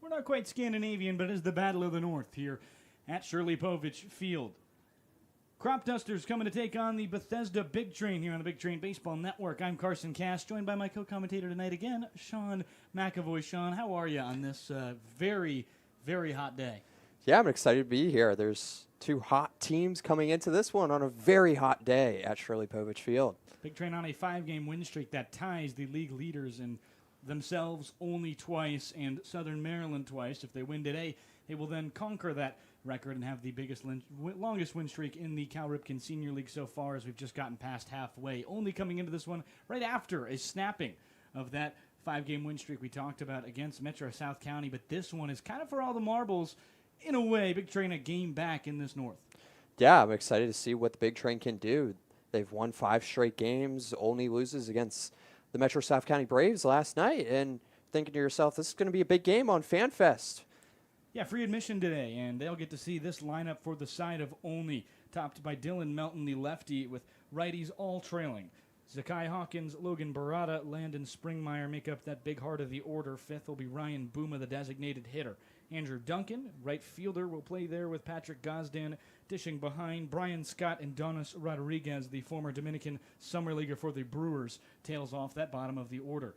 We're not quite Scandinavian, but it is the Battle of the North here at Shirley Povich Field. Cropdusters coming to take on the Bethesda Big Train here on the Big Train Baseball Network. I'm Carson Cass, joined by my co-commentator tonight again, Sean McAvoy. Sean, how are you on this very, very hot day? Yeah, I'm excited to be here. There's two hot teams coming into this one on a very hot day at Shirley Povich Field. Big Train on a 5-game win streak that ties the league leaders in themselves only twice and Southern Maryland twice. If they win today, they will then conquer that record and have the biggest longest win streak in the Cal Ripken Senior League so far, as we've just gotten past halfway. Only coming into this one right after a snapping of that 5-game win streak we talked about against Metro South County. But this one is kind of for all the marbles. In a way, Big Train a game back in this North. Yeah, I'm excited to see what the Big Train can do. They've won 5 straight games. Olney loses against the Metro South County Braves last night. And thinking to yourself, this is going to be a big game on FanFest. Yeah, free admission today, and they'll get to see this lineup for the side of Olney, topped by Dylan Melton, the lefty, with righties all trailing. Zakai Hawkins, Logan Barada, Landon Springmeyer make up that big heart of the order. Fifth will be Ryan Booma, the designated hitter. Andrew Duncan, right fielder, will play there with Patrick Gosdan dishing behind. Brian Scott and Donis Rodriguez, the former Dominican summer leaguer for the Brewers, tails off that bottom of the order.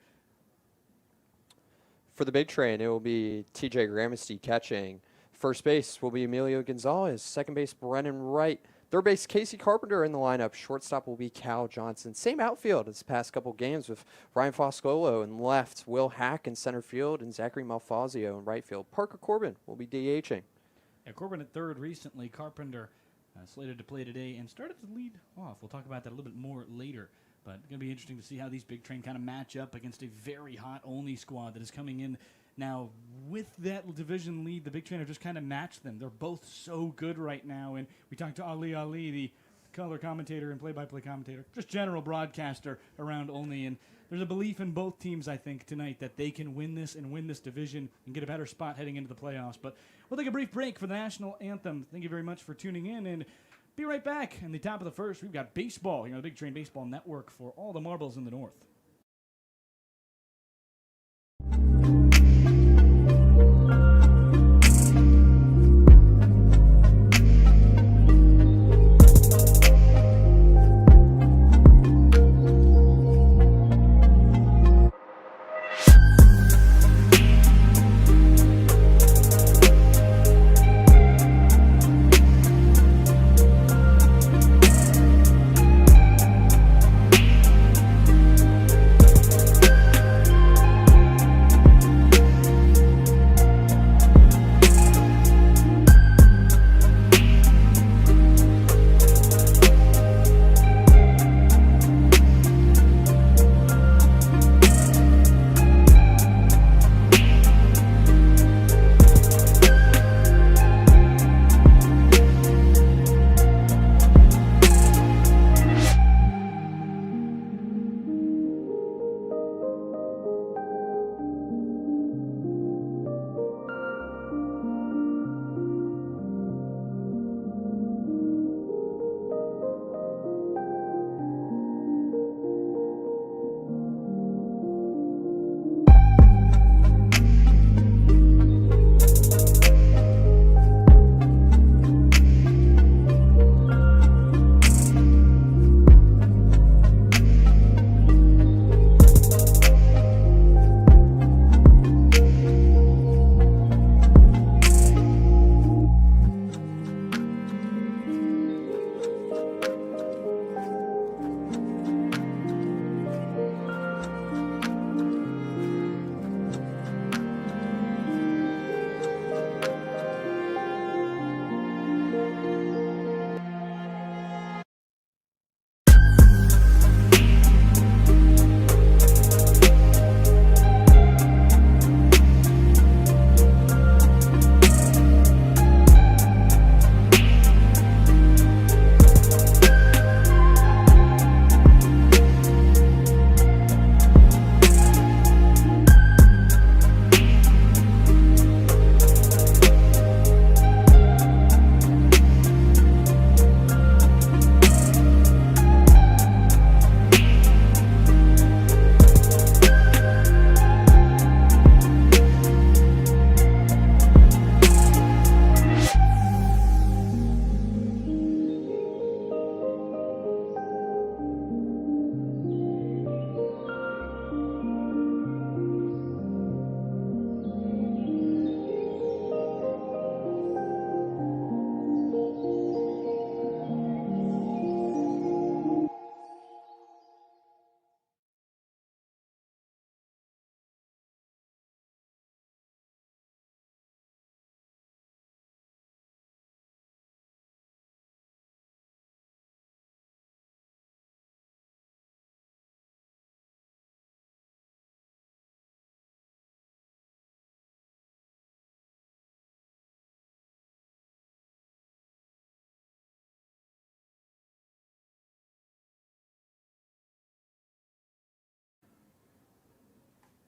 For the Big Train, it will be TJ Gramasty catching. First base will be Emilio Gonzalez. Second base, Brennan Wright. Third base, Casey Carpenter in the lineup. Shortstop will be Cal Johnson. Same outfield as the past couple games with Ryan Foscolo in left, Will Hack in center field, and Zachary Malfazio in right field. Parker Corbin will be DHing. Yeah, Corbin at third recently. Carpenter slated to play today and started to lead off. We'll talk about that a little bit more later. But it's going to be interesting to see how these Big Train kind of match up against a very hot Olney squad that is coming in now. With that division lead, the Big Train have just kind of matched them. They're both so good right now. And we talked to Ali, the color commentator and play-by-play commentator, just general broadcaster around Olney. And there's a belief in both teams, I think, tonight that they can win this and win this division and get a better spot heading into the playoffs. But we'll take a brief break for the national anthem. Thank you very much for tuning in, and be right back. In the top of the first, we've got baseball here on the Big Train Baseball Network for all the marbles in the North.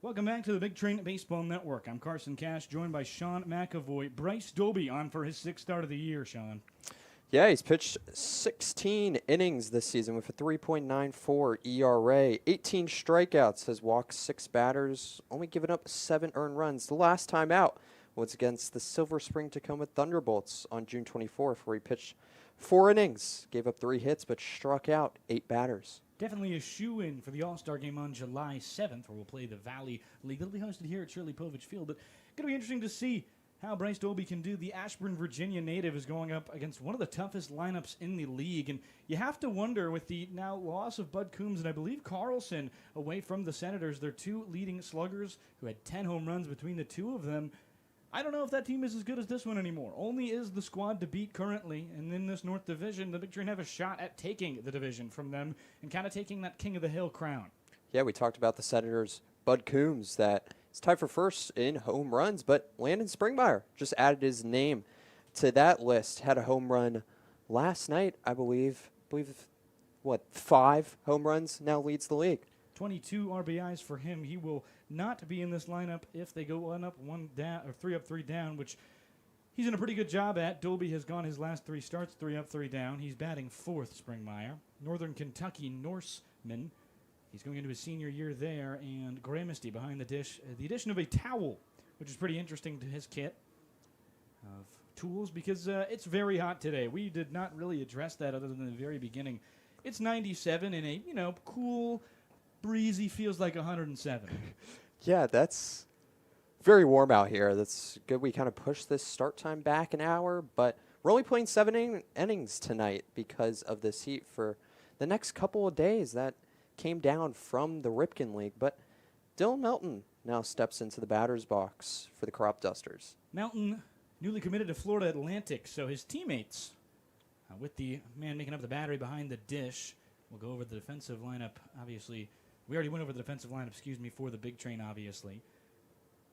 Welcome back to the Big Train Baseball Network. I'm Carson Cash, joined by Sean McAvoy. Bryce Doby on for his 6th start of the year, Sean. Yeah, he's pitched 16 innings this season with a 3.94 ERA, 18 strikeouts, has walked 6 batters, only given up 7 earned runs. The last time out was against the Silver Spring Tacoma Thunderbolts on June 24th, where he pitched 4 innings, gave up 3 hits, but struck out 8 batters. Definitely a shoe-in for the All-Star game on July 7th, where we'll play the Valley League. It'll be hosted here at Shirley Povich Field, but it's going to be interesting to see how Bryce Doby can do. The Ashburn, Virginia native is going up against one of the toughest lineups in the league, and you have to wonder, with the now loss of Bud Coombs and I believe Carlson away from the Senators, their 2 leading sluggers who had 10 home runs between the 2 of them, I don't know if that team is as good as this one anymore. Olney is the squad to beat currently, and in this North Division, the Big Train have a shot at taking the division from them and kind of taking that King of the Hill crown. Yeah, we talked about the Senators' Bud Coombs that is tied for first in home runs, but Landon Springmeyer just added his name to that list. Had a home run last night, I believe 5 home runs, now leads the league. 22 RBIs for him. He will not be in this lineup if they go 1 up, 1 down, or 3 up, 3 down, which he's in a pretty good job at. Doby has gone his last 3 starts, 3 up, 3 down. He's batting 4th, Springmeyer. Northern Kentucky Norseman. He's going into his senior year there, and Gramisty behind the dish. The addition of a towel, which is pretty interesting to his kit of tools, because it's very hot today. We did not really address that other than the very beginning. It's 97 in a, cool, breezy, feels like 107. Yeah, that's very warm out here. That's good. We kind of pushed this start time back an hour, but we're only playing 7 innings tonight because of this heat for the next couple of days. That came down from the Ripken League, but Dylan Melton now steps into the batter's box for the Cropdusters. Melton, newly committed to Florida Atlantic, so his teammates, with the man making up the battery behind the dish, we'll go over the defensive lineup. Obviously, we already went over the defensive lineup, for the Big Train, obviously.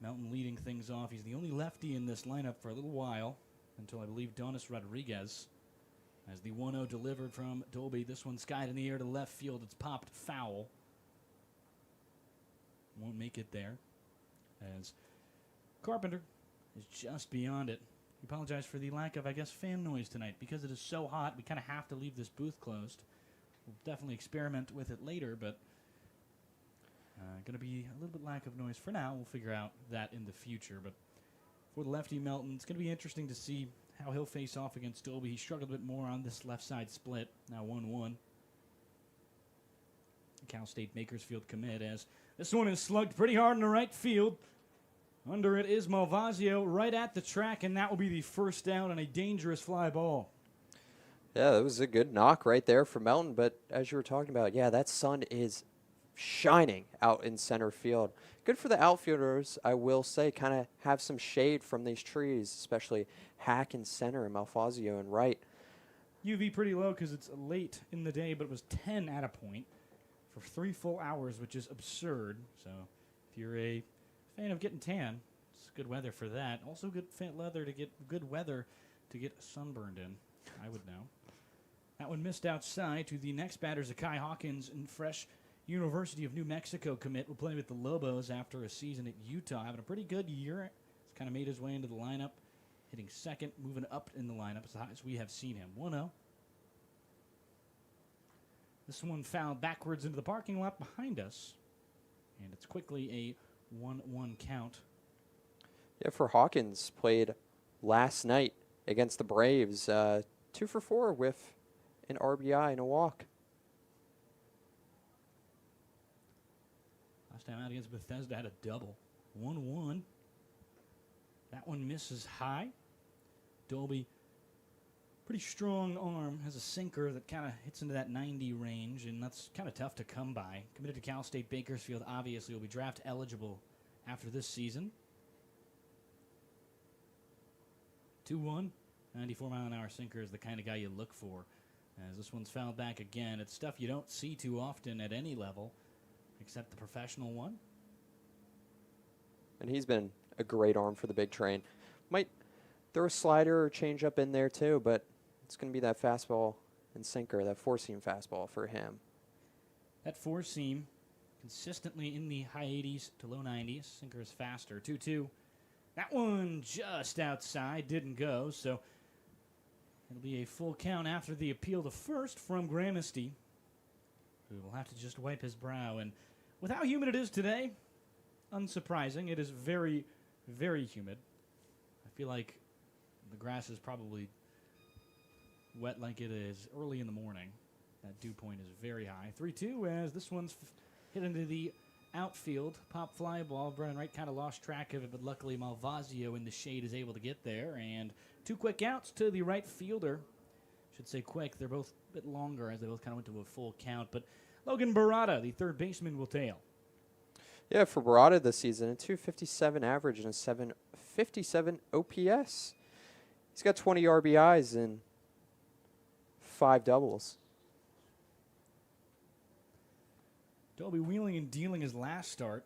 Melton leading things off. He's the only lefty in this lineup for a little while, until I believe Donis Rodriguez. As the 1-0 delivered from Doby, this one skied in the air to left field. It's popped foul. Won't make it there, as Carpenter is just beyond it. We apologize for the lack of, fan noise tonight. Because it is so hot, we kind of have to leave this booth closed. We'll definitely experiment with it later, but going to be a little bit lack of noise for now. We'll figure out that in the future. But for the lefty Melton, it's going to be interesting to see how he'll face off against Doby. He struggled a bit more on this left side split. Now 1-1. Cal State Bakersfield commit, as this one is slugged pretty hard in the right field. Under it is Malvasio right at the track, and that will be the first down on a dangerous fly ball. Yeah, that was a good knock right there for Melton, but as you were talking about, that sun is shining out in center field. Good for the outfielders, I will say, kind of have some shade from these trees, especially Hack in center and Malfazio in right. UV pretty low because it's late in the day, but it was 10 at a point for 3 full hours, which is absurd. So if you're a fan of getting tan, it's good weather for that. Also good weather to get sunburned in, I would know. That one missed outside to the next batter, Zakai Hawkins, in fresh University of New Mexico commit. Will play with the Lobos after a season at Utah. Having a pretty good year. He's kind of made his way into the lineup. Hitting second, moving up in the lineup as high as we have seen him. 1-0. This one fouled backwards into the parking lot behind us. And it's quickly a 1-1 count. Yeah, for Hawkins, played last night against the Braves. 2 for 4 with an RBI and a walk. Last time out against Bethesda had a double. 1-1. That one misses high. Doby, pretty strong arm, has a sinker that kind of hits into that 90 range, and that's kind of tough to come by. Committed to Cal State Bakersfield, obviously will be draft eligible after this season. 2-1. 94-mile-an-hour sinker is the kind of guy you look for. As this one's fouled back again. It's stuff you don't see too often at any level, except the professional one. And he's been a great arm for the Big Train. Might throw a slider or changeup in there too, but it's going to be that fastball and sinker, that four-seam fastball for him. That four-seam consistently in the high 80s to low 90s. Sinker is faster. 2-2. That one just outside, didn't go, so it'll be a full count after the appeal to first from Gramercy, who will have to just wipe his brow. And with how humid it is today, unsurprising, it is very, very humid. I feel like the grass is probably wet like it is early in the morning. That dew point is very high. 3-2 as this one's hit into the outfield. Pop fly ball. Brennan Wright kind of lost track of it, but luckily Malvasio in the shade is able to get there. And 2 quick outs to the right fielder. Should say quick. They're both a bit longer as they both kind of went to a full count. But Logan Barada, the third baseman, will tail. Yeah, for Barada this season, a 257 average and a 757 OPS. He's got 20 RBIs and 5 doubles. Dolby wheeling and dealing his last start.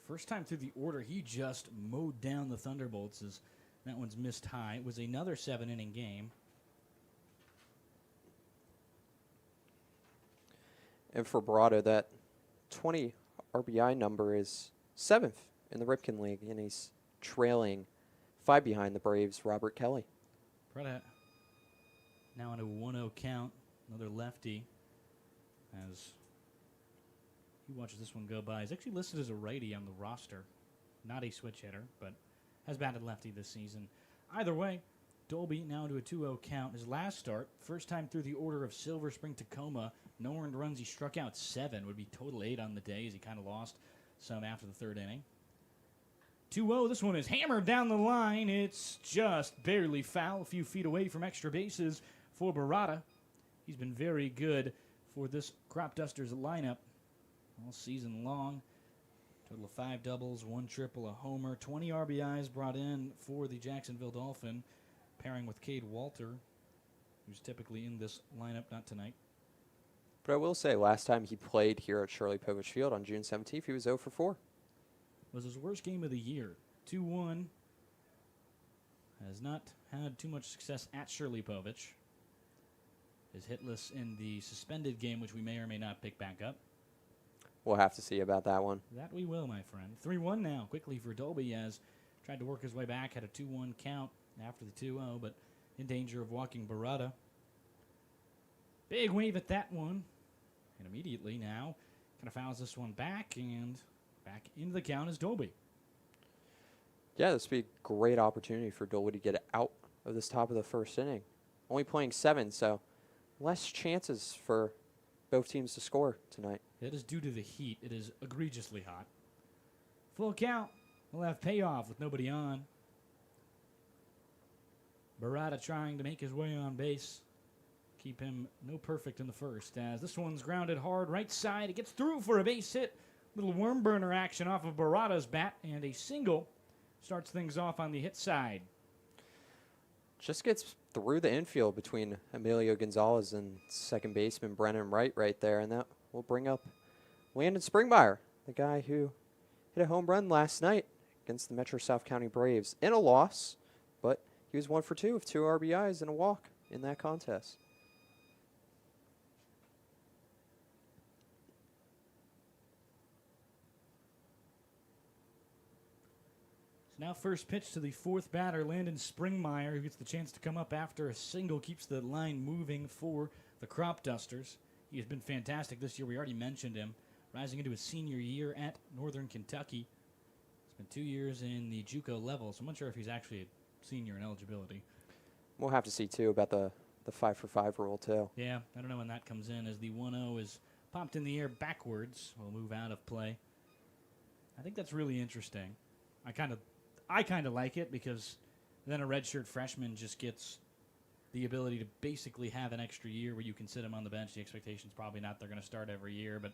First time through the order, he just mowed down the Thunderbolts as that one's missed high. It was another 7-inning game. And for Barada, that 20 RBI number is 7th in the Ripken League, and he's trailing 5 behind the Braves' Robert Kelly. Barada now on a 1-0 count. Another lefty as he watches this one go by. He's actually listed as a righty on the roster. Not a switch hitter, but has batted lefty this season. Either way, Dolby now to a 2-0 count. His last start, first time through the order of Silver Spring Tacoma. No earned runs. He struck out 7. Would be total 8 on the day as he kind of lost some after the third inning. 2-0. This one is hammered down the line. It's just barely foul. A few feet away from extra bases for Barada. He's been very good for this Cropdusters lineup all season long. Total of 5 doubles, 1 triple, a homer, 20 RBIs brought in for the Jacksonville Dolphin, pairing with Cade Walter, who's typically in this lineup, not tonight. But I will say, last time he played here at Shirley Povich Field on June 17th, he was 0 for 4. Was his worst game of the year. 2-1. Has not had too much success at Shirley Povich. Is hitless in the suspended game, which we may or may not pick back up. We'll have to see about that one. That we will, my friend. 3-1 now, quickly for Dolby, as tried to work his way back, had a 2-1 count after the 2-0, but in danger of walking Barada. Big wave at that one. And immediately now, kind of fouls this one back, and back into the count is Dolby. Yeah, this would be a great opportunity for Dolby to get out of this top of the first inning. Only playing 7, so less chances for both teams to score tonight. That is due to the heat. It is egregiously hot. Full count. We'll have payoff with nobody on. Barada trying to make his way on base. Keep him no perfect in the first, as this one's grounded hard right side. It gets through for a base hit. Little worm burner action off of Barada's bat, and a single starts things off on the hit side. Just gets through the infield between Emilio Gonzalez and second baseman Brennan Wright right there, and that will bring up Landon Springmeyer, the guy who hit a home run last night against the Metro South County Braves in a loss, but he was 1 for 2 with 2 RBIs and a walk in that contest. So now first pitch to the fourth batter, Landon Springmeyer, who gets the chance to come up after a single, keeps the line moving for the Cropdusters. He has been fantastic this year. We already mentioned him, rising into his senior year at Northern Kentucky. Spent 2 years in the JUCO level, so I'm not sure if he's actually a senior in eligibility. We'll have to see, too, about the 5-for-5 rule, too. Yeah, I don't know when that comes in, as the 1-0 is popped in the air backwards. Will move out of play. I think that's really interesting. I kind of like it, because then a redshirt freshman just gets the ability to basically have an extra year where you can sit him on the bench. The expectation's probably not they're going to start every year, but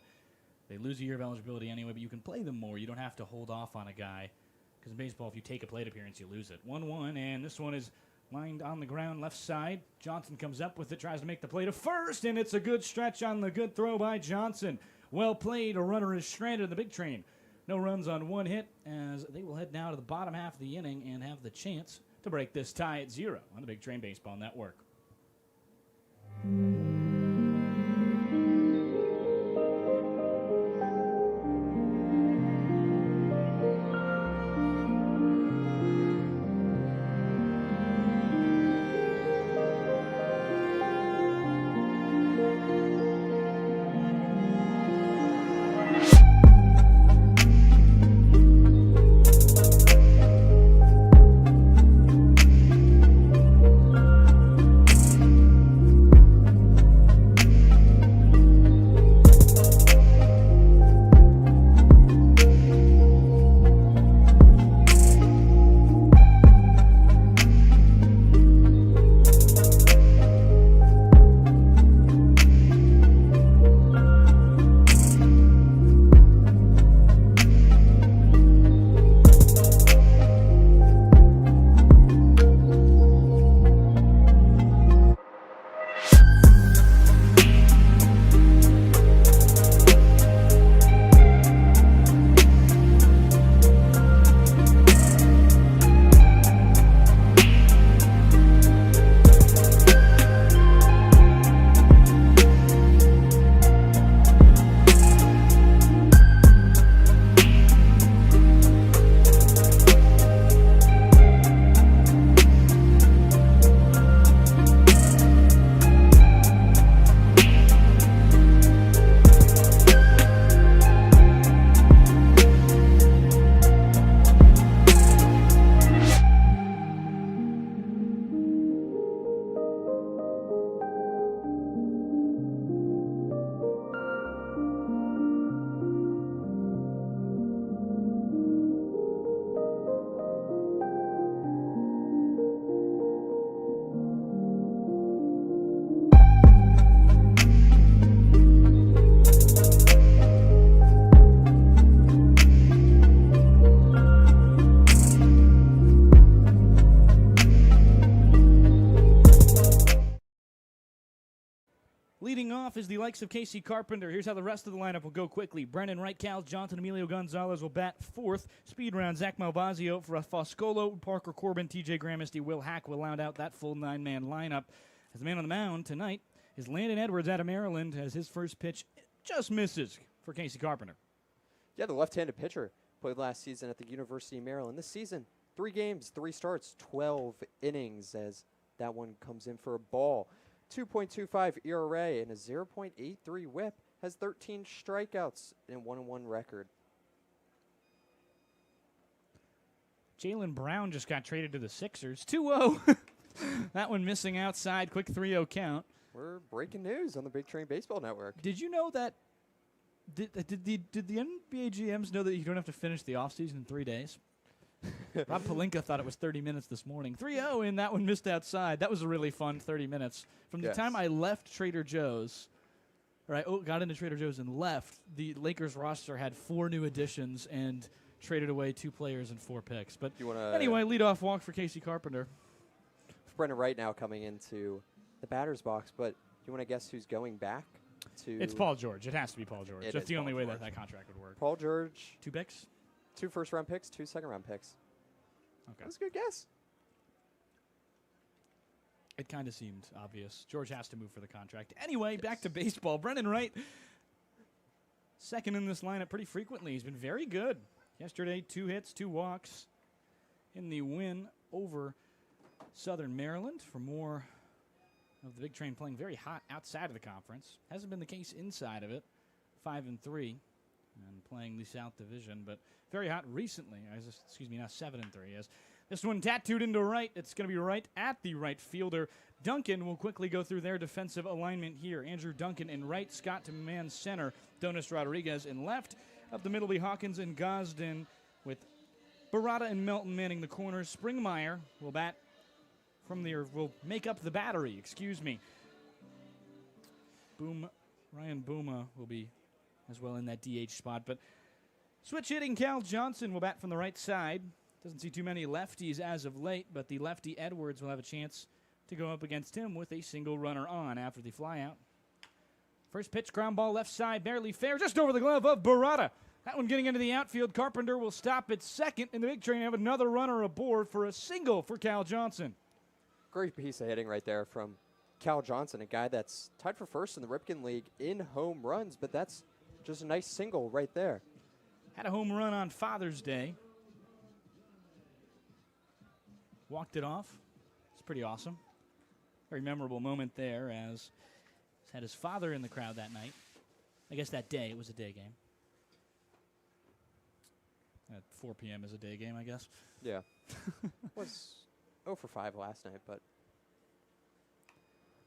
they lose a year of eligibility anyway, but you can play them more. You don't have to hold off on a guy, because in baseball, if you take a plate appearance, you lose it. 1-1, and this one is lined on the ground left side. Johnson comes up with it, tries to make the play to first, and it's a good stretch on the good throw by Johnson. Well played. A runner is stranded in the big train. No runs on 1 hit, as they will head now to the bottom half of the inning and have the chance to break this tie at 0 on the Big Train Baseball Network. off is the likes of Casey Carpenter. Here's how the rest of the lineup will go quickly. Brennan Wright, Cal Johnson, Emilio Gonzalez will bat fourth. Speed round, Zach Malvazio for Foscolo, Parker Corbin, TJ Gramesty, Will Hack will round out that full 9-man lineup. As the man on the mound tonight is Landon Edwards out of Maryland, as his first pitch just misses for Casey Carpenter. Yeah, the left-handed pitcher played last season at the University of Maryland. This season, 3 games, 3 starts, 12 innings, as that one comes in for a ball. 2.25 ERA and a 0.83 whip. Has 13 strikeouts and 1-1 record. Jalen Brown just got traded to the Sixers. 2-0. That one missing outside. Quick 3-0 count. We're breaking news on the Big Train Baseball Network. Did you know that? Did the NBA GMs know that you don't have to finish the offseason in 3 days? Rob Pelinka thought it was 30 minutes this morning. 3-0, and that one missed outside. That was a really fun 30 minutes. From the time I left Trader Joe's, or I got into Trader Joe's and left, the Lakers roster had 4 new additions and traded away 2 players and 4 picks. But anyway, leadoff walk for Casey Carpenter. Brendan Wright now coming into the batter's box, but you want to guess who's going back to? It's Paul George. It has to be Paul George. That's the only way that contract would work. Paul George. 2 picks? 2 first-round picks, 2 second-round picks. Okay. That's a good guess. It kind of seemed obvious. George has to move for the contract. Anyway, back to baseball. Brendan Wright, second in this lineup pretty frequently. He's been very good. Yesterday, 2 hits, 2 walks in the win over Southern Maryland. For more of the Big Train playing very hot outside of the conference. Hasn't been the case inside of it. 5-3 and playing the South Division, but very hot recently. Now 7-3. As this one tattooed into right, it's going to be right at the right fielder. Duncan will quickly go through their defensive alignment here. Andrew Duncan in right, Scott to man center, Donis Rodriguez in left. Up the middle be Hawkins and Gosden with Barada and Melton manning the corners. Springmeyer will bat from there, will make up the battery, Ryan Booma will be as well in that DH spot. But switch hitting Cal Johnson will bat from the right side. Doesn't see too many lefties as of late, but the lefty Edwards will have a chance to go up against him with a single runner on after the flyout. First pitch, ground ball left side, barely fair, just over the glove of Barada. That one getting into the outfield. Carpenter will stop at second, and the Big Train have another runner aboard for a single for Cal Johnson. Great piece of hitting right there from Cal Johnson, a guy that's tied for first in the Ripken League in home runs, but that's just a nice single right there. Had a home run on Father's Day. Walked it off. It's pretty awesome. Very memorable moment there, as he's had his father in the crowd that night. I guess that day. It was a day game. At 4 p.m. is a day game, I guess. Yeah. Was 0 for 5 last night, but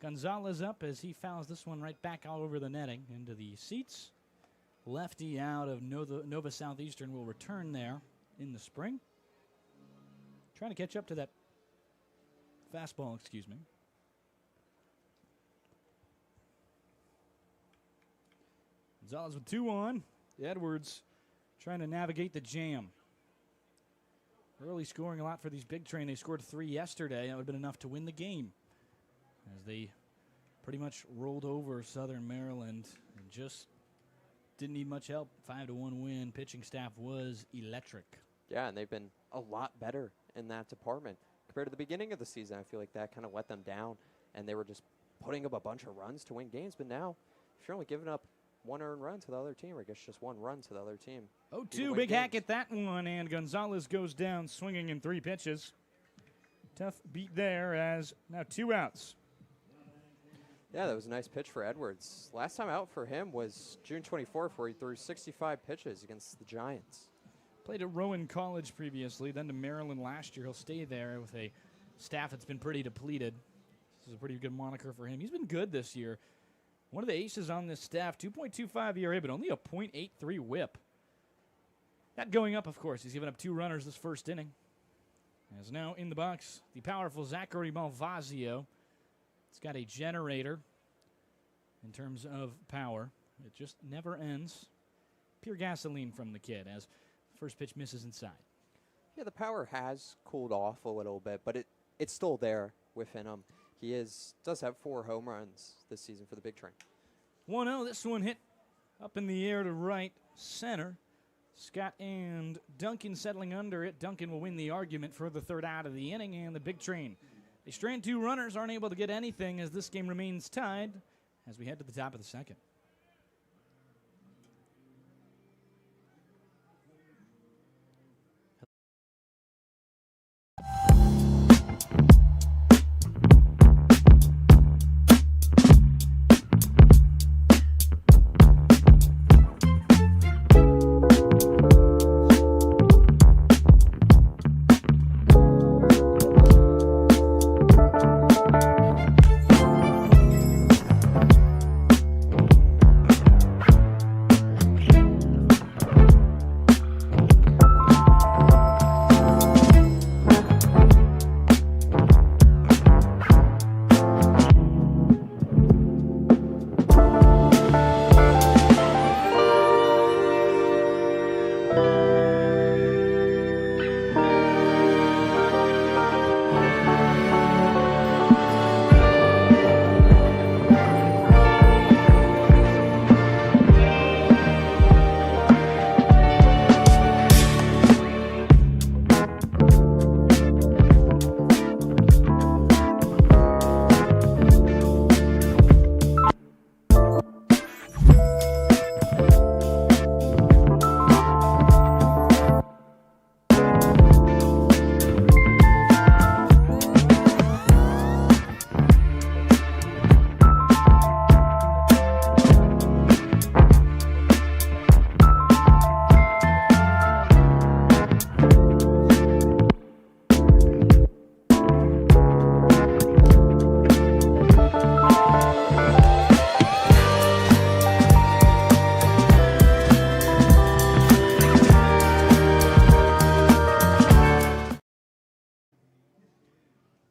Gonzalez up as he fouls this one right back all over the netting into the seats. Lefty out of Nova Southeastern will return there in the spring. Trying to catch up to that fastball, Gonzalez with 2 on. Edwards trying to navigate the jam. Early scoring a lot for these Big Train. They scored 3 yesterday. That would have been enough to win the game, as they pretty much rolled over Southern Maryland and just didn't need much help. 5-1 win. Pitching staff was electric. Yeah, and they've been a lot better in that department. Compared to the beginning of the season, I feel like that kind of let them down, and they were just putting up a bunch of runs to win games. But now, if you're only giving up 1 earned run to the other team, or I guess just 1 run to the other team. 0-2, big hack at that one, and Gonzalez goes down swinging in 3 pitches. Tough beat there, as now 2 outs. Yeah, that was a nice pitch for Edwards. Last time out for him was June 24th, where he threw 65 pitches against the Giants. Played at Rowan College previously, then to Maryland last year. He'll stay there with a staff that's been pretty depleted. This is a pretty good moniker for him. He's been good this year. One of the aces on this staff, 2.25 ERA, but only a .83 whip. That going up, of course. He's given up 2 runners this first inning. As now in the box, the powerful Zachary Malvazio. It's got a generator in terms of power. It just never ends. Pure gasoline from the kid, as first pitch misses inside. Yeah, the power has cooled off a little bit, but it's still there within him. He does have 4 home runs this season for the Big Train. 1-0. This one hit up in the air to right center. Scott and Duncan settling under it. Duncan will win the argument for the third out of the inning, and the big train. They strand two runners, aren't able to get anything as this game remains tied as we head to the top of the second.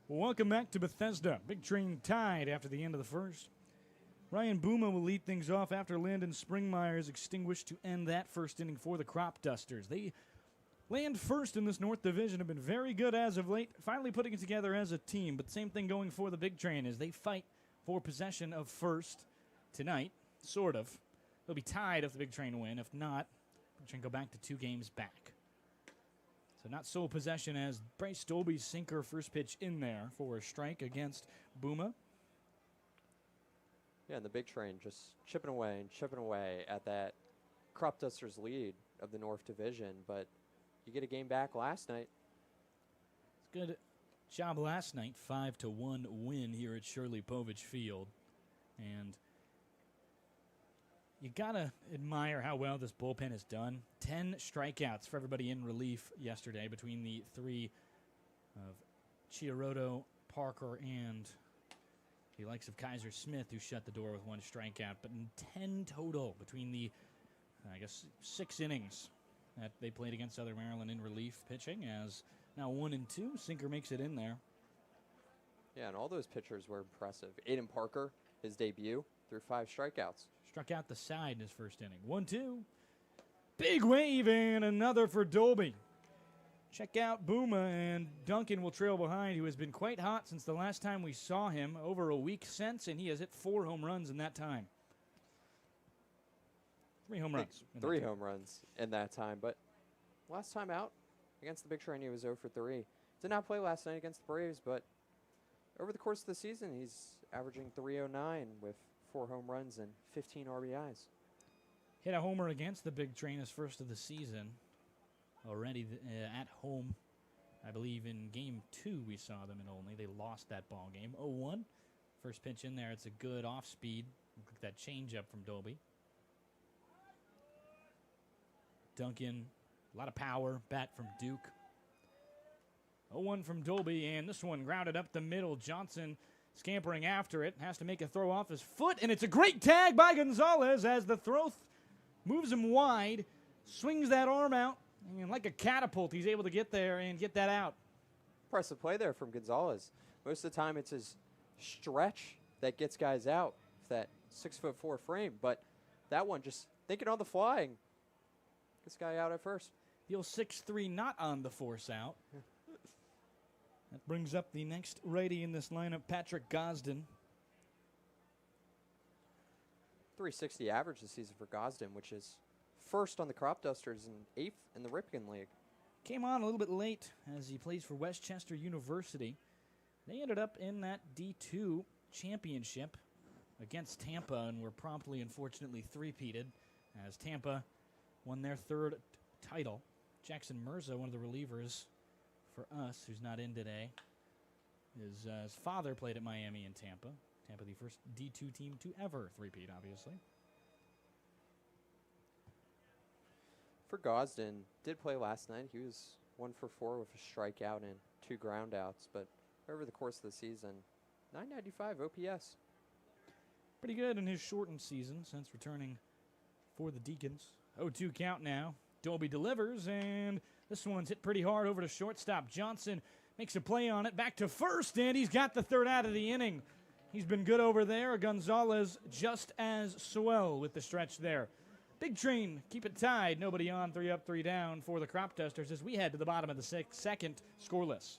Welcome back to Bethesda. Big train tied after the end of the first. Ryan Booma will lead things off after Landon Springmeyer is extinguished to end that first inning for the Cropdusters. They land first in this North Division, have been very good as of late, finally putting it together as a team. But same thing going for the big train as they fight for possession of first tonight, sort of. They'll be tied if the big train win. If not, big train go back to 2 games back. So not sole possession as Bryce Dolby's sinker first pitch in there for a strike against Booma. Yeah, and the big train just chipping away at that Cropdusters lead of the North Division. But you get a game back last night. Good job last night. 5-1 win here at Shirley Povich Field. And you got to admire how well this bullpen has done. 10 strikeouts for everybody in relief yesterday between the 3 of Chiaroto, Parker, and the likes of Kaiser Smith, who shut the door with 1 strikeout. But 10 total between the, 6 innings that they played against Southern Maryland in relief pitching. As now 1 and 2, sinker makes it in there. Yeah, and all those pitchers were impressive. Aiden Parker, his debut, threw 5 strikeouts. Struck out the side in his first inning. 1-2. Big wave and another for Dolby. Check out Booma, and Duncan will trail behind, who has been quite hot since the last time we saw him, over a week since, and he has hit 4 home runs in that time. 3 home runs. 3 home runs in that time, but last time out against the big train, he was 0 for 3. Did not play last night against the Braves, but over the course of the season, he's averaging .309 with 4 home runs and 15 RBIs. Hit a homer against the big train his first of the season. Already at home, I believe in game 2 we saw them in Olney. They lost that ball game. 0-1. First pitch in there. It's a good off speed. Look at that changeup from Dolby. Duncan, a lot of power. Bat from Duke. 0-1 from Dolby, and this one grounded up the middle. Johnson scampering after it. Has to make a throw off his foot, and it's a great tag by Gonzalez as the throw moves him wide. Swings that arm out. And like a catapult, he's able to get there and get that out. Impressive play there from Gonzalez. Most of the time, it's his stretch that gets guys out with that 6'4" frame. But that one, just thinking on the fly, and gets guy out at first. The old 6'3", not on the force out. That brings up the next righty in this lineup, Patrick Gosden. .360 average this season for Gosden, which is first on the Cropdusters and 8th in the Ripken League. Came on a little bit late as he plays for Westchester University. They ended up in that D2 championship against Tampa and were promptly, unfortunately, three-peated as Tampa won their third title. Jackson Mirza, one of the relievers for us, who's not in today, his father played at Miami and Tampa. Tampa, the first D2 team to ever three-peat, obviously. For Gosden, did play last night. He was 1 for 4 with a strikeout and 2 groundouts, but over the course of the season, .995 OPS. Pretty good in his shortened season since returning for the Deacons. 0-2 count now. Dolby delivers, and this one's hit pretty hard over to shortstop. Johnson makes a play on it. Back to first, and he's got the third out of the inning. He's been good over there. Gonzalez just as swell with the stretch there. Big Train, keep it tied. Nobody on, 3 up, 3 down for the Cropdusters as we head to the bottom of the second, scoreless.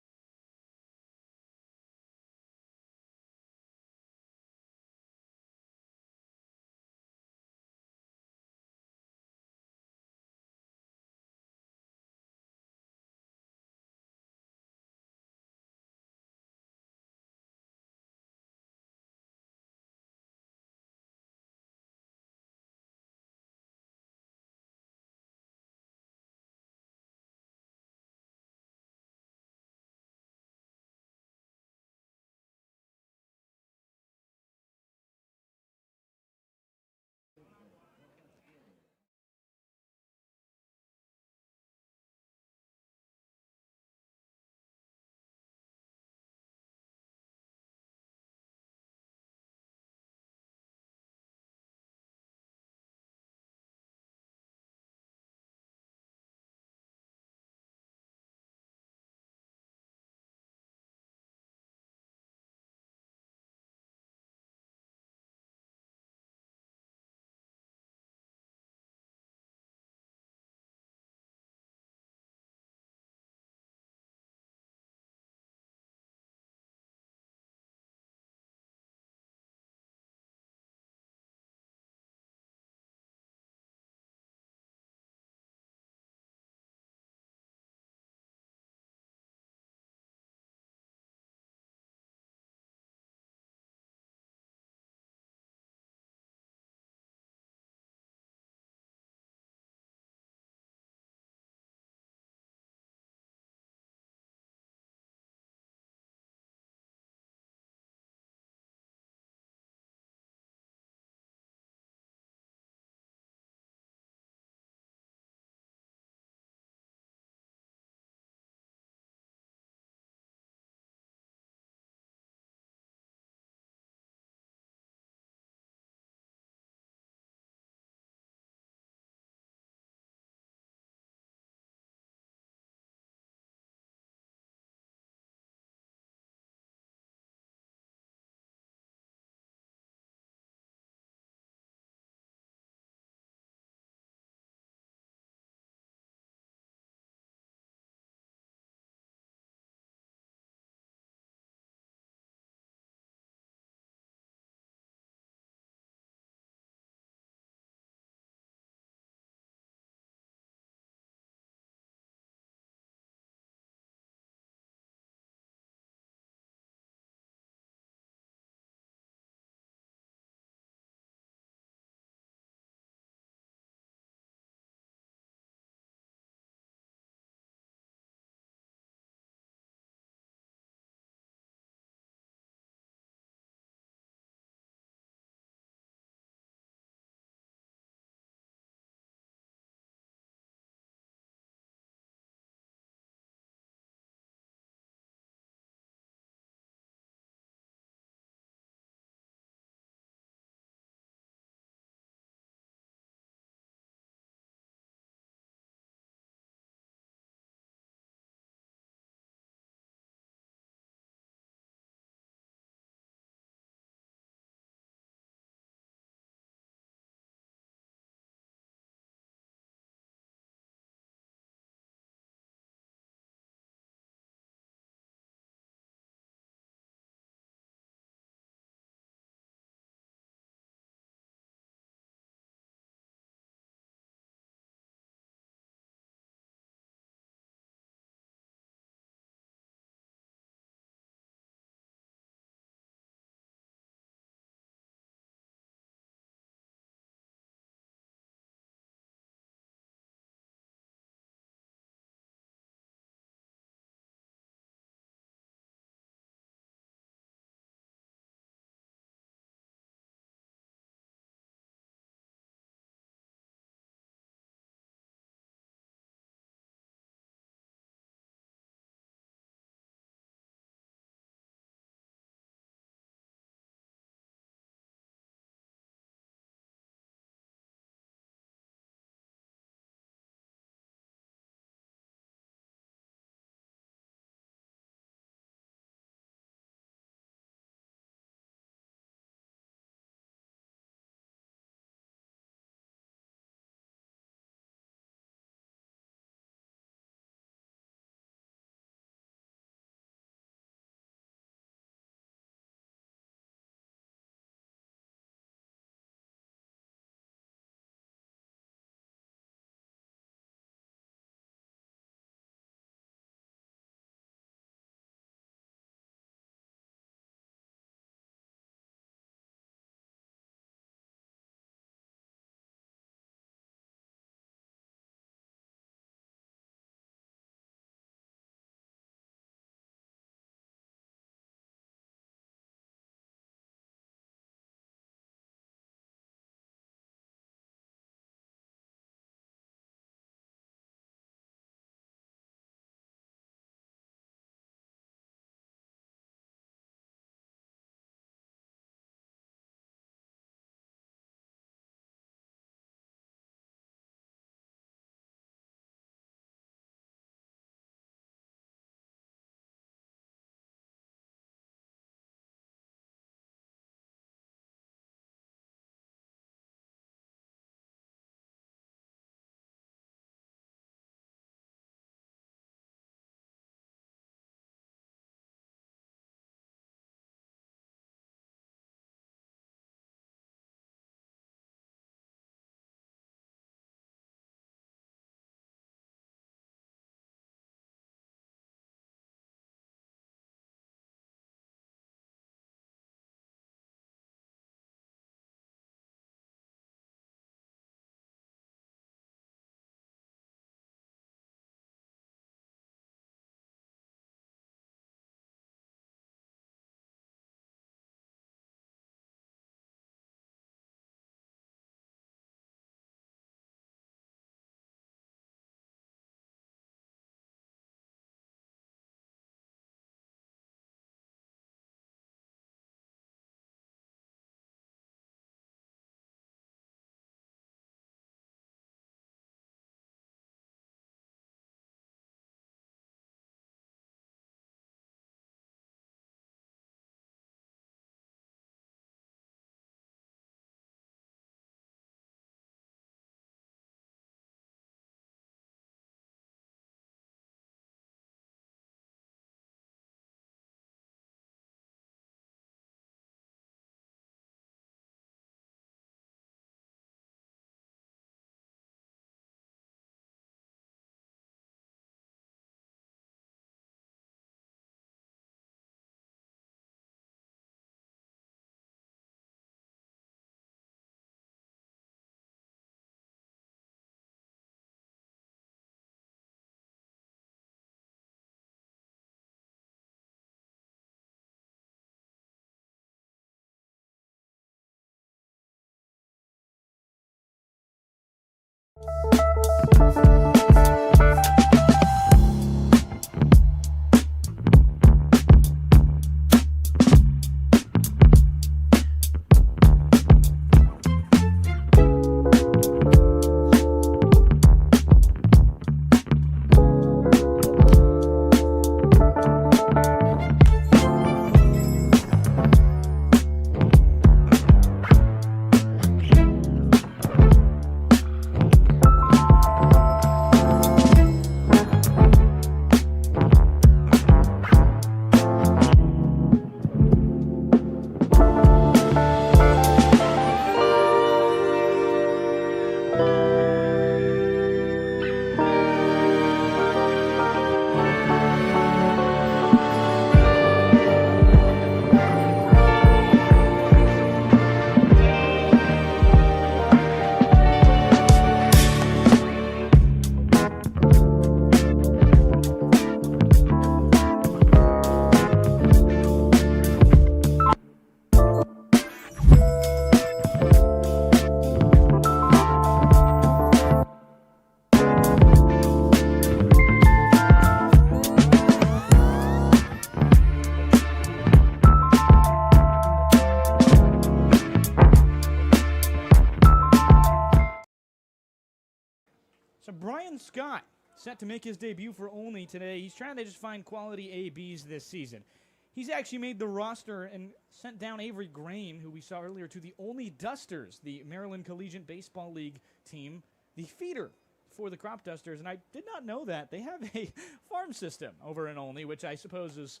Brian Scott, set to make his debut for Olney today. He's trying to just find quality ABs this season. He's actually made the roster and sent down Avery Grain, who we saw earlier, to the Olney Dusters, the Maryland Collegiate Baseball League team, the feeder for the Cropdusters. And I did not know that. They have a farm system over in Olney, which I suppose is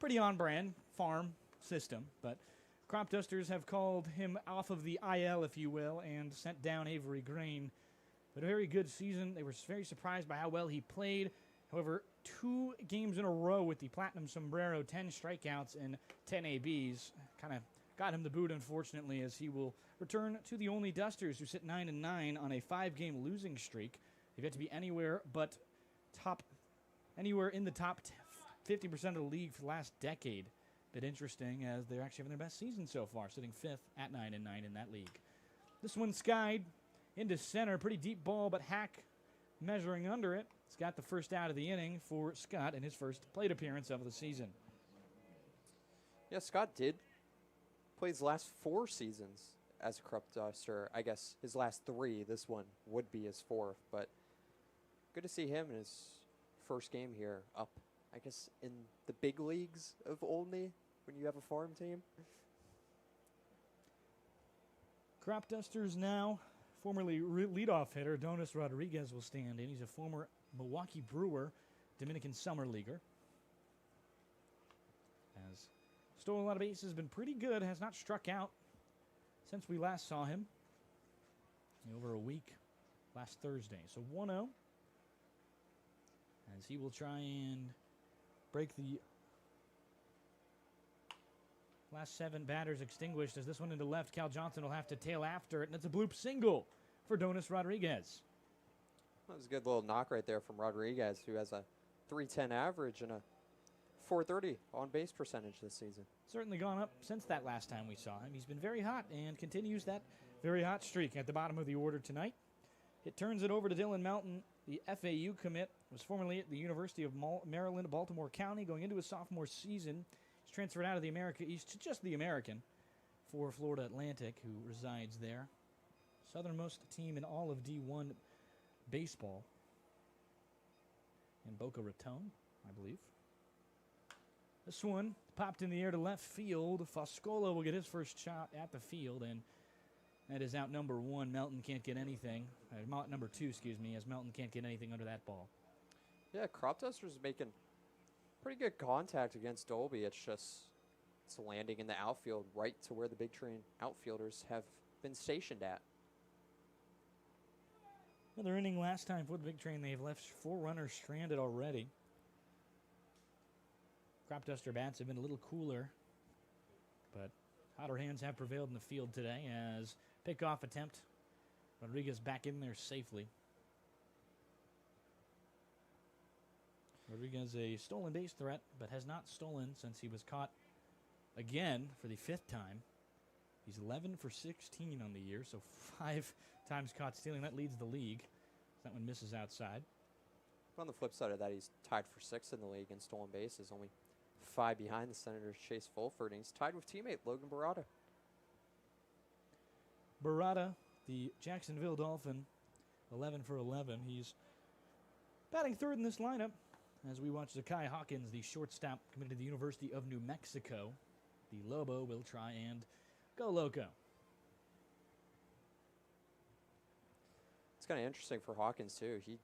pretty on-brand farm system. But Cropdusters have called him off of the IL, if you will, and sent down Avery Grain. But a very good season. They were very surprised by how well he played. However, 2 games in a row with the Platinum Sombrero, 10 strikeouts and 10 ABs, kind of got him the boot, unfortunately, as he will return to the Olney Dusters, who sit 9-9 on a 5-game losing streak. They've yet to be anywhere in the top 50% of the league for the last decade. Bit interesting, as they're actually having their best season so far, sitting 5th at 9-9 in that league. This one skied into center, pretty deep ball, but Hack measuring under it. It's got the first out of the inning for Scott in his first plate appearance of the season. Yeah, Scott did play his last 4 seasons as a Cropduster. I guess his last 3, this one would be his 4th, but good to see him in his first game here up, I guess, in the big leagues of Olney when you have a farm team. Cropdusters now, formerly leadoff hitter Donis Rodriguez will stand in. He's a former Milwaukee Brewer, Dominican Summer Leaguer. Has stolen a lot of bases, been pretty good, has not struck out since we last saw him. Over a week last Thursday. So 1-0. As he will try and break the last 7 batters extinguished. As this one into left, Cal Johnson will have to tail after it, and it's a bloop single for Donis Rodriguez. That was a good little knock right there from Rodriguez, who has a .310 average and a .430 on-base percentage this season. Certainly gone up since that last time we saw him. He's been very hot and continues that very hot streak at the bottom of the order tonight. It turns it over to Dylan Melton, the FAU commit, was formerly at the University of Maryland, Baltimore County, going into his sophomore season. He's transferred out of the America East to just the American for Florida Atlantic, who resides there. Southernmost team in all of D1 baseball in Boca Raton, I believe. This one popped in the air to left field. Foscolo will get his first shot at the field, and that is out number 1. Melton can't get anything. Number 2, excuse me, as Melton can't get anything under that ball. Yeah, Cropdusters making pretty good contact against Dolby. It's landing in the outfield right to where the Big Train outfielders have been stationed at. Another inning last time for the Big Train. They've left 4 runners stranded already. Cropduster bats have been a little cooler, but hotter hands have prevailed in the field today as pickoff attempt. Rodriguez back in there safely. Rodriguez a stolen base threat, but has not stolen since he was caught again for the 5th time. He's 11 for 16 on the year, so 5 times caught stealing. That leads the league. That one misses outside. On the flip side of that, he's tied for 6th in the league in stolen bases, only 5 behind the Senators' Chase Fulford, and he's tied with teammate Logan Barada. Barada, the Jacksonville Dolphin, 11 for 11. He's batting 3rd in this lineup as we watch Zakai Hawkins, the shortstop committed to the University of New Mexico. The Lobo will try and go loco. It's kind of interesting for Hawkins, too. He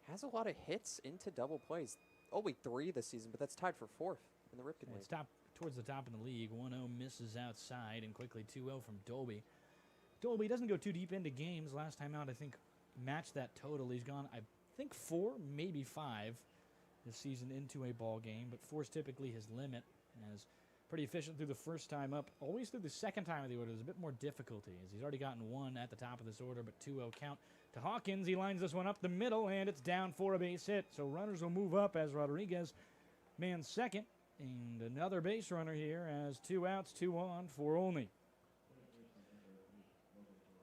has a lot of hits into double plays. Only 3 this season, but that's tied for 4th in the Ripken League. It's towards the top in the league. 1-0 misses outside, and quickly 2-0 from Dolby. Dolby doesn't go too deep into games. Last time out, I think, matched that total. He's gone, I think, 4, maybe 5 this season into a ball game, but 4 is typically his limit. As pretty efficient through the first time up. Always through the second time of the order, there's a bit more difficulty, as he's already gotten 1 at the top of this order, but 2-0 count to Hawkins. He lines this one up the middle, and it's down for a base hit. So runners will move up as Rodriguez mans second, and another base runner here as 2 outs, 2 on for Olney.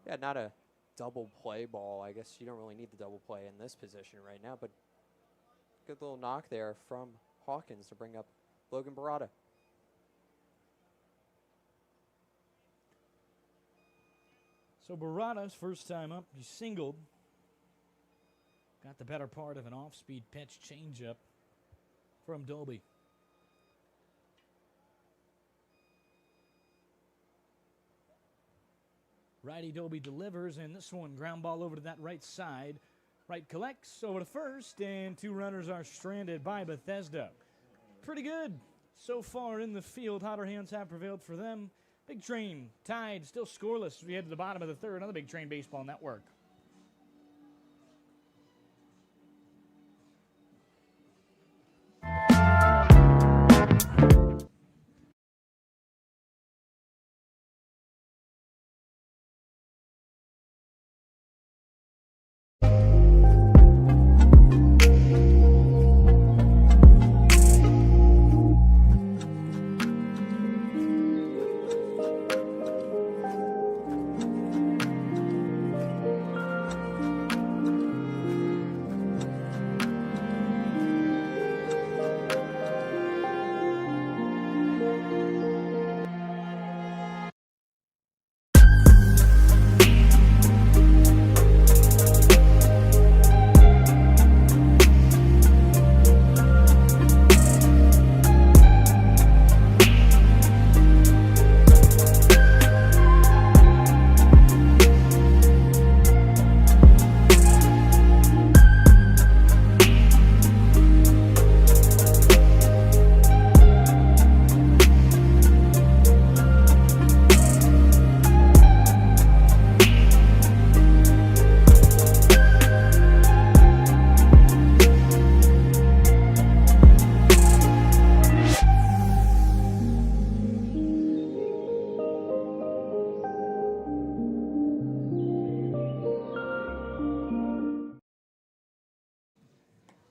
Yeah, not a double play ball. I guess you don't really need the double play in this position right now, but good little knock there from Hawkins to bring up Logan Barada. So Barada's first time up, he singled got the better part of an off-speed pitch changeup from Dolby. Righty Dolby delivers, and this one ground ball over to that right side. Right collects over to first, and 2 runners are stranded by Bethesda. Pretty good so far in the field. Hotter hands have prevailed for them. Big Train tied, still scoreless. We head to the bottom of the third. Another Big Train Baseball Network.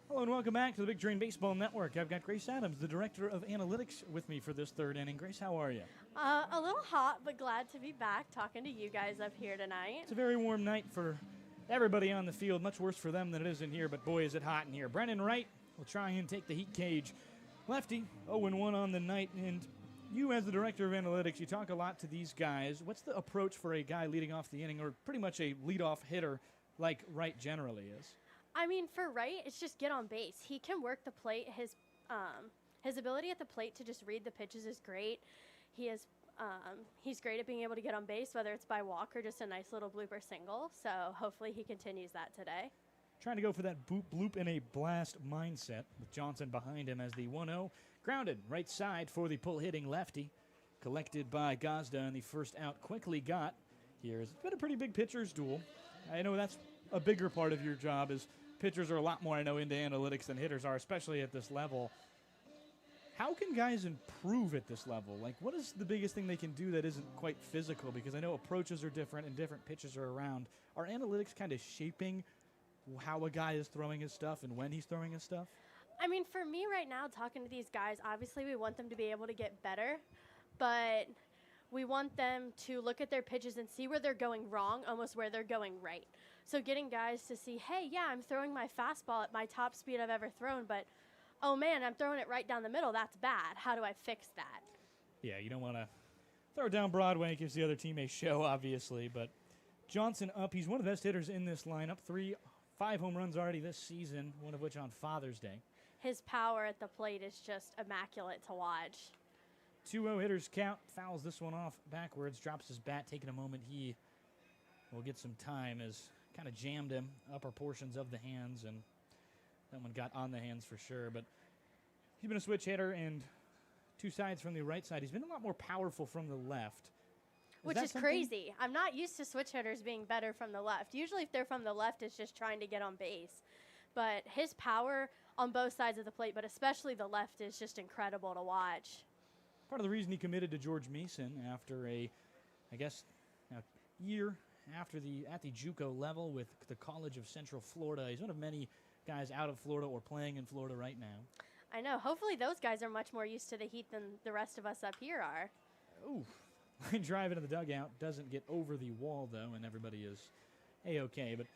Hello and welcome back to the Big Train Baseball Network. I've got Grace Adams, the Director of Analytics, with me for this third inning. Grace, how are you? A little hot, but glad to be back talking to you guys up here tonight. It's a very warm night for everybody on the field. Much worse for them than it is in here, but boy, is it hot in here. Brennan Wright will try and take the heat cage. Lefty, 0-1 on the night, and you as the Director of Analytics, you talk a lot to these guys. What's the approach for a guy leading off the inning, or pretty much a leadoff hitter like Wright generally is? I mean, for Wright, it's just get on base. He can work the plate. His ability at the plate to just read the pitches is great. He's great at being able to get on base, whether it's by walk or just a nice little blooper single. So hopefully he continues that today. Trying to go for that bloop in a blast mindset with Johnson behind him as the 1-0. Grounded right side for the pull-hitting lefty. Collected by Gazda, and the first out quickly got. It's been a pretty big pitcher's duel. I know that's a bigger part of your job is pitchers are a lot more, into analytics than hitters are, especially at this level. How can guys improve at this level? Like, what is the biggest thing they can do that isn't quite physical? Because I know approaches are different and different pitches are around. Are analytics kind of shaping how a guy is throwing his stuff and when he's throwing his stuff? I mean, for me right now, talking to these guys, obviously we want them to be able to get better, but we want them to look at their pitches and see where they're going wrong, almost where they're going right. So getting guys to see, hey, yeah, I'm throwing my fastball at my top speed I've ever thrown, but, oh, man, I'm throwing it right down the middle. That's bad. How do I fix that? Yeah, you don't want to throw it down Broadway. It gives the other team a show, obviously. But Johnson up. He's one of the best hitters in this lineup. 5 home runs already this season, one of which on Father's Day. His power at the plate is just immaculate to watch. 2-0 hitters count. Fouls this one off backwards. Drops his bat, taking a moment. He will get some time as kind of jammed him upper portions of the hands, and that one got on the hands for sure. But he's been a switch hitter, and 2 sides from the right side. He's been a lot more powerful from the left. Which is crazy. I'm not used to switch hitters being better from the left. Usually if they're from the left, it's just trying to get on base. But his power on both sides of the plate, but especially the left, is just incredible to watch. Part of the reason he committed to George Mason after a year at the JUCO level with the College of Central Florida. He's one of many guys out of Florida or playing in Florida right now. I know. Hopefully those guys are much more used to the heat than the rest of us up here are. Ooh. Line drive into the dugout. Doesn't get over the wall, though, and everybody is A-okay. But,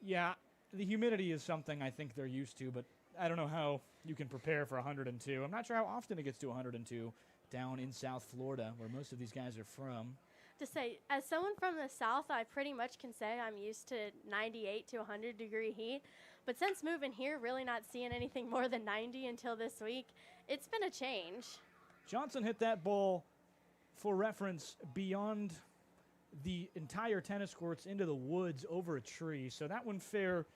yeah, the humidity is something I think they're used to, but I don't know how you can prepare for 102. I'm not sure how often it gets to 102 down in South Florida, where most of these guys are from. To say, as someone from the South, I pretty much can say I'm used to 98 to 100 degree heat, But since moving here, really not seeing anything more than 90 until this week. It's been a change. Johnson hit that ball, for reference, beyond the entire tennis courts into the woods over a tree. So that one fair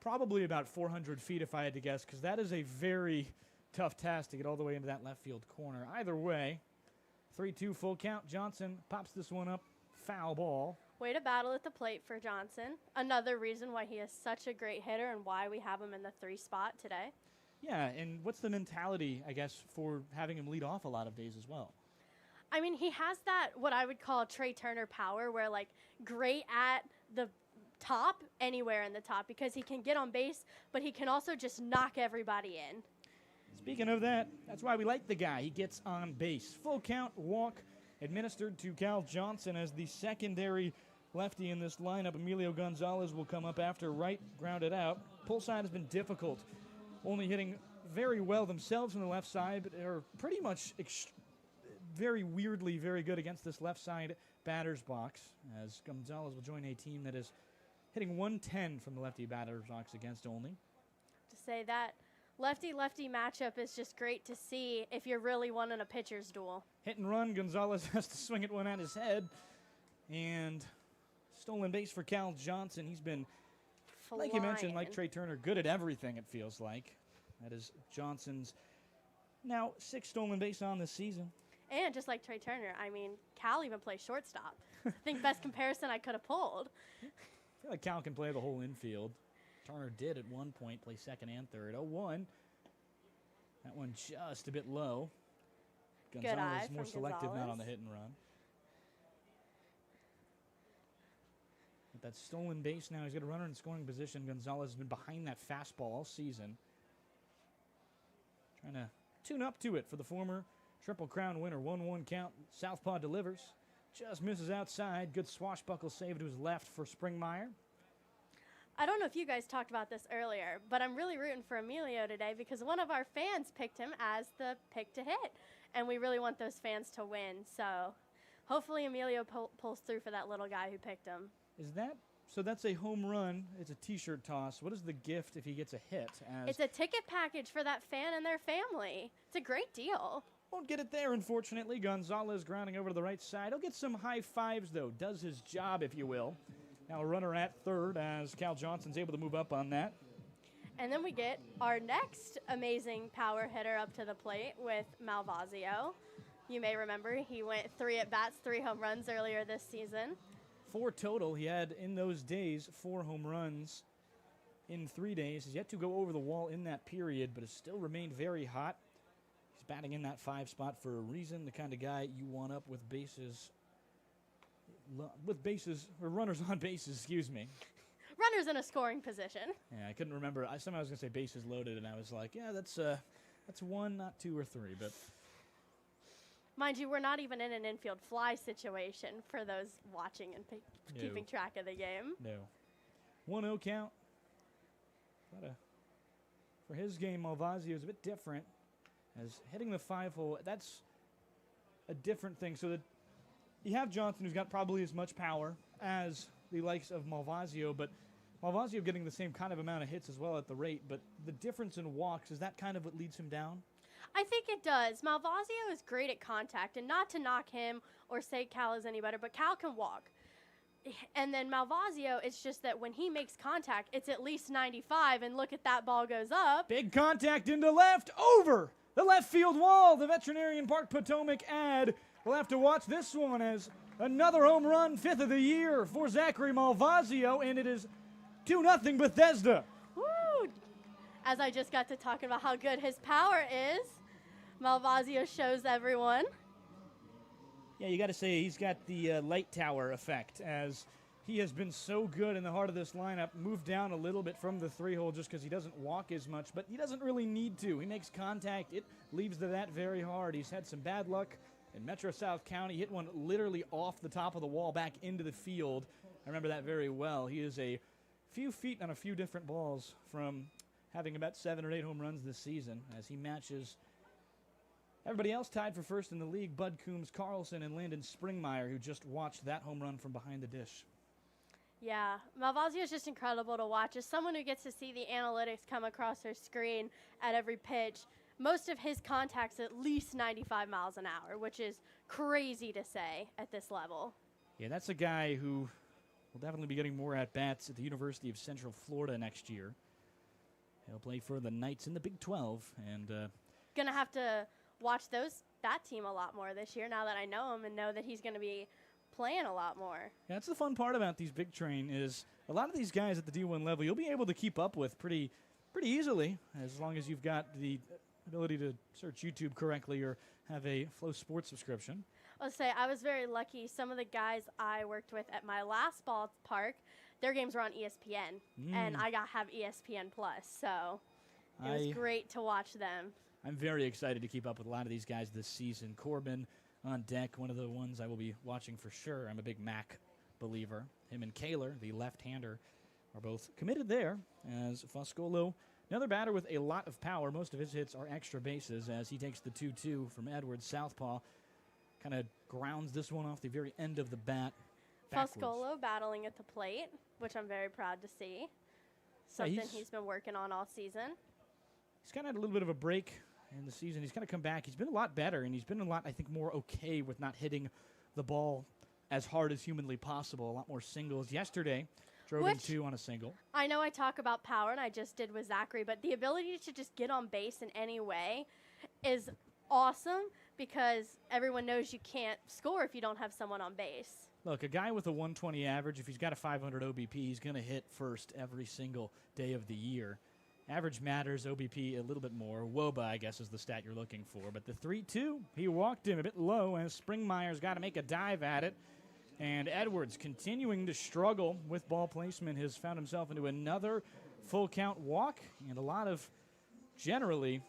probably about 400 feet if I had to guess, because that is a very tough task to get all the way into that left field corner. Either way, 3-2 full count. Johnson pops this one up. Foul ball. Way to battle at the plate for Johnson. Another reason why he is such a great hitter and why we have him in the 3 spot today. Yeah, and what's the mentality, I guess, for having him lead off a lot of days as well? I mean, he has that, what I would call Trey Turner power, where, like, great at the top, anywhere in the top, because he can get on base, but he can also just knock everybody in. Speaking of that, that's why we like the guy. He gets on base. Full count, walk, administered to Cal Johnson as the secondary lefty in this lineup. Emilio Gonzalez will come up after right, grounded out. Pull side has been difficult. Only hitting very well themselves on the left side, but are pretty much very weirdly very good against this left side batter's box, as Gonzalez will join a team that is hitting 110 from the lefty batter's box against Olney. To say that lefty-lefty matchup is just great to see if you're really wanting a pitcher's duel. Hit and run, Gonzalez has to swing it one at his head, and stolen base for Cal Johnson. He's been, like you mentioned, like Trey Turner, good at everything, it feels like. That is Johnson's now 6th stolen base on this season. And just like Trey Turner, I mean, Cal even plays shortstop. I think best comparison I could have pulled. I feel like Cal can play the whole infield. Turner did at one point play second and third. 0-1. That one just a bit low. Gonzalez more selective, not on the hit and run. With that stolen base now, he's got a runner in scoring position. Gonzalez has been behind that fastball all season. Trying to tune up to it for the former Triple Crown winner. 1-1 count. Southpaw delivers. Just misses outside. Good swashbuckle save to his left for Springmeyer. I don't know if you guys talked about this earlier, but I'm really rooting for Emilio today because one of our fans picked him as the pick to hit, and we really want those fans to win. So hopefully Emilio pulls through for that little guy who picked him. Is that so? That's a home run. It's a T-shirt toss. What is the gift if he gets a hit? It's a ticket package for that fan and their family. It's a great deal. Won't get it there, unfortunately. Gonzalez grounding over to the right side. He'll get some high fives, though. Does his job, if you will. Now a runner at third as Cal Johnson's able to move up on that. And then we get our next amazing power hitter up to the plate with Malvasio. You may remember he went 3 at-bats, 3 home runs earlier this season. 4 total. He had, in those days, 4 home runs in 3 days. He's yet to go over the wall in that period, but has still remained very hot. He's batting in that 5 spot for a reason, the kind of guy you want up with runners on bases, excuse me. Runners in a scoring position. Yeah, I couldn't remember. Somehow I was going to say bases loaded, and I was like, yeah, that's 1, not 2 or 3, but... Mind you, we're not even in an infield fly situation for those watching and keeping track of the game. No. 1-0 count. But for his game, Malvasio is a bit different. As hitting the 5-hole, that's a different thing. So that you have Johnson, who's got probably as much power as the likes of Malvasio, but Malvasio getting the same kind of amount of hits as well at the rate. But the difference in walks, is that kind of what leads him down? I think it does. Malvasio is great at contact, and not to knock him or say Cal is any better, but Cal can walk. And then Malvasio, it's just that when he makes contact, it's at least 95, and look at that ball goes up. Big contact into left, over the left field wall. The Veterinarian Park Potomac ad. We'll have to watch this one as another home run, 5th of the year for Zachary Malvasio, and it is 2-0 Bethesda. Woo! As I just got to talking about how good his power is, Malvasio shows everyone. Yeah, you got to say he's got the light tower effect, as he has been so good in the heart of this lineup. Moved down a little bit from the 3-hole just because he doesn't walk as much, but he doesn't really need to. He makes contact. It leaves to that very hard. He's had some bad luck in Metro South County. Hit one literally off the top of the wall back into the field. I remember that very well. He is a few feet on a few different balls from having about 7 or 8 home runs this season, as he matches everybody else tied for first in the league, Bud Coombs, Carlson, and Landon Springmeyer, who just watched that home run from behind the dish. Yeah, Malvazio is just incredible to watch. As someone who gets to see the analytics come across her screen at every pitch, most of his contacts at least 95 miles an hour, which is crazy to say at this level. Yeah, that's a guy who will definitely be getting more at-bats at the University of Central Florida next year. He'll play for the Knights in the Big 12, and Gonna have to watch that team a lot more this year now that I know him and know that he's gonna be playing a lot more. yeah, that's the fun part about these big train is a lot of these guys at the D1 level you'll be able to keep up with pretty easily as long as you've got the ability to search YouTube correctly or have a Flow Sports subscription. I'll say I was very lucky. Some of the guys I worked with at my last ballpark, their games were on ESPN, and I have ESPN Plus, so it was great to watch them. I'm very excited to keep up with a lot of these guys this season. Corbin on deck, one of the ones I will be watching for sure. I'm a big Mac believer. Him and Kaler, the left-hander, are both committed there, as Foscolo, another batter with a lot of power. Most of his hits are extra bases as he takes the 2-2 from Edwards. Southpaw kind of grounds this one off the very end of the bat. Foscolo battling at the plate, which I'm very proud to see. Something he's been working on all season. He's kind of had a little bit of a break in the season. He's kind of come back. He's been a lot better, and he's been a lot, I think, more okay with not hitting the ball as hard as humanly possible. A lot more singles. Yesterday, drove in 2 on a single. I know I talk about power, and I just did with Zachary, but the ability to just get on base in any way is awesome because everyone knows you can't score if you don't have someone on base. Look, a guy with a 120 average, if he's got a 500 OBP, he's going to hit first every single day of the year. Average matters, OBP a little bit more. WOBA, I guess, is the stat you're looking for. But the 3-2, he walked him a bit low as Springmeyer's got to make a dive at it. And Edwards, continuing to struggle with ball placement, has found himself into another full count walk and a lot of generally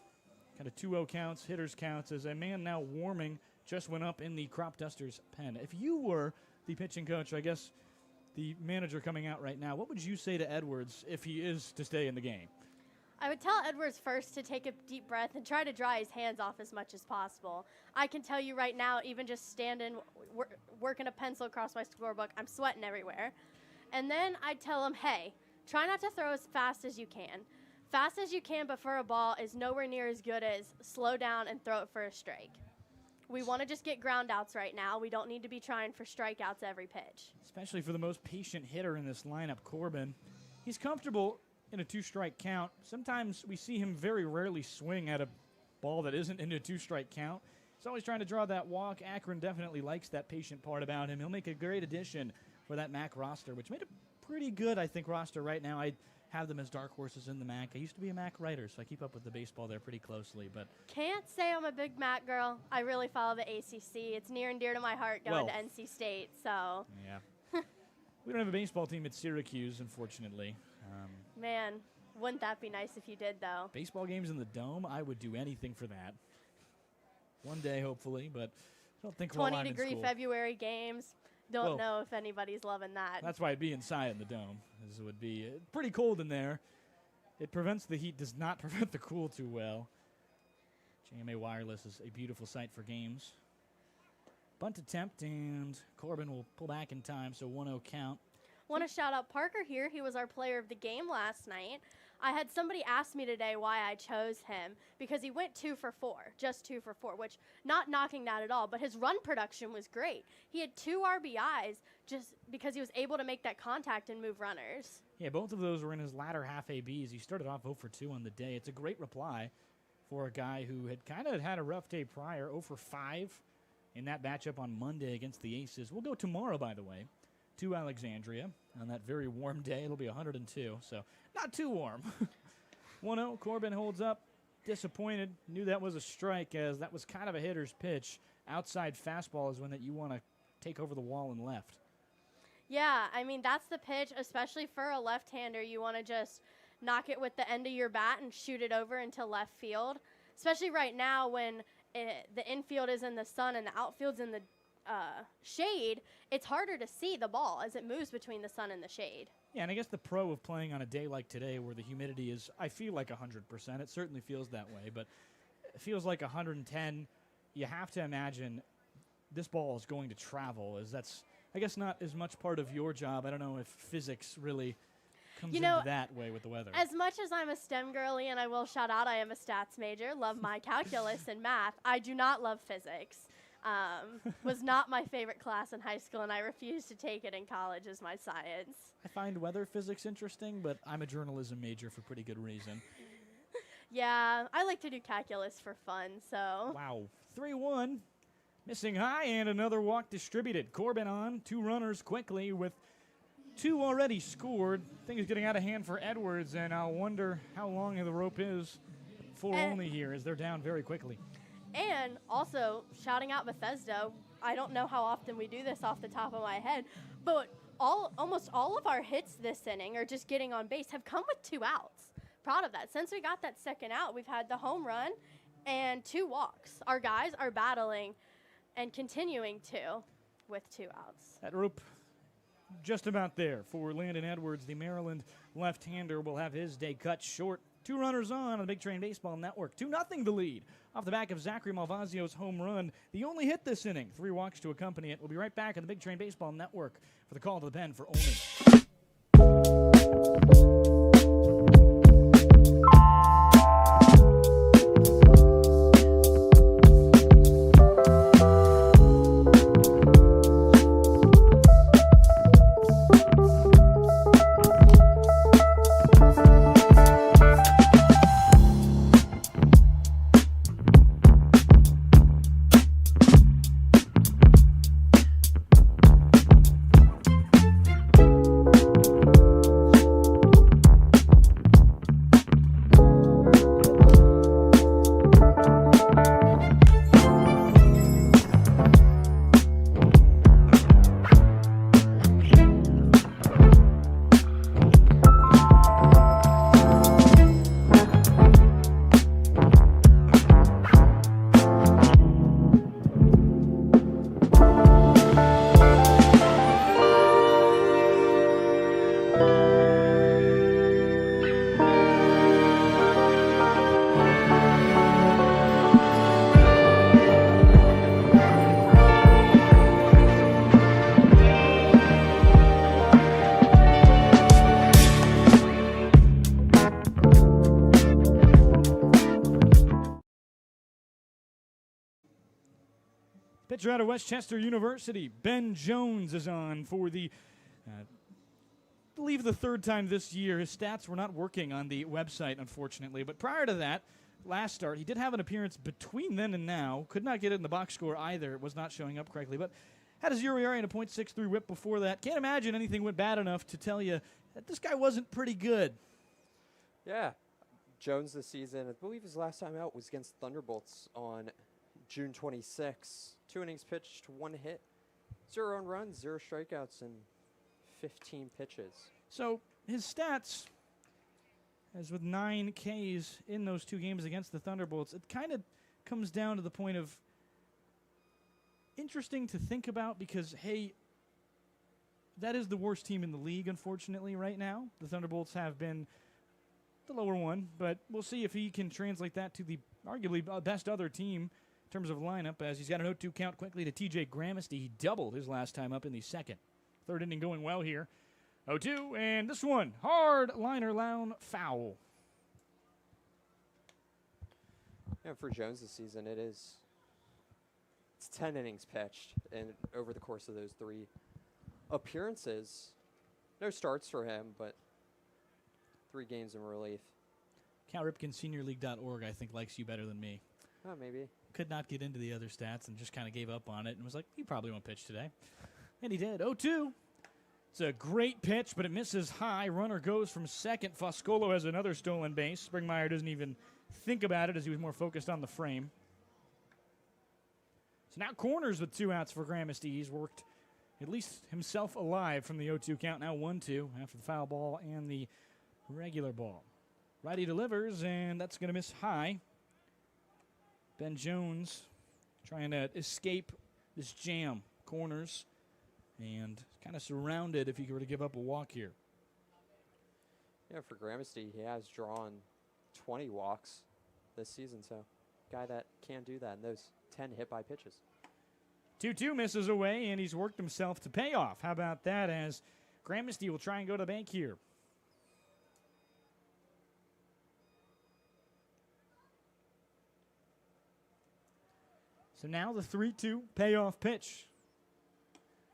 kind of 2-0 counts, hitters counts, as a man now warming just went up in the Cropdusters pen. If you were the pitching coach, I guess the manager coming out right now, what would you say to Edwards if he is to stay in the game? I would tell Edwards first to take a deep breath and try to dry his hands off as much as possible. I can tell you right now, even just standing, working a pencil across my scorebook, I'm sweating everywhere. And then I'd tell him, hey, try not to throw as fast as you can. Fast as you can, but for a ball is nowhere near as good as slow down and throw it for a strike. We want to just get ground outs right now. We don't need to be trying for strikeouts every pitch. Especially for the most patient hitter in this lineup, Corbin. He's comfortable in a 2-strike count. Sometimes we see him very rarely swing at a ball that isn't in a 2-strike count. He's always trying to draw that walk. Akron definitely likes that patient part about him. He'll make a great addition for that MAC roster, which made a pretty good, I think, roster right now. I have them as dark horses in the MAC. I used to be a MAC writer, so I keep up with the baseball there pretty closely. But can't say I'm a big MAC girl. I really follow the ACC. It's near and dear to my heart going to NC State. So yeah, we don't have a baseball team at Syracuse, unfortunately. Man, wouldn't that be nice if you did, though? Baseball games in the Dome, I would do anything for that. One day, hopefully, but I don't think 20-degree February games. Don't know if anybody's loving that. That's why I'd be inside in the Dome, as it would be pretty cold in there. It prevents the heat, does not prevent the cool too well. JMA Wireless is a beautiful site for games. Bunt attempt, and Corbin will pull back in time, so 1-0 count. Want to shout out Parker here. He was our player of the game last night. I had somebody ask me today why I chose him because he went 2 for 4, just 2 for 4, which not knocking that at all, but his run production was great. He had 2 RBIs just because he was able to make that contact and move runners. Yeah, both of those were in his latter half ABs. He started off 0 for 2 on the day. It's a great reply for a guy who had kind of had a rough day prior, 0 for 5 in that matchup on Monday against the Aces. We'll go tomorrow, by the way, to Alexandria on that very warm day. It'll be 102, so not too warm. 1-0, Corbin holds up, disappointed, knew that was a strike as that was kind of a hitter's pitch. Outside fastball is one that you want to take over the wall and left. Yeah, I mean, that's the pitch, especially for a left-hander. You want to just knock it with the end of your bat and shoot it over into left field, especially right now when the infield is in the sun and the outfield's in the shade. It's harder to see the ball as it moves between the sun and the shade. Yeah, and I guess the pro of playing on a day like today where the humidity is, I feel like 100%. It certainly feels that way, but it feels like 110. You have to imagine this ball is going to travel, as that's I guess not as much part of your job. I don't know if physics really comes You know, into that way with the weather. As much as I'm a STEM girly, and I will shout out I am a stats major, love my calculus and math, I do not love physics. Was not my favorite class in high school, and I refused to take it in college as my science. I find weather physics interesting, but I'm a journalism major for pretty good reason. Yeah, I like to do calculus for fun, so. Wow. 3-1. Missing high and another walk distributed. Corbin on. 2 runners quickly with 2 already scored. Things getting out of hand for Edwards, and I'll wonder how long the rope is for Olney here as they're down very quickly. And also, shouting out Bethesda, I don't know how often we do this off the top of my head, but almost all of our hits this inning, or just getting on base, have come with 2 outs. Proud of that. Since we got that second out, we've had the home run and 2 walks. Our guys are battling and continuing to with 2 outs. That rope just about there for Landon Edwards. The Maryland left-hander will have his day cut short. 2 runners on the Big Train Baseball Network. 2-0 the lead off the back of Zachary Malvasio's home run. The only hit this inning. 3 walks to accompany it. We'll be right back on the Big Train Baseball Network for the call to the pen for Olney. Pitcher out of Westchester University, Ben Jones is on for the, I believe the 3rd time this year. His stats were not working on the website, unfortunately. But prior to that, last start, he did have an appearance between then and now. Could not get it in the box score either. It was not showing up correctly. But had a 0 ERA and a .63 whip before that. Can't imagine anything went bad enough to tell you that this guy wasn't pretty good. Yeah. Jones this season, I believe his last time out was against Thunderbolts on June 26. 2 innings pitched, 1 hit, 0 earned runs, 0 strikeouts, and 15 pitches. So his stats, as with 9 Ks in those 2 games against the Thunderbolts, it kind of comes down to the point of interesting to think about because, hey, that is the worst team in the league, unfortunately, right now. The Thunderbolts have been the lower one, but we'll see if he can translate that to the arguably best other team in terms of lineup, as he's got an 0-2 count quickly to TJ Gramesty. He doubled his last time up in the 2nd. 3rd inning going well here. 0-2, and this one, hard liner loud foul. Yeah, for Jones this season, it's 10 innings pitched, and over the course of those 3 appearances, no starts for him, but 3 games in relief. CalRipkenSeniorLeague.org, I think, likes you better than me. Oh, maybe. Could not get into the other stats and just kind of gave up on it and was like, he probably won't pitch today. And he did. 0-2. It's a great pitch, but it misses high. Runner goes from 2nd. Foscolo has another stolen base. Springmeyer doesn't even think about it as he was more focused on the frame. So now corners with 2 outs for Gramesty. He's worked at least himself alive from the 0-2 count. Now 1-2 after the foul ball and the regular ball. Righty delivers, and that's going to miss high. Ben Jones trying to escape this jam. Corners and kind of surrounded if he were to give up a walk here. Yeah, for Gramesty, he has drawn 20 walks this season, so guy that can do that in those 10 hit-by pitches. 2-2 misses away, and he's worked himself to payoff. How about that, as Gramercy will try and go to the bank here. So now the 3-2 payoff pitch.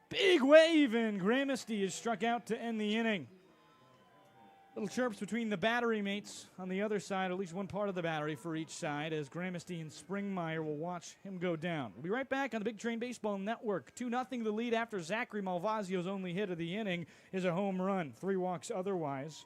Big wave, and Gramercy is struck out to end the inning. Little chirps between the battery mates on the other side, at least one part of the battery for each side, as Gramercy and Springmeyer will watch him go down. We'll be right back on the Big Train Baseball Network. 2-0 the lead after Zachary Malvasio's only hit of the inning is a home run. 3 walks otherwise.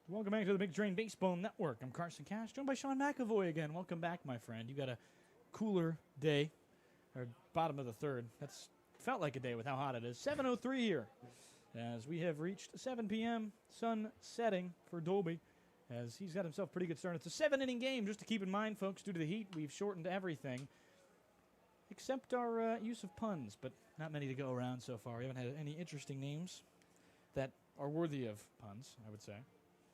Welcome back to the Big Train Baseball Network. I'm Carson Cash, joined by Sean McAvoy again. Welcome back, my friend. You got a cooler day, or bottom of the third. That's felt like a day with how hot it is. 7:03 here, as we have reached 7 p.m. sun setting for Dolby, as he's got himself a pretty good start. It's a 7-inning game, just to keep in mind, folks. Due to the heat, we've shortened everything, except our use of puns, but not many to go around so far. We haven't had any interesting names that are worthy of puns, I would say.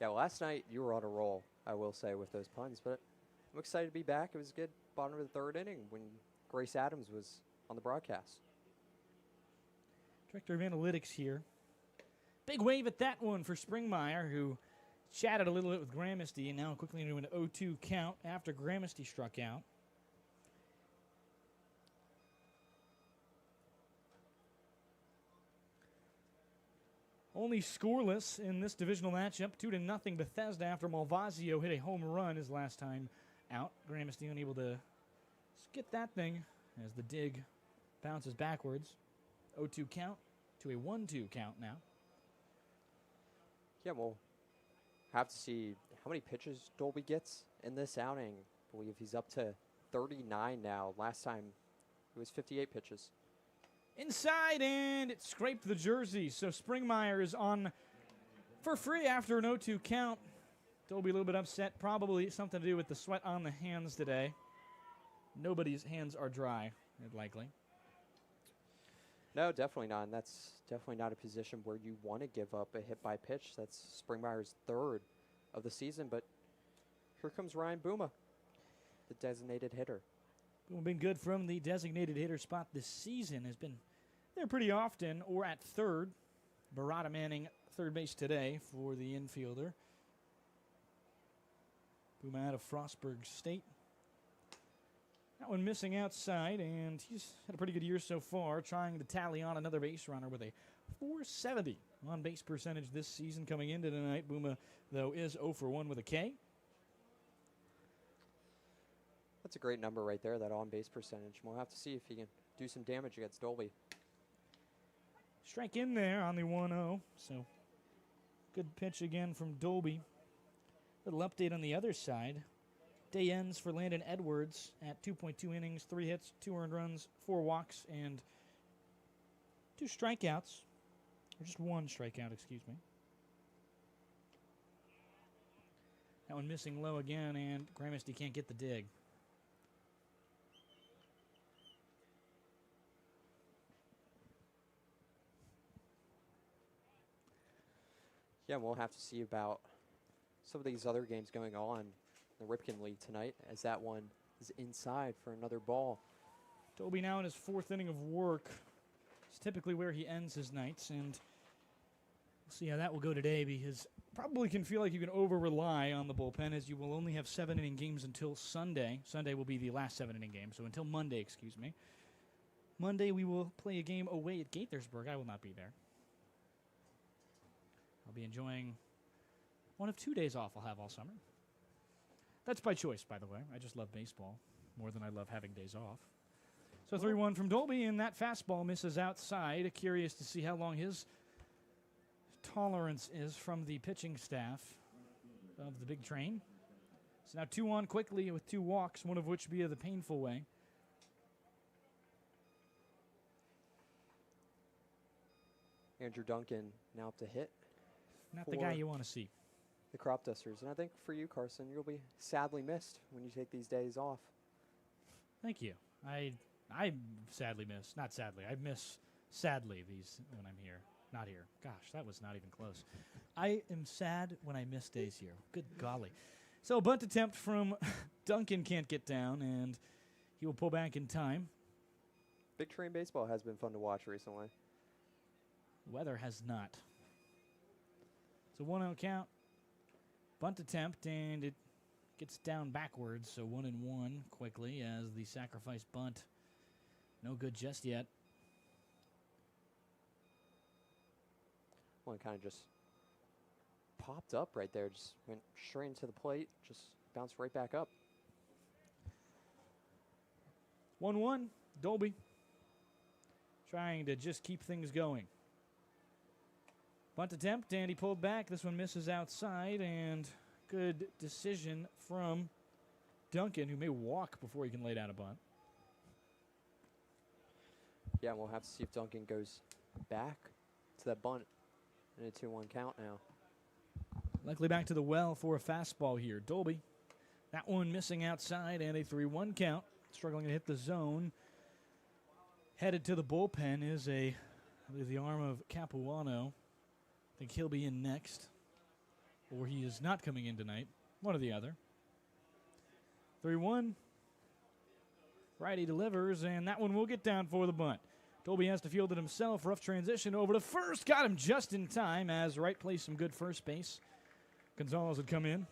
Yeah, well, last night you were on a roll, I will say, with those puns, but I'm excited to be back. It was a good bottom of the third inning when Grace Adams was on the broadcast. Director of Analytics here. Big wave at that one for Springmeyer, who chatted a little bit with Gramercy, and now quickly into an 0-2 count after Gramercy struck out. Only scoreless in this divisional matchup, 2-0 Bethesda after Malvasio hit a home run his last time out. Gramercy unable to get that thing as the dig bounces backwards. 0-2 count to a 1-2 count now. Yeah, we'll have to see how many pitches Dolby gets in this outing. I believe he's up to 39 now. Last time it was 58 pitches. Inside, and it scraped the jersey. So Springmeyer is on for free after an 0-2 count. Dolby a little bit upset. Probably something to do with the sweat on the hands today. Nobody's hands are dry, likely. No, definitely not. And that's definitely not a position where you want to give up a hit by pitch. That's Springmeyer's third of the season. But here comes Ryan Booma, the designated hitter. Been good from the designated hitter spot this season. Has been there pretty often or at third. Barada manning third base today for the infielder. Booma out of Frostburg State. That one missing outside, and he's had a pretty good year so far, trying to tally on another base runner with a .470 on-base percentage this season coming into tonight. Boomer, though, is 0 for 1 with a K. That's a great number right there, that on-base percentage. We'll have to see if he can do some damage against Dolby. Strike in there on the 1-0. So good pitch again from Dolby. Little update on the other side. Day ends for Landon Edwards at 2.2 innings, 3 hits, 2 earned runs, 4 walks, and 2 strikeouts. Or just 1 strikeout, excuse me. That one missing low again, and Gramsty can't get the dig. Yeah, we'll have to see about some of these other games going on in the Ripken League tonight, as that one is inside for another ball. Dolby now in his 4th inning of work. It's typically where he ends his nights, and we'll see how that will go today, because probably can feel like you can over-rely on the bullpen, as you will only have 7-inning games until Sunday. Sunday will be the last 7-inning game, so until Monday, excuse me. Monday we will play a game away at Gaithersburg. I will not be there. I'll be enjoying one of 2 days off I'll have all summer. That's by choice, by the way. I just love baseball more than I love having days off. So 3-1 from Dolby, and that fastball misses outside. Curious to see how long his tolerance is from the pitching staff of the big train. So now 2-1 quickly with 2 walks, one of which via the painful way. Andrew Duncan now up to hit. Not the guy you want to see. The Cropdusters. And I think for you, Carson, you'll be sadly missed when you take these days off. Thank you. I sadly miss, not sadly, I miss sadly these when I'm here. Not here. Gosh, that was not even close. I am sad when I miss days here. Good golly. So a bunt attempt from Duncan can't get down, and he will pull back in time. Big Train Baseball has been fun to watch recently. Weather has not. So 1-0 count. Bunt attempt, and it gets down backwards, so 1-1 quickly as the sacrifice bunt. No good just yet. One kind of just popped up right there, just went straight into the plate, just bounced right back up. 1-1, Dolby. Trying to just keep things going. Bunt attempt, and he pulled back. This one misses outside, and good decision from Duncan, who may walk before he can lay down a bunt. Yeah, we'll have to see if Duncan goes back to that bunt in a 2-1 count now. Likely back to the well for a fastball here. Dolby, that one missing outside, and a 3-1 count. Struggling to hit the zone. Headed to the bullpen is I believe the arm of Capuano. I think he'll be in next. Or he is not coming in tonight. One or the other. 3-1. Righty delivers, and that one will get down for the bunt. Dolby has to field it himself. Rough transition over to first. Got him just in time as Wright plays some good first base. Gonzalez would come in.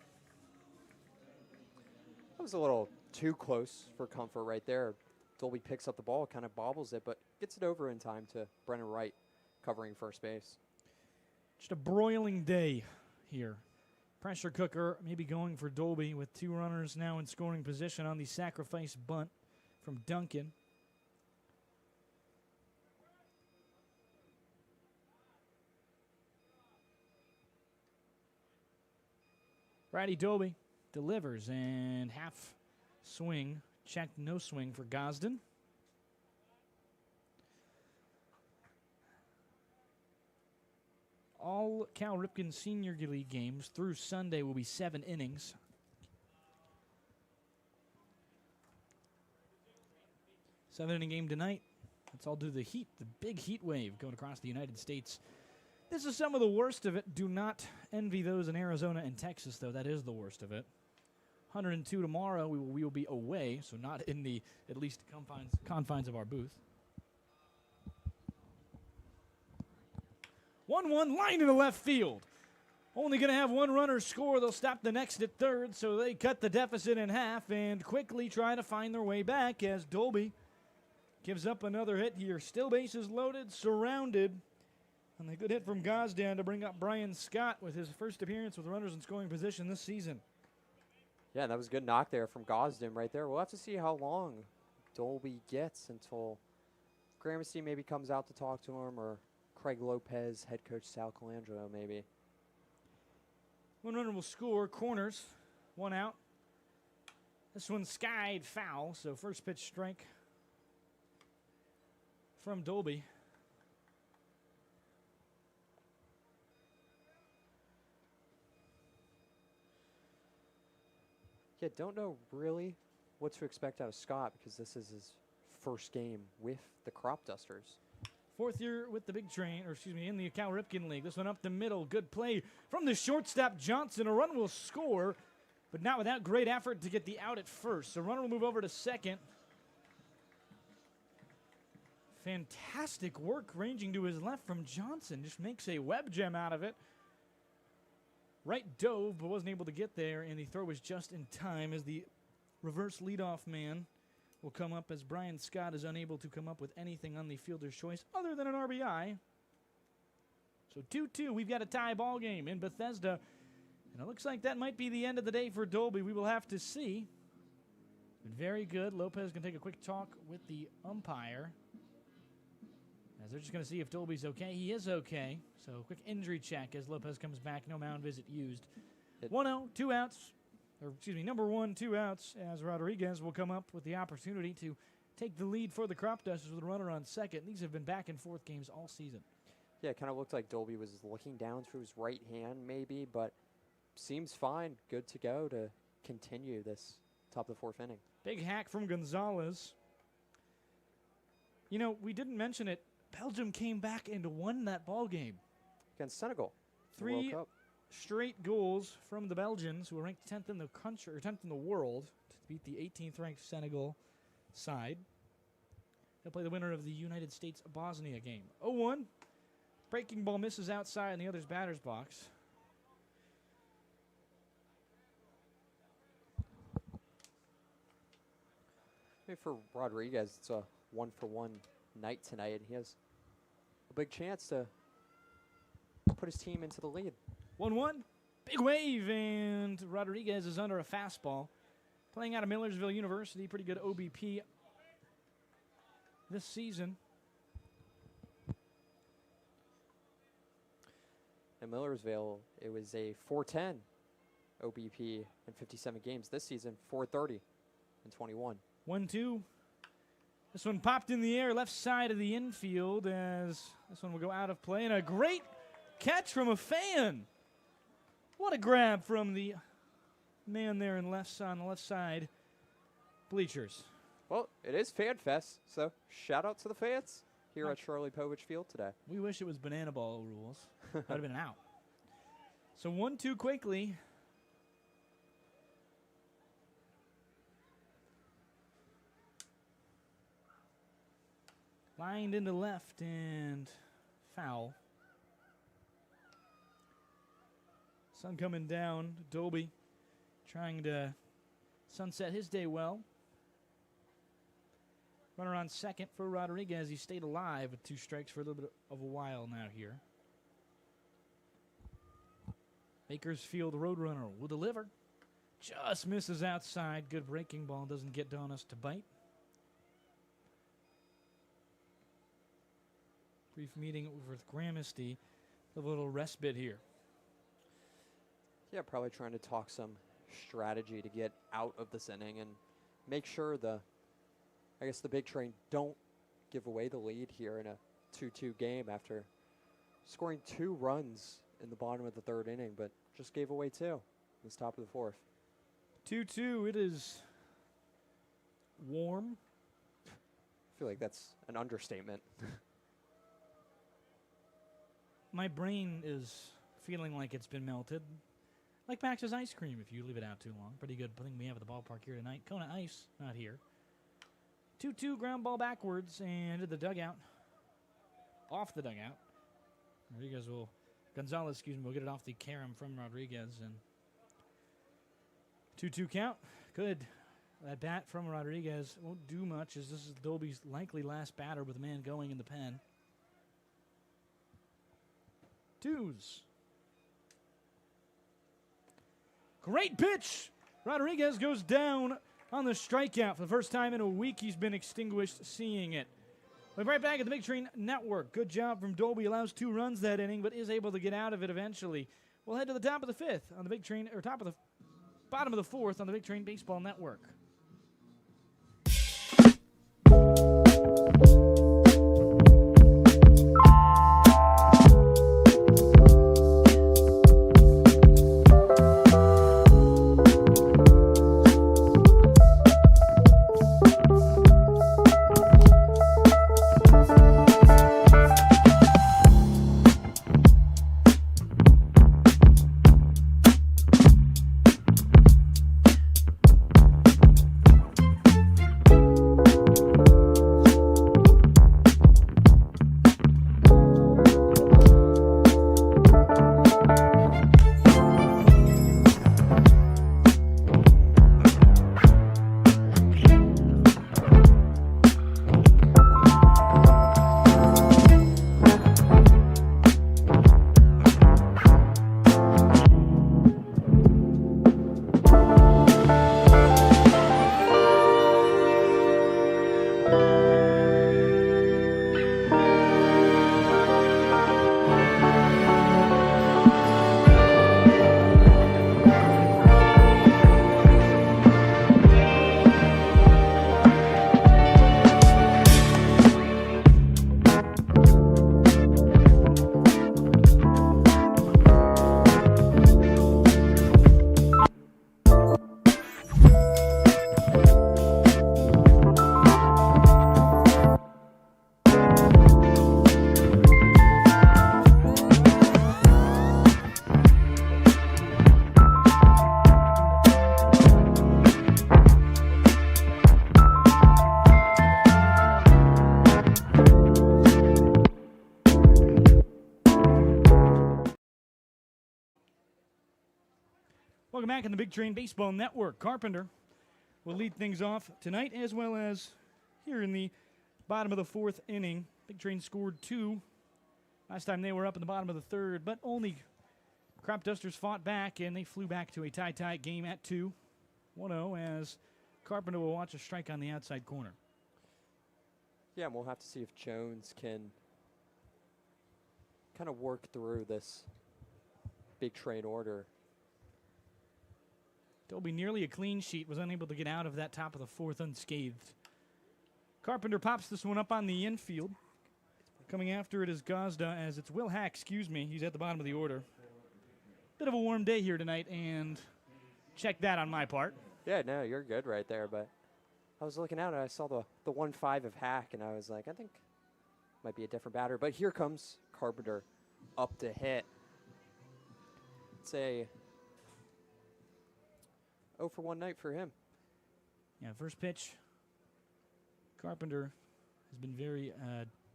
That was a little too close for comfort right there. Dolby picks up the ball, kind of bobbles it, but gets it over in time to Brennan Wright covering first base. Just a broiling day here. Pressure cooker maybe going for Dolby with 2 runners now in scoring position on the sacrifice bunt from Duncan. Righty Dolby delivers, and half swing, checked, no swing for Gosden. All Cal Ripken Senior League games through Sunday will be 7 innings. Seven-inning game tonight. That's all due to the heat, the big heat wave going across the United States. This is some of the worst of it. Do not envy those in Arizona and Texas, though. That is the worst of it. 102 tomorrow. We will be away, so not in the, at least, confines of our booth. 1-1 line in the left field. Only going to have 1 runner score. They'll stop the next at third, so they cut the deficit in half and quickly try to find their way back as Dolby gives up another hit here. Still bases loaded, surrounded. And a good hit from Gosdown to bring up Brian Scott with his first appearance with runners in scoring position this season. Yeah, that was a good knock there from Gosden right there. We'll have to see how long Dolby gets until Gramercy maybe comes out to talk to him, or Craig Lopez, head coach Sal Calandro, maybe. One runner will score. Corners, one out. This one skied foul, so first pitch strike from Dolby. Yeah, don't know really what to expect out of Scott because this is his first game with the Cropdusters. Fourth year with the big train, or excuse me, in the Cal Ripken League. This one up the middle. Good play from the shortstop Johnson. A run will score, but not without great effort to get the out at first. So runner will move over to second. Fantastic work ranging to his left from Johnson. Just makes a web gem out of it. Right dove, but wasn't able to get there, and the throw was just in time as the reverse leadoff man will come up as Brian Scott is unable to come up with anything on the fielder's choice other than an RBI. So 2-2, we've got a tie ball game in Bethesda, and it looks like that might be the end of the day for Dolby. We will have to see. But very good. Lopez can take a quick talk with the umpire, as they're just going to see if Dolby's okay. He is okay. So quick injury check as Lopez comes back. No mound visit used. 1-0, 2 outs. Or excuse me, number 1, 2 outs, as Rodriguez will come up with the opportunity to take the lead for the Cropdusters with a runner on second. These have been back and forth games all season. Yeah, it kind of looked like Dolby was looking down through his right hand maybe, but seems fine. Good to go to continue this top of the fourth inning. Big hack from Gonzalez. You know, we didn't mention it. Belgium came back and won that ball game. Against Senegal. 3 straight goals from the Belgians, who were ranked 10th in the country, or 10th in the world, to beat the 18th ranked Senegal side. They'll play the winner of the United States-Bosnia game. 0-1. Breaking ball misses outside in the other's batter's box. Maybe for Rodriguez, it's a 1-for-1 night tonight, and he has a big chance to put his team into the lead. 1-1. Big wave, and Rodriguez is under a fastball. Playing out of Millersville University. Pretty good OBP this season. In Millersville, it was a 410 OBP in 57 games. This season, 430 in 21. 1-2. This one popped in the air, left side of the infield, as this one will go out of play. And a great catch from a fan. What a grab from the man there on the left side bleachers. Well, it is Fan Fest, so shout out to the fans here at Charlie Povich Field today. We wish it was banana ball rules. That would have been an out. So 1-2 quickly. Lined into left and foul. Sun coming down. Dolby trying to sunset his day well. Runner on second for Rodriguez. He stayed alive with 2 strikes for a little bit of a while now here. Bakersfield Roadrunner will deliver. Just misses outside. Good breaking ball. Doesn't get Donis to bite. Brief meeting with Gramercy. A little respite here. Yeah, probably trying to talk some strategy to get out of this inning and make sure the big train don't give away the lead here in a 2-2 game after scoring 2 runs in the bottom of the 3rd inning, but just gave away 2 in this top of the 4th. 2-2. It is warm. I feel like that's an understatement. My brain is feeling like it's been melted. Like Max's ice cream if you leave it out too long. Pretty good thing we have at the ballpark here tonight. Kona Ice, not here. 2-2 ground ball backwards and into the dugout. Off the dugout. Gonzalez will get it off the carom from Rodriguez. And 2-2 count. Good. That bat from Rodriguez won't do much as this is Dolby's likely last batter with a man going in the pen. 2s. Great pitch. Rodriguez goes down on the strikeout. For the first time in a week, he's been extinguished seeing it. We're right back at the Big Train Network. Good job from Dolby. Allows 2 runs that inning, but is able to get out of it eventually. We'll head to the top of the 5th on the Big Train, or bottom of the 4th on the Big Train Baseball Network. Welcome back on the Big Train Baseball Network. Carpenter will lead things off tonight, as well as here in the bottom of the 4th inning. Big Train scored 2. Last time they were up in the bottom of the 3rd, but only Cropdusters fought back, and they flew back to a tie game at 2. 1-0 as Carpenter will watch a strike on the outside corner. Yeah, and we'll have to see if Jones can kind of work through this Big Train order. Dolby nearly a clean sheet, was unable to get out of that top of the 4th unscathed. Carpenter pops this one up on the infield. Coming after it is Gazda, as it's Will Hack, he's at the bottom of the order. Bit of a warm day here tonight, and check that on my part. Yeah, no, you're good right there, but I was looking out and I saw the 1-5 of Hack, and I was like, I think might be a different batter. But here comes Carpenter up to hit. It's a 0-for-1 night for him. Yeah, first pitch. Carpenter has been very,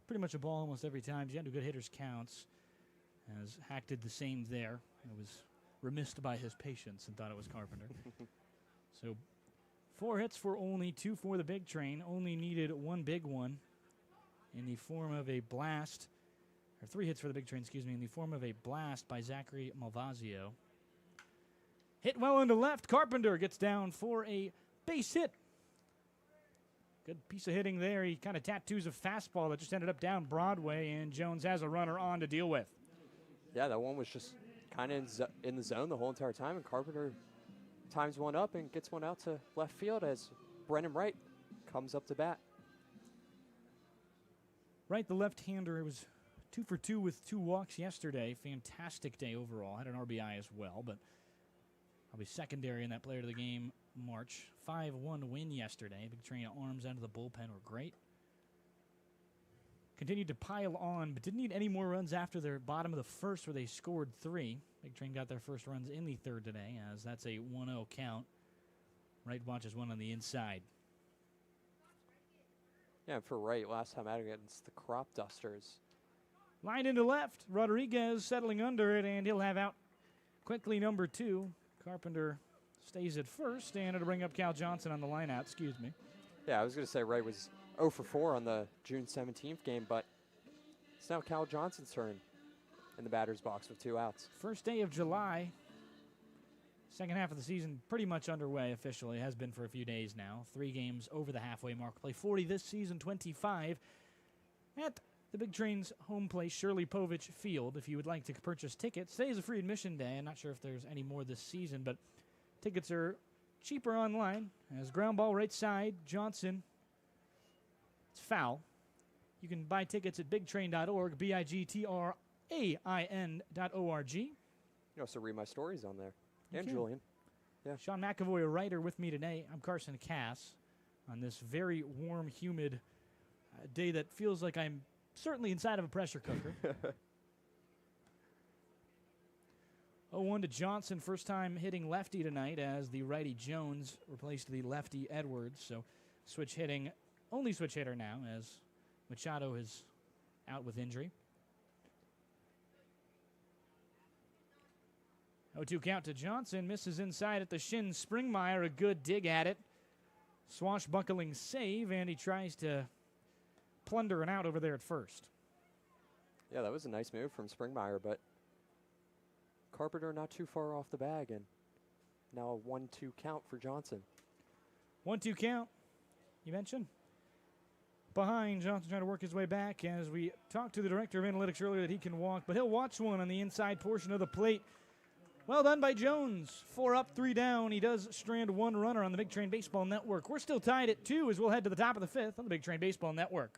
pretty much a ball almost every time. He's got good hitters counts, as Hack did the same there. I was remiss by his patience and thought it was Carpenter. So 4 hits for Olney, 2 for the Big Train. Olney needed 1 big one in the form of a blast, or 3 hits for the Big Train, in the form of a blast by Zachary Malvazio. Hit well into left. Carpenter gets down for a base hit. Good piece of hitting there. He kind of tattoos a fastball that just ended up down Broadway, and Jones has a runner on to deal with. Yeah, that one was just kind of in the zone the whole entire time, and Carpenter times one up and gets one out to left field as Brennan Wright comes up to bat. Wright, the left-hander, was 2 for 2 with 2 walks yesterday. Fantastic day overall. Had an RBI as well, but probably secondary in that player of the game March. 5-1 win yesterday. Big Train arms out of the bullpen were great. Continued to pile on, but didn't need any more runs after their bottom of the 1st, where they scored 3. Big Train got their first runs in the 3rd today, as that's a 1-0 count. Wright watches one on the inside. Yeah, for Wright, last time out against the Cropdusters. Line into left. Rodriguez settling under it, and he'll have out quickly number 2. Carpenter stays at first, and it'll bring up Cal Johnson on the line out. Yeah, I was going to say Wright was 0 for 4 on the June 17th game, but it's now Cal Johnson's turn. in the batter's box with 2 outs. First day of July. Second half of the season pretty much underway officially. It has been for a few days now. 3 games over the halfway mark. Play 40 this season, 25 at the Big Train's home place, Shirley Povich Field. If you would like to purchase tickets, today is a free admission day. I'm not sure if there's any more this season, but tickets are cheaper online. As ground ball right side, Johnson. It's foul. You can buy tickets at bigtrain.org, bigtrain.org. You can also read my stories on there. And can. Julian. Yeah. Sean McAvoy, a writer with me today. I'm Carson Cass on this very warm, humid day that feels like I'm certainly inside of a pressure cooker. 0-1 to Johnson, first time hitting lefty tonight as the righty Jones replaced the lefty Edwards. So switch hitting, only switch hitter now as Machado is out with injury. 0-2 count to Johnson, misses inside at the shin. Springmeyer, a good dig at it. Swashbuckling save, and he tries to plunder an out over there at first. Yeah, that was a nice move from Springmeyer, but Carpenter not too far off the bag, and now a 1-2 count for Johnson. 1-2 count, you mentioned. Behind, Johnson trying to work his way back as we talked to the director of analytics earlier that he can walk, but he'll watch one on the inside portion of the plate. Well done by Jones. 4 up, 3 down. He does strand 1 runner on the Big Train Baseball Network. We're still tied at 2 as we'll head to the top of the 5th on the Big Train Baseball Network.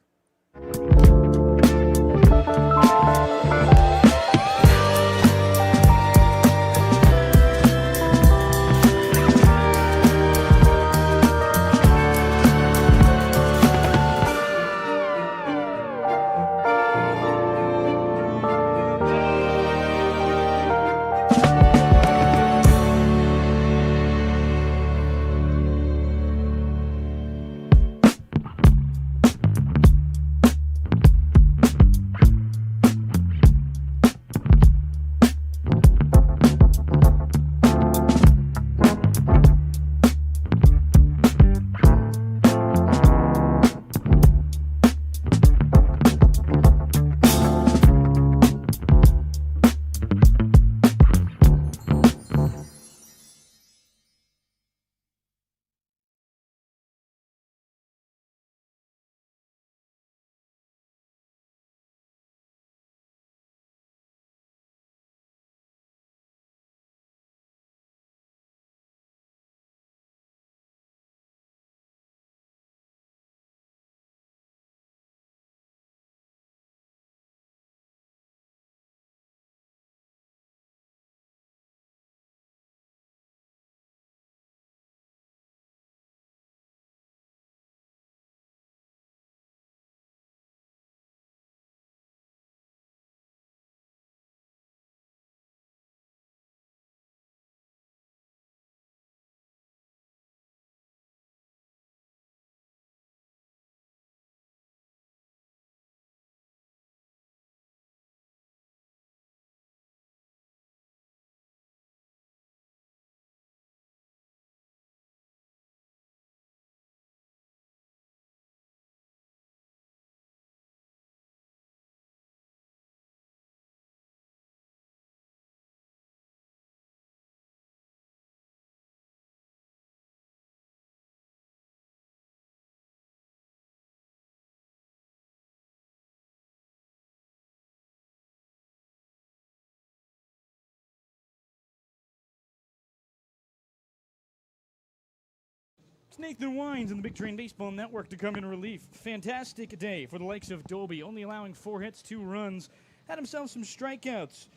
It's Nathan Wines and the Big Train Baseball Network to come in relief. Fantastic day for the likes of Dolby, only allowing 4 hits, 2 runs. Had himself some strikeouts.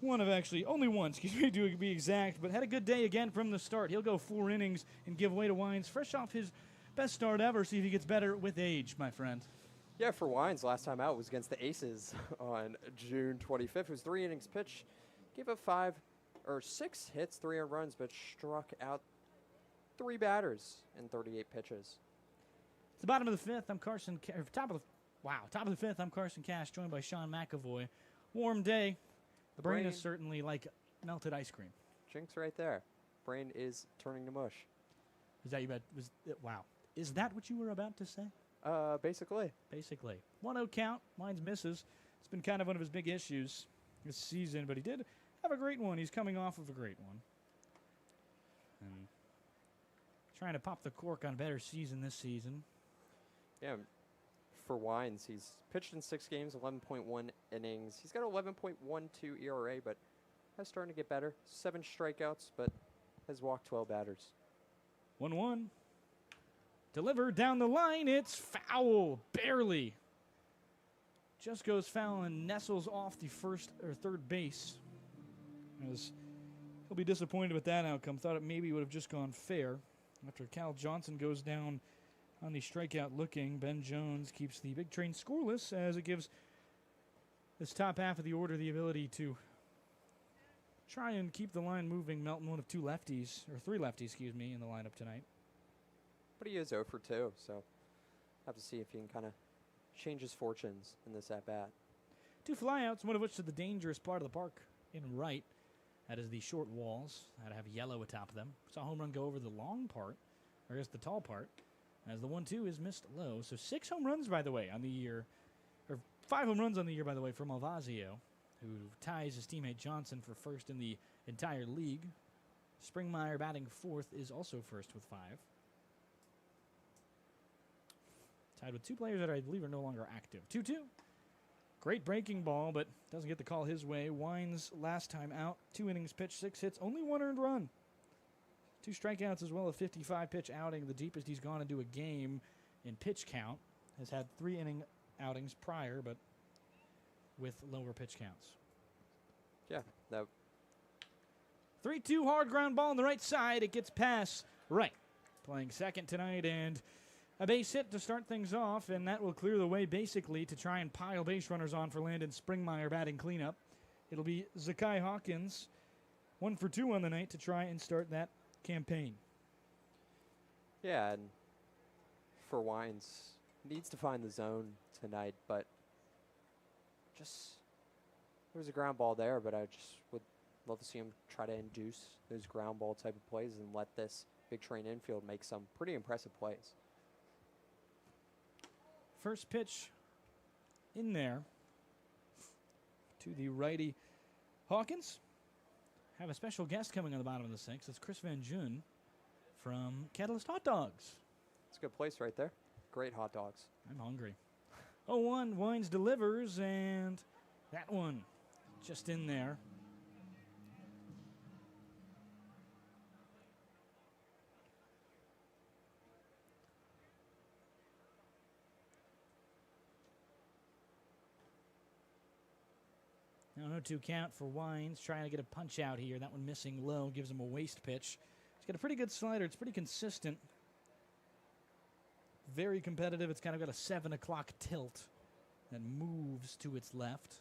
Only one, excuse me, to be exact, but had a good day again from the start. He'll go 4 innings and give way to Wines, fresh off his best start ever. See if he gets better with age, my friend. Yeah, for Wines, last time out was against the Aces on June 25th. It was 3 innings pitched. Gave up 6 hits, 3 earned runs, but struck out 3 batters in 38 pitches. It's the bottom of the 5th. I'm Carson. Top of the 5th. I'm Carson Cash, joined by Sean McAvoy. Warm day. The brain is certainly like melted ice cream. Jinx right there. Brain is turning to mush. Is that you bet? Wow. Is that what you were about to say? Basically. Basically. 1-0 count. Wines misses. It's been kind of one of his big issues. this season, but he did have a great one. He's coming off of a great one. And trying to pop the cork on a better season this season. Yeah, for Wines, he's pitched in 6 games, 11.1 innings. He's got 11.12 ERA, but has starting to get better. 7 strikeouts, but has walked 12 batters. 1-1. Delivered down the line. It's foul. Barely. Just goes foul and nestles off the first or third base. As he'll be disappointed with that outcome. Thought it maybe would have just gone fair. After Cal Johnson goes down on the strikeout looking, Ben Jones keeps the big train scoreless as it gives this top half of the order the ability to try and keep the line moving. Melton, one of 2 lefties, or 3 lefties, excuse me, in the lineup tonight. But he is 0 for 2, so have to see if he can kind of change his fortunes in this at-bat. 2 flyouts, one of which to the dangerous part of the park in right. That is the short walls that have yellow atop them. Saw a home run go over the long part, or I guess the tall part, as the 1-2 is missed low. So 6 home runs, by the way, on the year, or 5 home runs on the year, by the way, for Malvasio, who ties his teammate Johnson for first in the entire league. Springmeyer batting 4th is also first with 5. Tied with 2 players that I believe are no longer active. 2-2. Great breaking ball, but doesn't get the call his way. Wines last time out, 2 innings pitched, 6 hits, only 1 earned run. 2 strikeouts as well, a 55-pitch outing, the deepest he's gone into a game in pitch count. Has had 3 inning outings prior, but with lower pitch counts. Yeah, that 3-2 hard ground ball on the right side. It gets past right. Playing second tonight, and a base hit to start things off, and that will clear the way basically to try and pile base runners on for Landon Springmeyer batting cleanup. It'll be Zakai Hawkins, 1 for 2 on the night to try and start that campaign. Yeah, and for Wines, needs to find the zone tonight, but just there was a ground ball there, but I just would love to see him try to induce those ground ball type of plays and let this big train infield make some pretty impressive plays. First pitch in there to the righty Hawkins. Have a special guest coming on the bottom of the 6th. It's Chris Van Joon from Catalyst Hot Dogs. It's a good place right there. Great hot dogs. I'm hungry. 0-1, Wines delivers, and that one just in there. Now 0-2 count for Wines, trying to get a punch out here. That one missing low, gives him a waste pitch. He's got a pretty good slider. It's pretty consistent. Very competitive. It's kind of got a 7 o'clock tilt that moves to its left.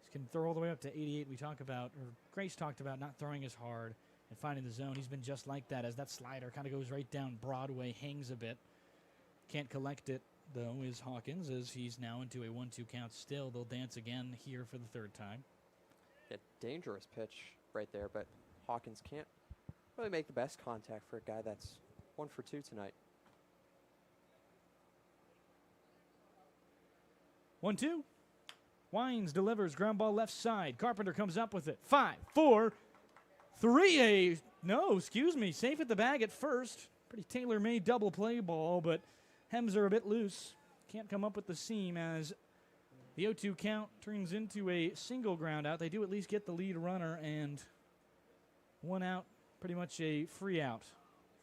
He can throw all the way up to 88. We talk about, or Grace talked about not throwing as hard and finding the zone. He's been just like that as that slider kind of goes right down Broadway, hangs a bit. Can't collect it, though, is Hawkins, as he's now into a 1-2 count still. They'll dance again here for the 3rd time. Yeah, dangerous pitch right there, but Hawkins can't really make the best contact for a guy that's 1 for 2 tonight. 1-2. Wines delivers, ground ball left side. Carpenter comes up with it. 5, 4, 3. No, excuse me. Safe at the bag at first. Pretty tailor-made double play ball, but hems are a bit loose. Can't come up with the seam as the 0-2 count turns into a single ground out. They do at least get the lead runner, and 1 out, pretty much a free out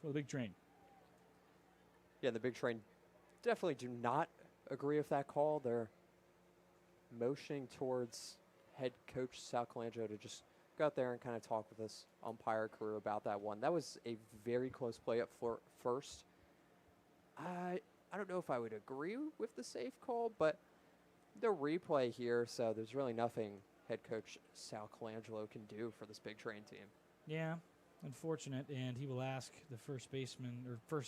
for the big train. Yeah, the big train definitely do not agree with that call. They're motioning towards head coach Sal Colangelo to just go out there and kind of talk with this umpire crew about that one. That was a very close play up for first. I don't know if I would agree with the safe call, but the replay here, so there's really nothing head coach Sal Colangelo can do for this big train team. Yeah, unfortunate, and he will ask the first baseman, or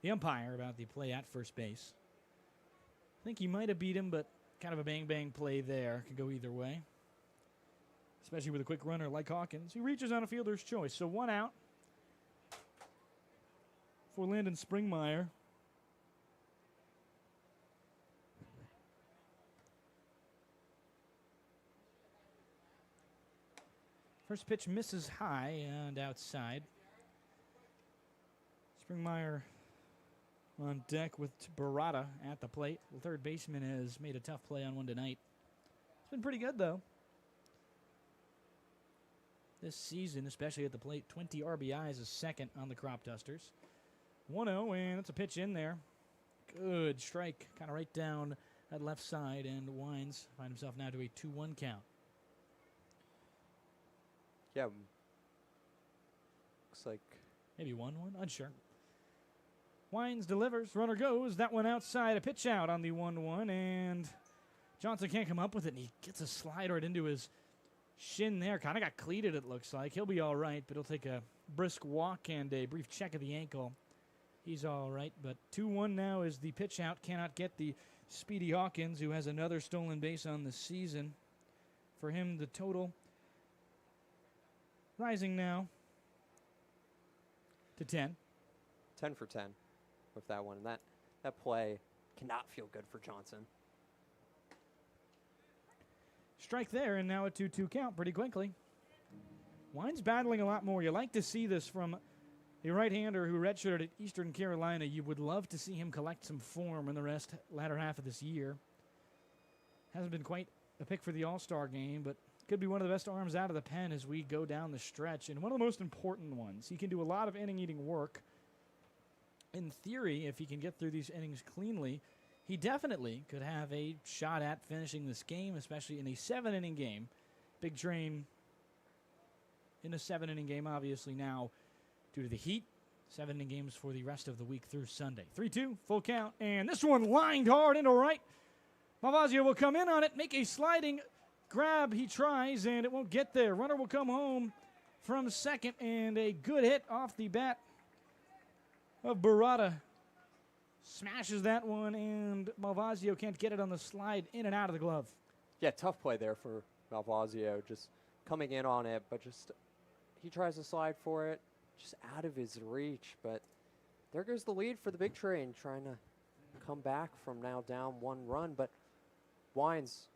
the umpire about the play at first base. I think he might have beat him, but kind of a bang-bang play there. Could go either way, especially with a quick runner like Hawkins. He reaches on a fielder's choice, so 1 out for Landon Springmeyer. First pitch misses high and outside. Springmeyer on deck with Barada at the plate. The third baseman has made a tough play on one tonight. It's been pretty good, though. This season, especially at the plate, 20 RBIs, a second on the Cropdusters. 1-0, and that's a pitch in there. Good strike, kind of right down that left side, and Wines find himself now to a 2-1 count. Yeah. Looks like Maybe 1-1, unsure. Wines delivers, runner goes, that one outside, a pitch out on the 1-1, and Johnson can't come up with it, and he gets a slide right into his shin there. Kind of got cleated, it looks like. He'll be all right, but he'll take a brisk walk and a brief check of the ankle. He's all right, but 2-1 now is the pitch out. Cannot get the Speedy Hawkins, who has another stolen base on the season. For him, the total rising now to 10. 10 for 10 with that one. And that play cannot feel good for Johnson. Strike there, and now a 2-2 count pretty quickly. Wines battling a lot more. You like to see this from a right-hander who redshirted at Eastern Carolina. You would love to see him collect some form in the latter half of this year. Hasn't been quite a pick for the All-Star game, but could be one of the best arms out of the pen as we go down the stretch, and one of the most important ones. He can do a lot of inning-eating work. In theory, if he can get through these innings cleanly, he definitely could have a shot at finishing this game, especially in a 7-inning game. Big Train in a 7-inning game, obviously now due to the heat. 7-inning games for the rest of the week through Sunday. 3-2, full count, and this one lined hard into right. Malvazio will come in on it, make a sliding grab. He tries, and it won't get there. Runner will come home from second, and a good hit off the bat of Barada. Smashes that one, and Malvazio can't get it on the slide in and out of the glove. Yeah, tough play there for Malvazio, just coming in on it, but just he tries to slide for it, just out of his reach. But there goes the lead for the Big Train, trying to come back from now down 1 run. But Wines,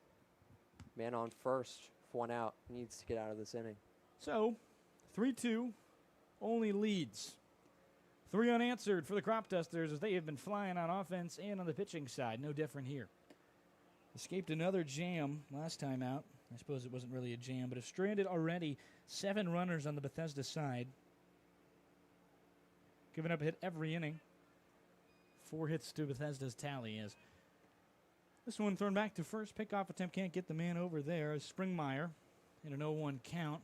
man on first, 1 out, needs to get out of this inning. So, 3-2, Olney leads. 3 unanswered for the Cropdusters as they have been flying on offense and on the pitching side. No different here. Escaped another jam last time out. I suppose it wasn't really a jam, but have stranded already 7 runners on the Bethesda side. Giving up a hit every inning. 4 hits to Bethesda's tally as this one thrown back to first. Pickoff attempt can't get the man over there as Springmeyer in an 0-1 count.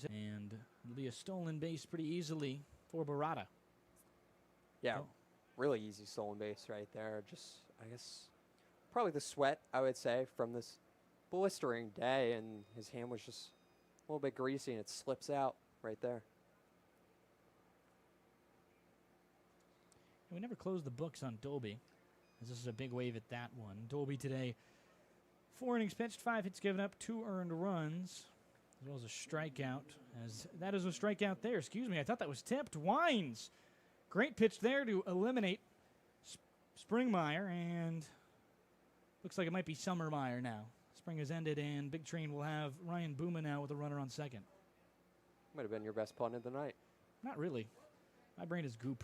And it'll be a stolen base pretty easily for Barada. Yeah, Oh. really easy stolen base right there. Just, I guess, probably the sweat, I would say, from this blistering day, and his hand was just a little bit greasy, and it slips out right there. We never closed the books on Dolby, as this is a big wave at that one. Dolby today, 4 innings pitched, 5 hits given up, 2 earned runs, as well as a strikeout. As that is a strikeout there. Excuse me, I thought that was tipped. Wines, great pitch there to eliminate Springmeyer, and looks like it might be Summermeyer now. Spring has ended, and Big Train will have Ryan Booma now with a runner on second. Might have been your best punt of the night. Not really. My brain is goop.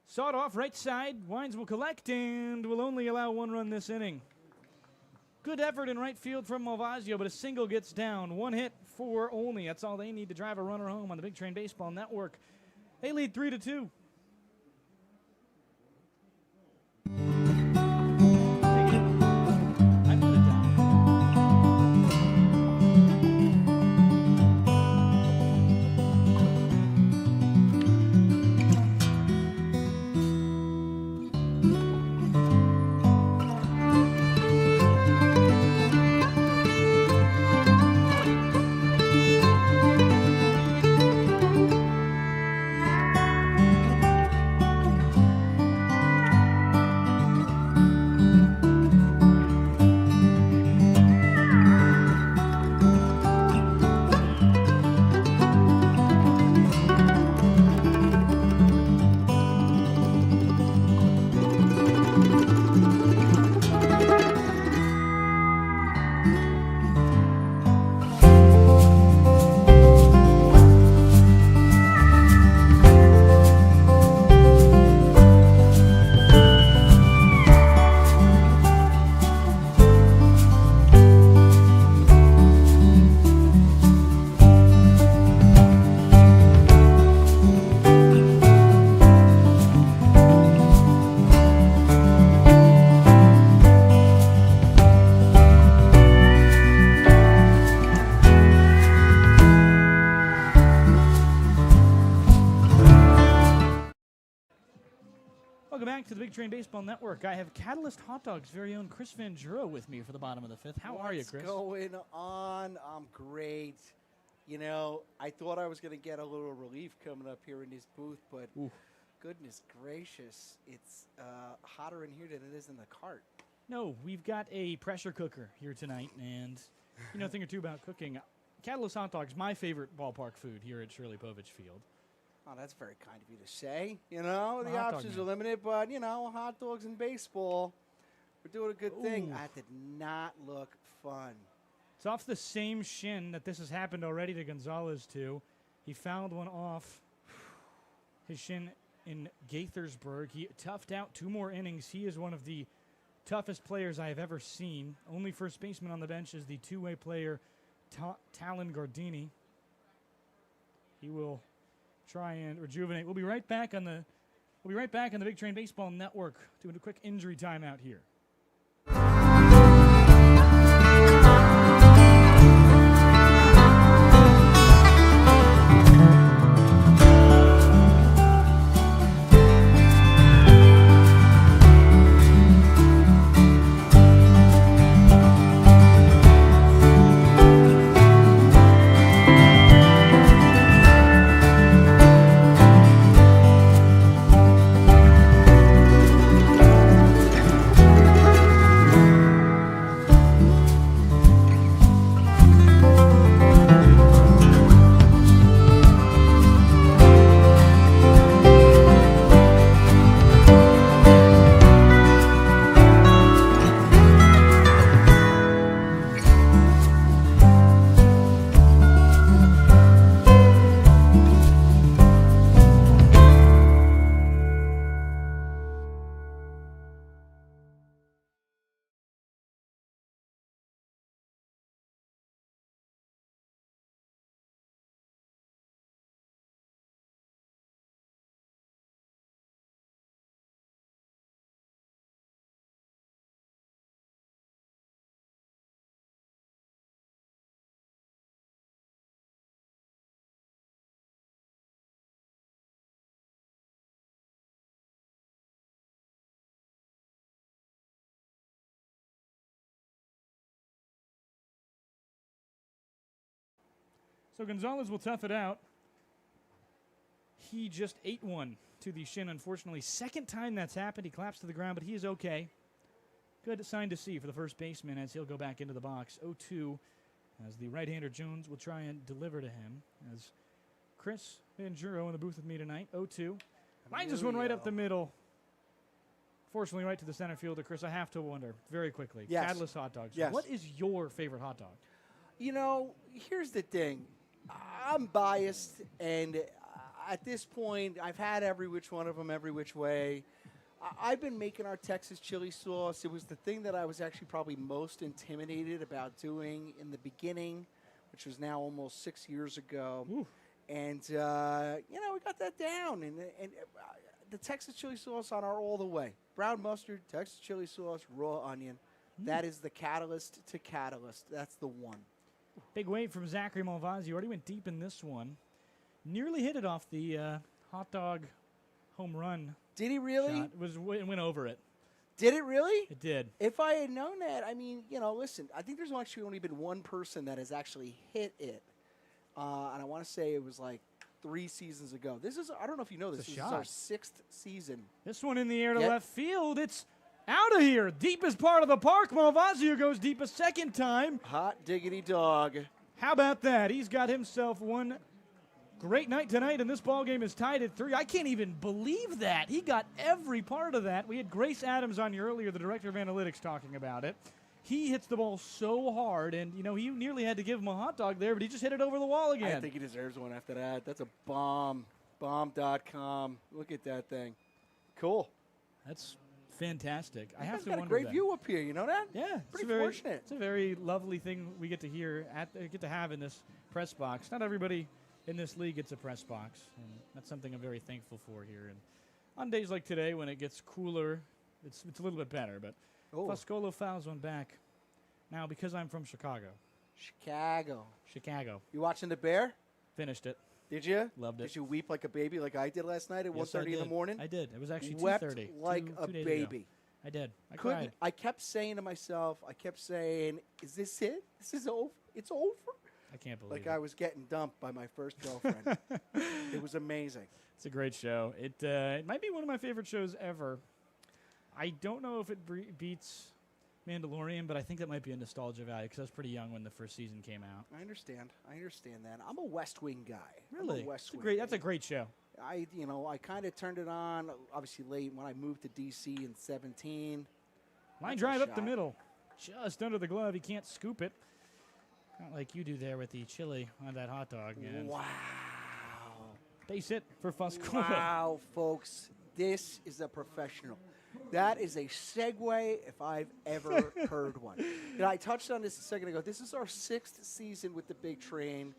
Sawed off right side. Wines will collect and will only allow 1 run this inning. Good effort in right field from Malvazio, but a single gets down. 1 hit for Olney. That's all they need to drive a runner home on the Big Train Baseball Network. They lead 3-2. I put it down. back to the Big Train Baseball Network. I have Catalyst Hot Dog's very own Chris Van Juro with me for the bottom of the fifth. How are you, Chris? What's going on? I'm great. You know, I thought I was going to get a little relief coming up here in this booth, but goodness gracious, it's hotter in here than it is in the cart. No, we've got a pressure cooker here tonight, and you know a thing or two about cooking. Catalyst Hot Dog's my favorite ballpark food here at Shirley Povich Field. Oh, that's very kind of you to say. You know, I'm a the hot dog options man. are limited, but, you know, hot dogs in baseball, we're doing a good thing. Ooh. That did not look fun. It's off the same shin that this has happened already to Gonzalez, too. He fouled one off his shin in Gaithersburg. He toughed out 2 more innings. He is one of the toughest players I have ever seen. Only first baseman on the bench is the two-way player, Talon Gardini. He will try and rejuvenate. We'll be right back on the Big Train Baseball Network doing a quick injury timeout here. So Gonzalez will tough it out. He just ate one to the shin, unfortunately. Second time that's happened. He collapsed to the ground, but he is okay. Good sign to see for the first baseman as he'll go back into the box. 0-2 as the right-hander Jones will try and deliver to him. As Chris Van Juro in the booth with me tonight. 0-2. Line just went right up the middle. Fortunately, right to the center fielder. Chris, I have to wonder very quickly. Yes. Catalyst Hot Dogs. Yes. What is your favorite hot dog? You know, here's the thing. I'm biased, and at this point, I've had every which one of them, every which way. I've been making our Texas chili sauce. It was the thing that I was actually probably most intimidated about doing in the beginning, which was now almost 6 years ago. Ooh. And, you know, we got that down. And the Texas chili sauce on our all the way. Brown mustard, Texas chili sauce, raw onion. That is the catalyst to catalyst. That's the one. Big wave from Zachary Malvazzi. Already went deep in this one. Nearly hit it off the hot dog home run. Did he really? Shot. It went over it. Did it really? It did. If I had known that, I mean, you know, listen, I think there's actually only been one person that has actually hit it. And I want to say it was like 3 seasons ago. This is, I don't know if you know this, It's a this is our shot. 6th season. This one in the air to Yep. left field. It's out of here. Deepest part of the park. Malvazzi goes deep a second time. Hot diggity dog. How about that? He's got himself one great night tonight, and this ball game is tied at 3. I can't even believe that. He got every part of that. We had Grace Adams on here earlier, the director of analytics, talking about it. He hits the ball so hard, and, you know, he nearly had to give him a hot dog there, but he just hit it over the wall again. I think he deserves one after that. That's a bomb. Bomb.com. Look at that thing. Cool. That's fantastic. I have He's to got a wonder great then. view up here. You know that? Yeah, Pretty very, fortunate. It's a very lovely thing we get to hear, get to have in this press box. Not everybody in this league gets a press box, and that's something I'm very thankful for here. And on days like today, when it gets cooler, it's a little bit better. But Foscolo fouls one back. Now, because I'm from Chicago. Chicago. Chicago. You watching the Bear? Finished it. Did you? Loved it. Did you weep like a baby like I did last night at Yes, 1:30 in the morning? I did. It was actually Wept 2:30. like a 2 days baby. Ago. I did. I Couldn't. cried. I kept saying to myself, is this it? This is over? It's over? I can't believe Like it. I was getting dumped by my first girlfriend. It was amazing. It's a great show. It might be one of my favorite shows ever. I don't know if it beats Mandalorian, but I think that might be a nostalgia value because I was pretty young when the first season came out. I understand that. I'm a West Wing guy. Really? I'm a West Wing. That's a great show. I kind of turned it on, obviously late when I moved to D.C. in 17. Line That's a drive up the shot. middle, just under the glove. You can't scoop it. Not like you do there with the chili on that hot dog. And Wow. base hit for Fuscola. Wow, folks. This is a professional. That is a segue if I've ever heard one. I touched on this a second ago. This is our 6th season with the Big Train.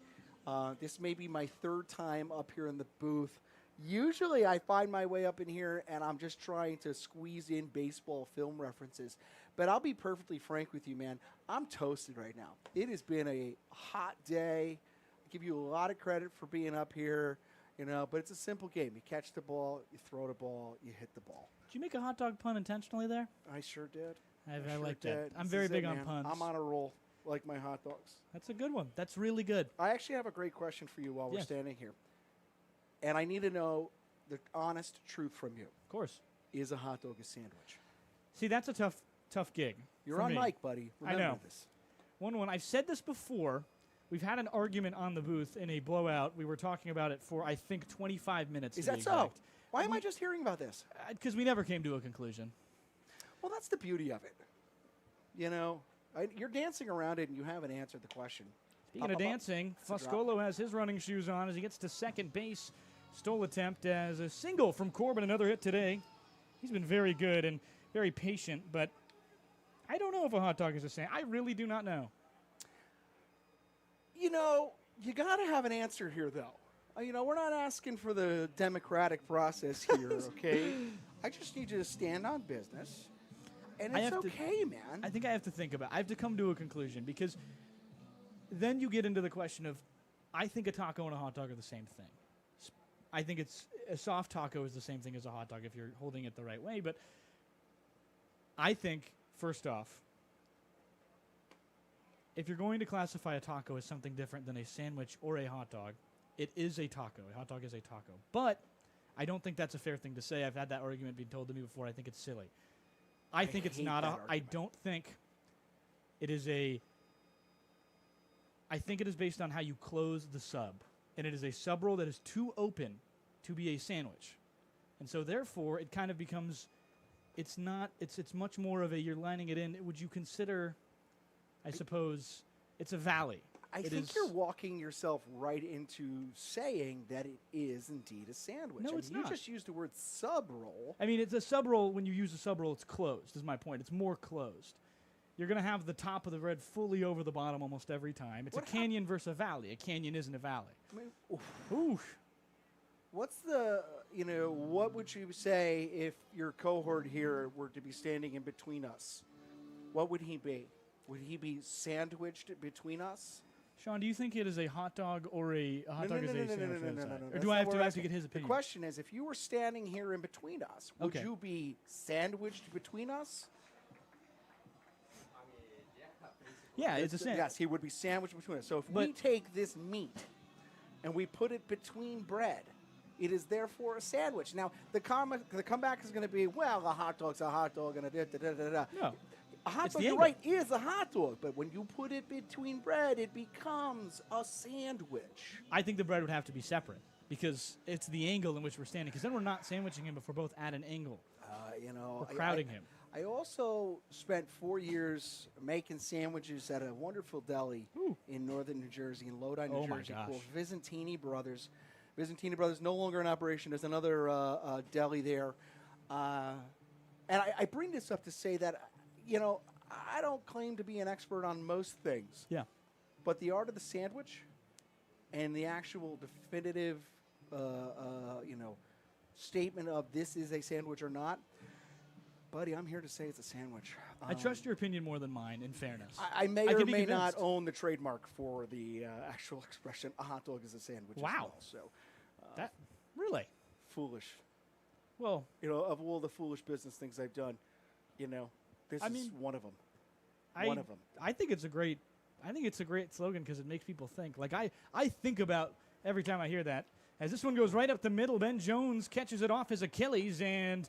This may be my 3rd time up here in the booth. Usually I find my way up in here and I'm just trying to squeeze in baseball film references. But I'll be perfectly frank with you, man. I'm toasted right now. It has been a hot day. I give you a lot of credit for being up here, but it's a simple game. You catch the ball, you throw the ball, you hit the ball. Did you make a hot dog pun intentionally there? I sure did. I sure like that. did. I'm This very is big it, on man. puns. I'm on a roll, like my hot dogs. That's a good one. That's really good. I actually have a great question for you while we're Yes. standing here. And I need to know the honest truth from you. Of course. Is a hot dog a sandwich? See, that's a tough gig. You're for on me. mic, buddy. Remember know. this. One. I've said this before. We've had an argument on the booth in a blowout. We were talking about it for, I think, 25 minutes. Is to be that so? exact. Why am I just hearing about this? Because we never came to a conclusion. Well, that's the beauty of it. You're dancing around it and you haven't answered the question. Speaking of dancing, That's a drop. Fuscolo has his running shoes on as he gets to second base. Stole attempt as a single from Corbin, another hit today. He's been very good and very patient, but I don't know if a hot dog is a sandwich. I really do not know. You got to have an answer here, though. We're not asking for the democratic process here, okay? I just need you to stand on business. And it's okay, man. I think I have to think about it. I have to come to a conclusion because then you get into the question of, I think a taco and a hot dog are the same thing. I think a soft taco is the same thing as a hot dog if you're holding it the right way. But I think, first off, if you're going to classify a taco as something different than a sandwich or a hot dog, it is a taco. A hot dog is a taco. But I don't think that's a fair thing to say. I've had that argument being told to me before. I think it's silly. I think it's hate not that a. I argument. don't think it is a. I think it is based on how you close the sub, and it is a sub roll that is too open to be a sandwich, and so therefore it kind of becomes. It's not. It's much more of a. You're lining it in. Would you consider? I suppose it's a valley. I It think is- you're walking yourself right into saying that it is indeed a sandwich. No, it's you not. just used the word sub roll. I mean, it's a sub roll. When you use a sub roll, it's closed. Is my point. It's more closed. You're going to have the top of the bread fully over the bottom almost every time. It's What a canyon versus a valley. A canyon isn't a valley. I mean, oof. Oof. What's the, what would you say if your cohort here were to be standing in between us? What would he be? Would he be sandwiched between us? Sean, do you think it is a hot dog or a hot dog is a sandwich? no, on the side? Or That's do I not have what to we're actually get asking. his opinion? The question is, if you were standing here in between us, would Okay. you be sandwiched between us? Yeah, it's a sandwich. Yes, he would be sandwiched between us. So if we But- take this meat and we put it between bread, it is therefore a sandwich. Now, the comeback is going to be, well, a hot dog's a hot dog, and a da-da-da-da-da. No. A hot It's dog, the you're angle. right, is a hot dog. But when you put it between bread, it becomes a sandwich. I think the bread would have to be separate because it's the angle in which we're standing. Because then we're not sandwiching him if we're both at an angle. We're crowding him. I also spent 4 years making sandwiches at a wonderful deli Ooh. in northern New Jersey, in Lodi, New Oh my Jersey, gosh. called Visentini Brothers. Visentini Brothers no longer in operation. There's another deli there. And I bring this up to say that, I don't claim to be an expert on most things. Yeah. But the art of the sandwich and the actual definitive, statement of this is a sandwich or not, buddy, I'm here to say it's a sandwich. I trust your opinion more than mine, in fairness. I may I or can be may not convinced. own the trademark for the actual expression, a hot dog is a sandwich. Wow. As well. So That really? foolish. Well, Of all the foolish business things I've done, this I is mean, one of them. I One of them. I think it's a great slogan because it makes people think. Like I think about every time I hear that. As this one goes right up the middle, Ben Jones catches it off his Achilles and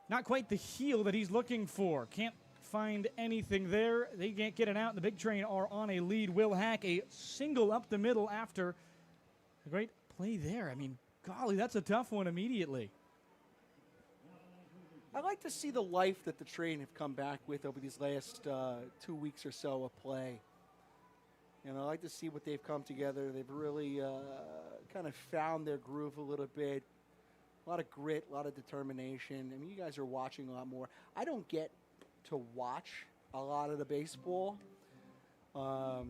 not quite the heel that he's looking for. Can't find anything there. They can't get it out. The Big Train are on a lead. Will Hack a single up the middle after a great play there. I mean, golly, that's a tough one immediately. I like to see the life that the Train have come back with over these last 2 weeks or so of play. I like to see what they've come together. They've really kind of found their groove a little bit. A lot of grit, a lot of determination. I mean, you guys are watching a lot more. I don't get to watch a lot of the baseball. I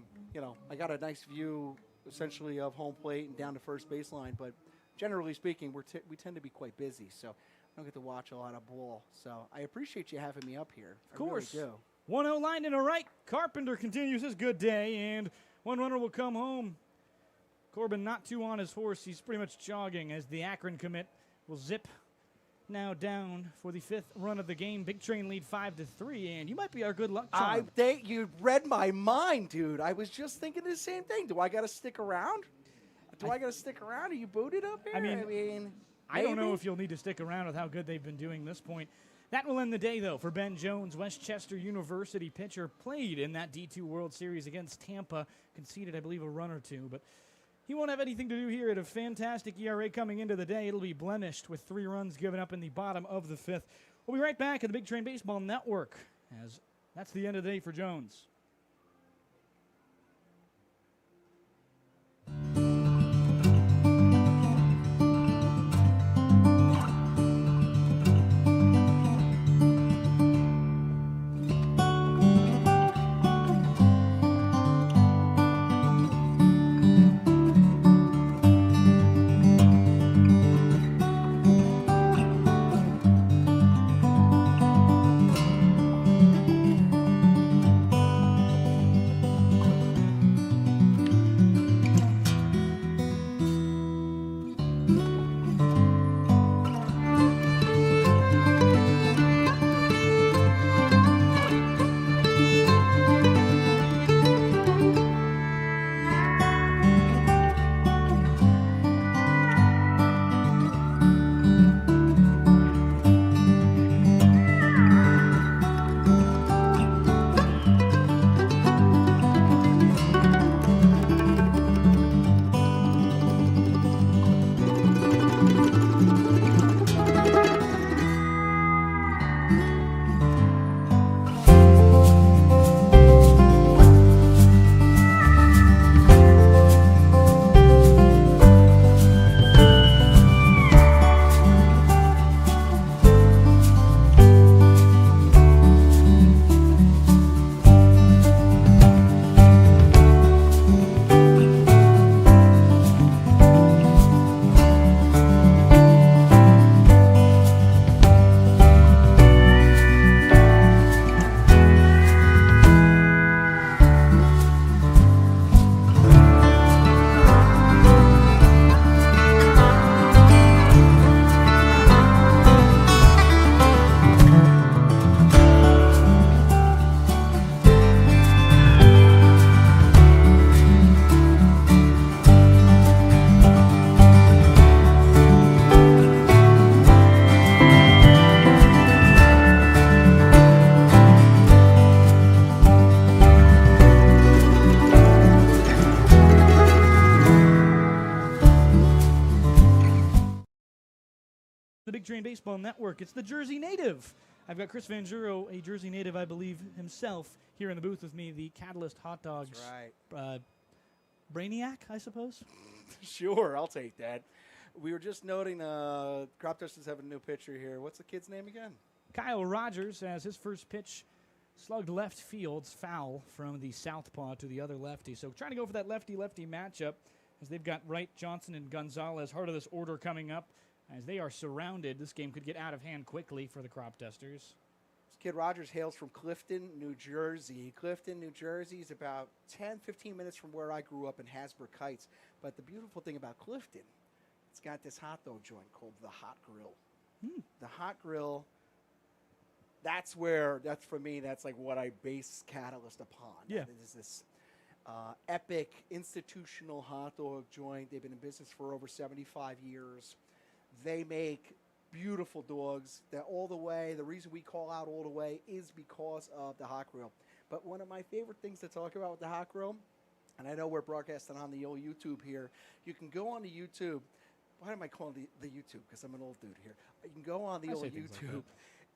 got a nice view essentially of home plate and down to first baseline, but generally speaking, we tend to be quite busy, so I don't get to watch a lot of ball. So I appreciate you having me up here. Of course. I really do. 1-0 line in a right. Carpenter continues his good day, and one runner will come home. Corbin not too on his horse. He's pretty much jogging as the Akron commit will zip now down for the 5th run of the game. Big Train lead 5-3, and you might be our good luck charm. You read my mind, dude. I was just thinking the same thing. Do I got to stick around? I got to stick around? Are you booted up here? I mean, I don't know maybe? if you'll need to stick around with how good they've been doing this point. That will end the day, though, for Ben Jones. Westchester University pitcher played in that D2 World Series against Tampa. Conceded, I believe, a run or two. But he won't have anything to do here. At a fantastic ERA coming into the day. It'll be blemished with 3 runs given up in the bottom of the 5th. We'll be right back at the Big Train Baseball Network, as that's the end of the day for Jones. The Big Train Baseball Network. It's the Jersey Native. I've got Chris Van Juro, a Jersey Native, I believe, himself, here in the booth with me. The Catalyst Hot Dogs. That's right. Brainiac, I suppose. Sure, I'll take that. We were just noting Cropdusters have a new pitcher here. What's the kid's name again? Kyle Rogers has his first pitch slugged left field, foul from the southpaw to the other lefty. So trying to go for that lefty-lefty matchup as they've got Wright, Johnson, and Gonzalez. Heart of this order coming up. as they are surrounded. This game could get out of hand quickly for the Cropdusters. This kid Rogers hails from Clifton, New Jersey. Clifton, New Jersey is about 10, 15 minutes from where I grew up in Hasbrook Heights. But the beautiful thing about Clifton, it's got this hot dog joint called the Hot Grill. The Hot Grill, that's for me, that's like what I base Catalyst upon. Yeah. It is this epic institutional hot dog joint. They've been in business for over 75 years. They make beautiful dogs. They're all the way. The reason we call out all the way is because of the Hot Grill. But one of my favorite things to talk about with the Hot Grill, and I know we're broadcasting on the old YouTube here, you can go on the YouTube. Why am I calling the YouTube? Because I'm an old dude here. You can go on the old YouTube,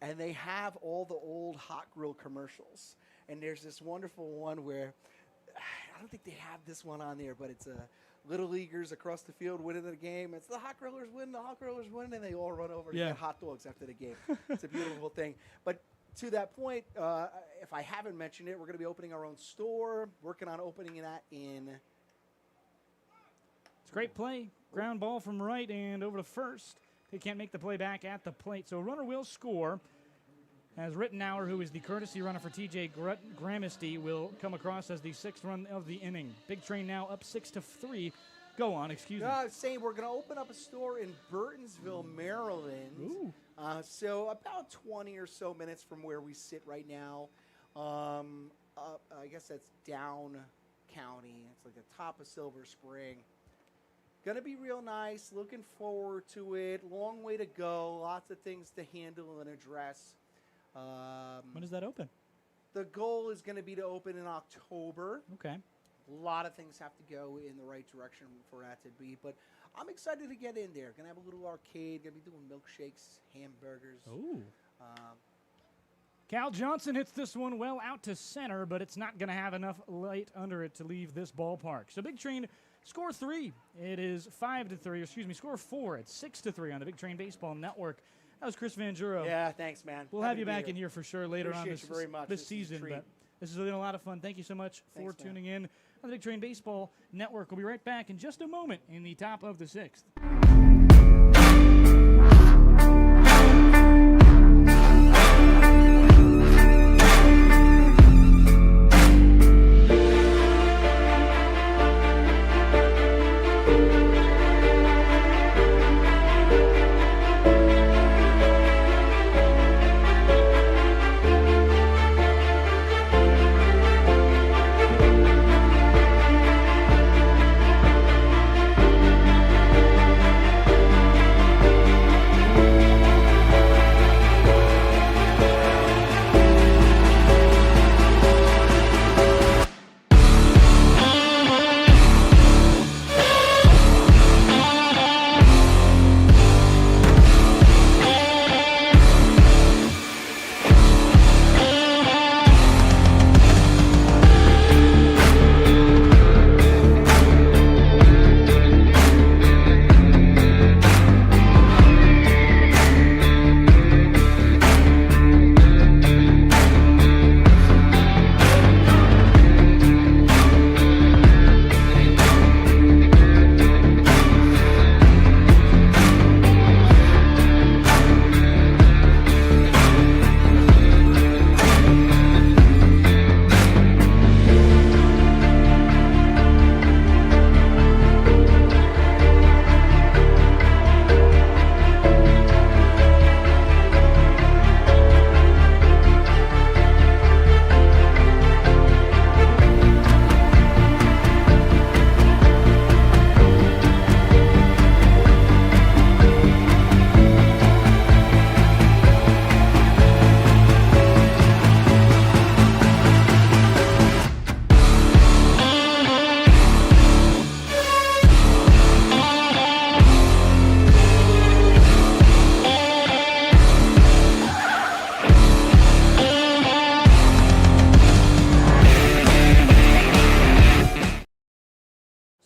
and they have all the old Hot Grill commercials. And there's this wonderful one where, I don't think they have this one on there, but it's little leaguers across the field winning the game. It's the Hot Grillers win, the Hot Grillers win, and they all run over to get hot dogs after the game. It's a beautiful thing. But to that point, if I haven't mentioned it, we're going to be opening our own store, working on opening that in... It's a great play. Ground ball from right and over to first. They can't make the play back at the plate, so runner will score. As Rittenauer, who is the courtesy runner for TJ Gramesty, will come across as the sixth run of the inning. Big Train now up 6-3. Go on, excuse me. I was saying we're going to open up a store in Burtonsville, Maryland. Ooh. So about 20 or so minutes from where we sit right now. I guess that's down county. It's like the top of Silver Spring. Going to be real nice. Looking forward to it. Long way to go. Lots of things to handle and address. When does that open? The goal is going to be to open in October. Okay. A lot of things have to go in the right direction for that to be, but I'm excited to get in there. Going to have a little arcade. Going to be doing milkshakes, hamburgers. Ooh. Cal Johnson hits this one well out to center, but it's not going to have enough light under it to leave this ballpark. So Big Train score 3. It is 5-3. Excuse me, score 4. It's 6-3 on the Big Train Baseball Network. That was Chris Van Juro. Yeah, thanks, man. We'll have you back in here for sure later on this this season. But this has been a lot of fun. Thank you so much for tuning in on the Big Train Baseball Network. We'll be right back in just a moment in the top of the 6th.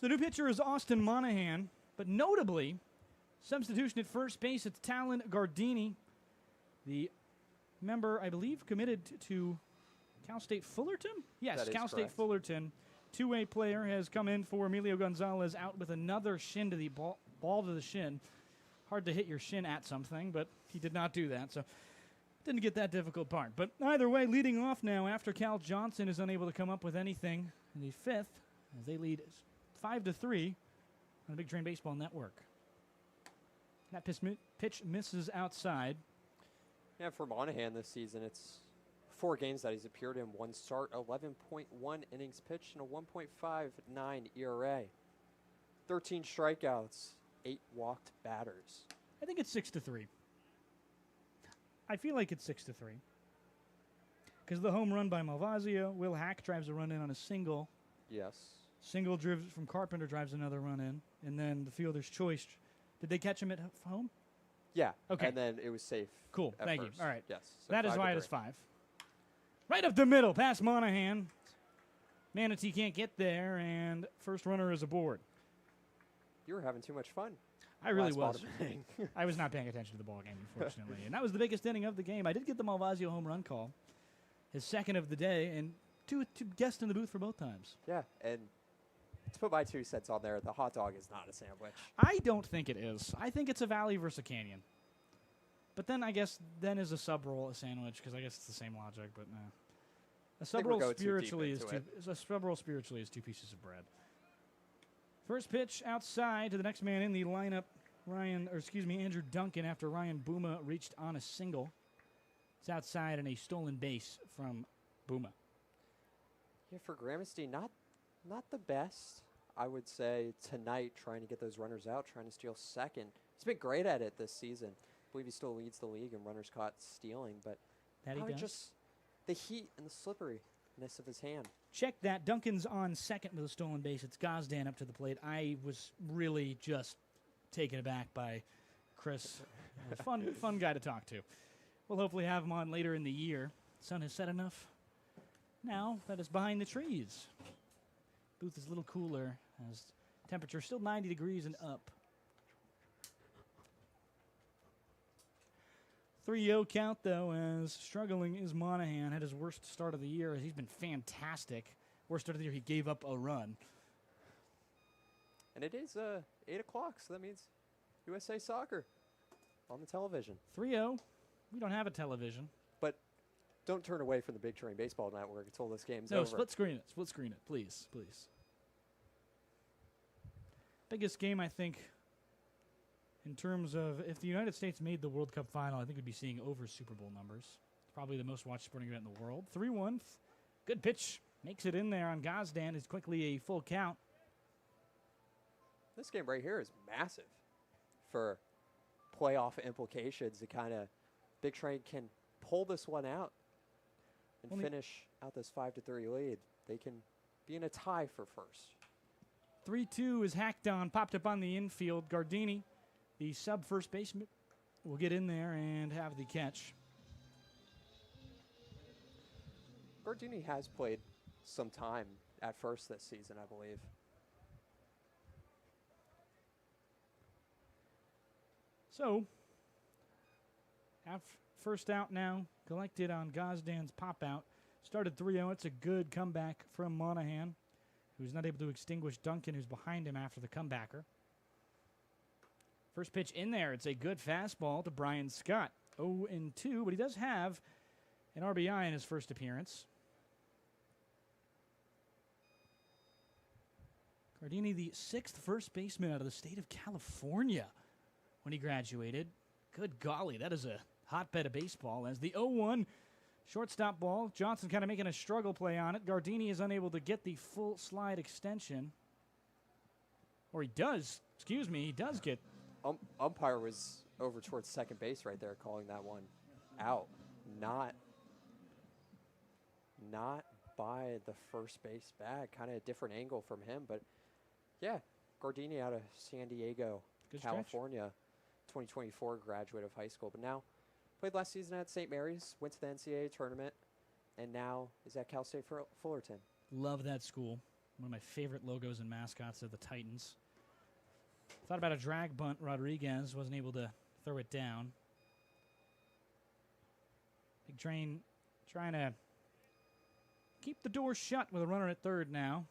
The new pitcher is Austin Monahan, but notably, substitution at first base, it's Talon Gardini, the member, I believe, committed to Cal State Fullerton? Yes, That is Cal State correct. Fullerton. Two-way player has come in for Emilio Gonzalez, out with another shin to the ball to the shin. hard to hit your shin at something, but he did not do that, so didn't get that difficult part. But either way, leading off now after Cal Johnson is unable to come up with anything in the fifth, as they lead 5-3 on the Big Train Baseball Network. That pitch misses outside. Yeah, for Monahan this season, it's 4 games that he's appeared in, 1 start, 11.1 innings pitched, and a 1.59 ERA. 13 strikeouts, 8 walked batters. I think it's 6-3. I feel like it's 6-3. Because the home run by Malvasio, Will Hack drives a run in on a single. Yes. Single driven from Carpenter drives another run in. And then the fielder's choice. Did they catch him at home? Yeah. Okay. And then it was safe. Cool. at Thank first. you. All right. Yes. So That is 5-3. why it is 5. Right up the middle, past Monahan. Manatee can't get there, and first runner is aboard. You were having too much fun. I really last was. bottom inning. I was not paying attention to the ball game, unfortunately. And that was the biggest inning of the game. I did get the Malvasio home run call, his second of the day, and two guests in the booth for both times. Yeah, and to put my 2 cents on there, the hot dog is not a sandwich. I don't think it is. I think it's a valley versus a canyon. But then I guess then is a sub roll a sandwich, because I guess it's the same logic, but no. A sub think we're roll going too deep spiritually is into a sub roll spiritually is 2 pieces of bread. First pitch outside to the next man in the lineup, Andrew Duncan, after Ryan Booma reached on a single. It's outside and a stolen base from Booma. Yeah, for Gramercy, not the best, I would say, tonight, trying to get those runners out, trying to steal second. He's been great at it this season. I believe he still leads the league in runners caught stealing, but That he probably does. just the heat and the slipperiness of his hand. Check that. Duncan's on second with a stolen base. It's Gosdan up to the plate. I was really just taken aback by Chris. Fun guy to talk to. We'll hopefully have him on later in the year. Sun has set enough now that it's behind the trees. Booth is a little cooler as temperature still 90 degrees and up. 3-0 count, though, as struggling is Monahan. Had his worst start of the year, as he's been fantastic. Worst start of the year, he gave up a run. And it is 8 o'clock, so that means USA Soccer on the television. 3-0. We don't have a television. But don't turn away from the Big Train Baseball Network until this game's No, over. split screen it. Split screen it, please. Biggest game, I think, in terms of if the United States made the World Cup final, I think we'd be seeing over Super Bowl numbers. It's probably the most watched sporting event in the world. 3-1. Good pitch. Makes it in there on Gosdan. It's quickly a full count. This game right here is massive for playoff implications. The kind of Big Train can pull this one out and Only finish out this 5-3 lead. They can be in a tie for first. 3-2 is hacked on, popped up on the infield. Gardini, the sub-first baseman, will get in there and have the catch. Gardini has played some time at first this season, I believe. So, first out now, collected on Gosdan's pop-out. Started 3-0. It's a good comeback from Monahan, who's not able to extinguish Duncan, who's behind him after the comebacker. First pitch in there. It's a good fastball to Brian Scott. 0-2, but he does have an RBI in his first appearance. Gardini, the 6th first baseman out of the state of California when he graduated. Good golly, that is a hotbed of baseball. As the 0-1 shortstop ball, Johnson kind of making a struggle play on it. Gardini is unable to get the full slide extension. Or he does get. Umpire was over towards second base right there, calling that one out. Not by the first base bag. Kind of a different angle from him, but yeah, Gardini out of San Diego, Good stretch. California, 2024 graduate of high school, but now played last season at St. Mary's, went to the NCAA tournament, and now is at Cal State Fullerton. Love that school. One of my favorite logos and mascots are the Titans. Thought about a drag bunt. Rodriguez wasn't able to throw it down. Big Train trying to keep the door shut with a runner at third now.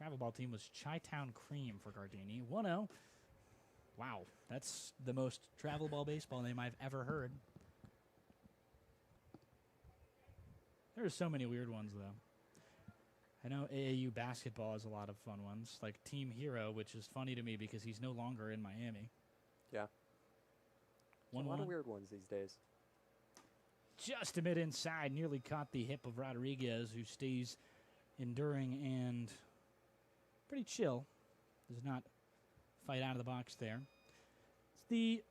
travel ball team was Chi-Town Cream for Gardini. 1-0. Wow, that's the most travel ball baseball name I've ever heard. There are so many weird ones, though. I know AAU basketball has a lot of fun ones, like Team Hero, which is funny to me because he's no longer in Miami. Yeah. A lot 1-1. of weird ones these days. Just a bit inside, nearly caught the hip of Rodriguez, who stays enduring and pretty chill. Does not fight out of the box there. It's the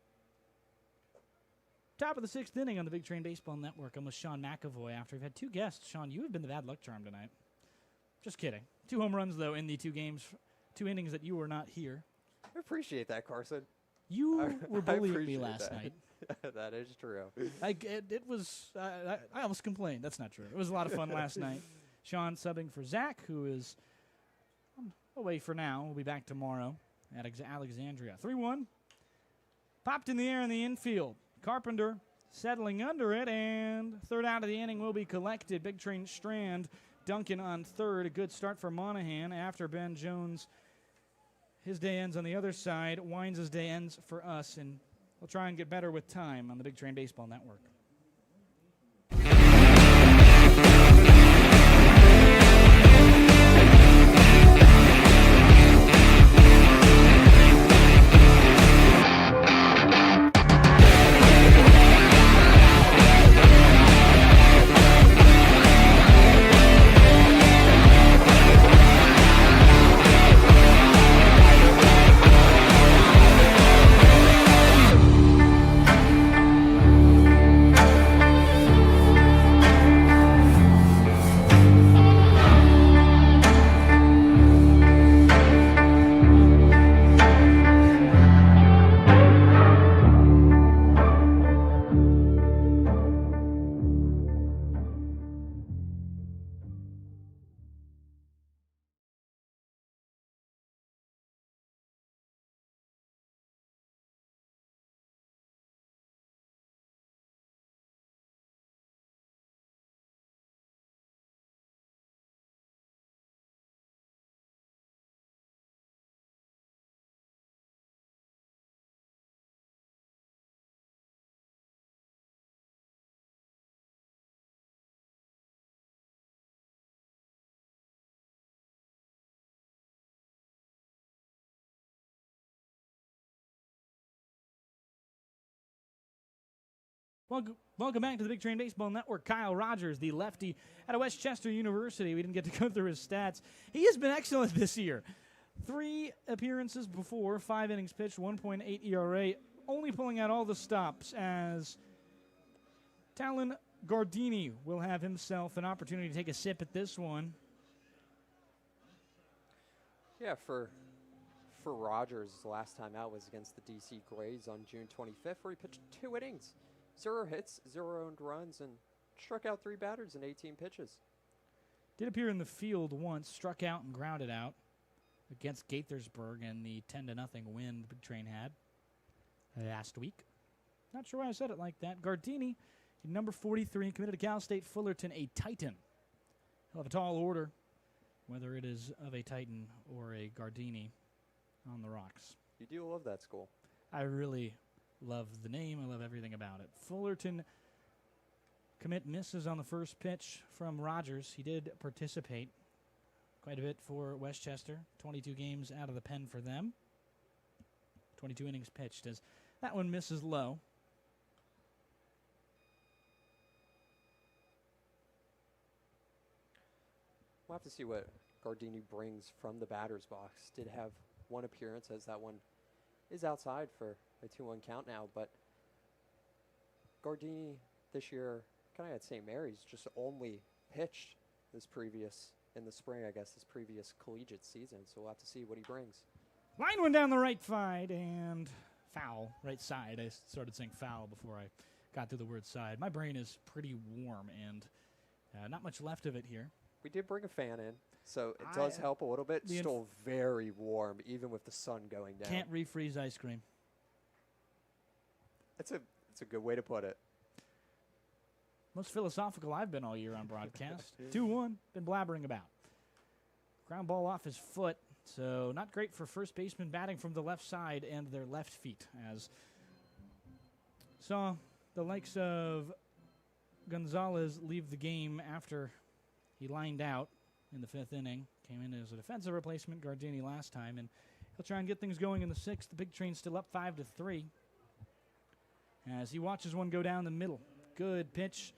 top of the 6th inning on the Big Train Baseball Network. I'm with Sean McAvoy after we've had 2 guests. Sean, you have been the bad luck charm tonight. Just kidding. 2 home runs, though, in the 2 innings that you were not here. I appreciate that, Carson. You were I bullying me appreciate last that. night. That is true. It was, I almost complained. That's not true. It was a lot of fun last night. Sean subbing for Zach, who is away for now. We'll be back tomorrow at Alexandria. 3-1. Popped in the air in the infield. Carpenter settling under it, and third out of the inning will be collected. Big Train Strand, Duncan on third. A good start for Monahan after Ben Jones. His day ends on the other side. Wines' day ends for us, and we'll try and get better with time on the Big Train Baseball Network. Welcome back to the Big Train Baseball Network. Kyle Rogers, the lefty out of Westchester University. We didn't get to go through his stats. He has been excellent this year. 3 appearances before, 5 innings pitched, 1.8 ERA, only pulling out all the stops as Talon Gardini will have himself an opportunity to take a sip at this one. Yeah, for Rogers, the last time out was against the DC Grays on June 25th, where he pitched 2 innings, 0 hits, 0 earned runs, and struck out 3 batters in 18 pitches. Did appear in the field once, struck out and grounded out against Gaithersburg in the 10-0 win the Big Train had last week. Not sure why I said it like that. Gardini, number 43, committed to Cal State Fullerton, a Titan. He'll have a tall order, whether it is of a Titan or a Gardini on the rocks. You do love that school. I really love the name. I love everything about it. Fullerton commit misses on the first pitch from Rogers. He did participate quite a bit for Westchester. 22 games out of the pen for them. 22 innings pitched as that one misses low. We'll have to see what Gardini brings from the batter's box. Did have 1 appearance, as that one is outside for a 2-1 count now, but Gardini this year, kind of at St. Mary's, just only pitched in the spring, I guess, this previous collegiate season, so we'll have to see what he brings. Line one down the right side and foul, right side. I started saying foul before I got to the word side. My brain is pretty warm and not much left of it here. We did bring a fan in, so it does help a little bit. Still very warm, even with the sun going down. Can't refreeze ice cream. It's a good way to put it. Most philosophical I've been all year on broadcast. 2-1, been blabbering about. Ground ball off his foot, so not great for first baseman batting from the left side and their left feet, as saw the likes of Gonzalez leave the game after he lined out in the 5th inning. Came in as a defensive replacement, Gardini last time, and he'll try and get things going in the 6th. The big train's still up 5-3 as he watches one go down the middle. Good pitch.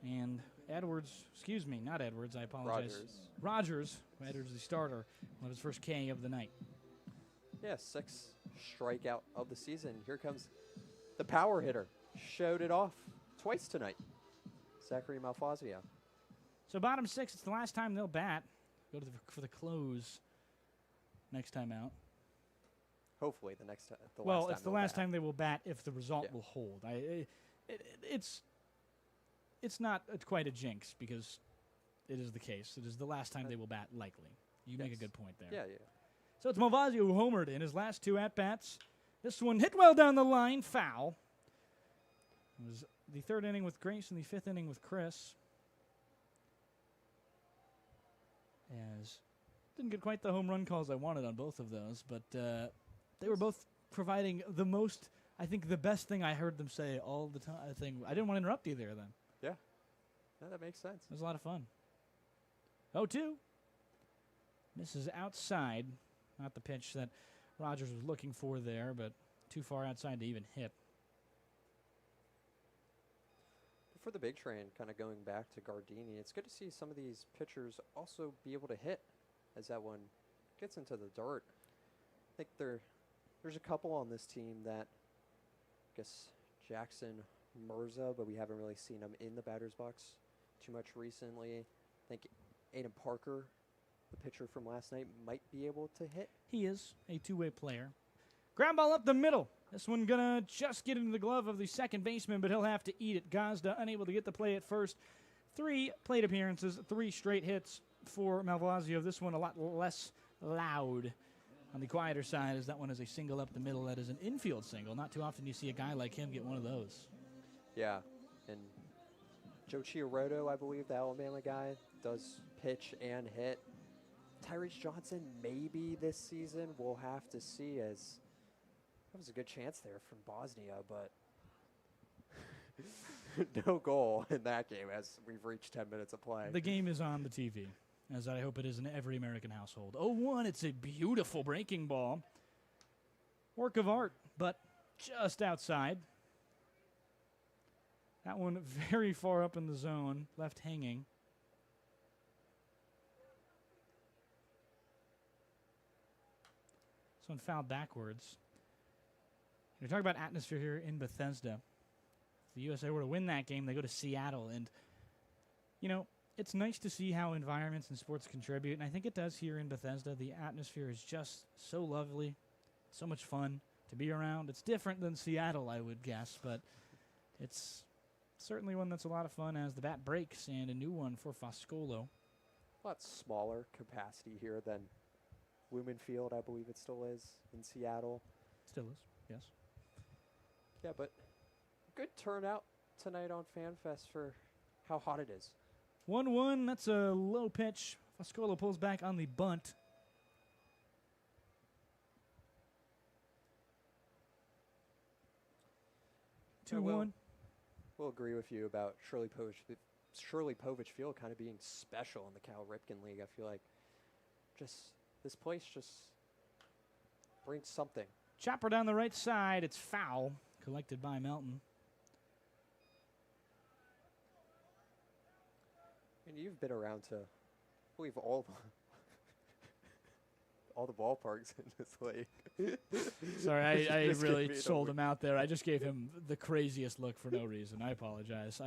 And not Edwards, I apologize. Rogers, the starter, will have his first K of the night. Yeah, 6th strikeout of the season. Here comes the power hitter. Showed it off twice tonight. Zachary Malfazio. So bottom 6, it's the last time they'll bat. Go for the close next time out. Hopefully the next time. It's the last time they will bat if the result will hold. It's not quite a jinx because it is the case. It is the last time they will bat, likely. You make a good point there. Yeah. So it's Malfazio who homered in his last 2 at-bats. This one hit well down the line, foul. It was the 3rd inning with Grace and the 5th inning with Chris. As didn't get quite the home run calls I wanted on both of those, but they were both providing the most, I think, the best thing I heard them say all the time. I didn't want to interrupt you there then. Yeah. No, that makes sense. It was a lot of fun. 0-2. Misses outside. Not the pitch that Rogers was looking for there, but too far outside to even hit. For the big train, kind of going back to Gardini, it's good to see some of these pitchers also be able to hit as that one gets into the dirt. I think there's a couple on this team that, I guess, Jackson Mirza, but we haven't really seen him in the batter's box too much recently. I think Aiden Parker, the pitcher from last night, might be able to hit. He is a two-way player. Ground ball up the middle. This one gonna just get into the glove of the second baseman, but he'll have to eat it. Gazda unable to get the play at first. 3 plate appearances, 3 straight hits for Malvazio. This one a lot less loud on the quieter side, as that one is a single up the middle. That is an infield single. Not too often you see a guy like him get one of those. Yeah, and Joe Chiarotto, I believe, the Alabama guy, does pitch and hit. Tyrese Johnson, maybe this season. We'll have to see, as that was a good chance there from Bosnia, but no goal in that game as we've reached 10 minutes of play. The game is on the TV, as I hope it is in every American household. 0-1, it's a beautiful breaking ball. Work of art, but just outside. That one very far up in the zone, left hanging. This one fouled backwards. You're talking about atmosphere here in Bethesda. If the USA were to win that game, they go to Seattle. And, you know, it's nice to see how environments and sports contribute. And I think it does here in Bethesda. The atmosphere is just so lovely, so much fun to be around. It's different than Seattle, I would guess, but it's certainly one that's a lot of fun as the bat breaks, and a new one for Foscolo. A lot smaller capacity here than Lumen Field, I believe it still is, in Seattle. Still is, yes. Yeah, but good turnout tonight on FanFest for how hot it is. 1-1, that's a low pitch. Foscolo pulls back on the bunt. Yeah, 2-1. We'll agree with you about Shirley Povich Field kind of being special in the Cal Ripken League. I feel like this place just brings something. Chopper down the right side. It's foul. Collected by Melton. And you've been around to, I believe, all the ballparks in this league. Sorry, I really sold him out there. I just gave him the craziest look for no reason. I apologize.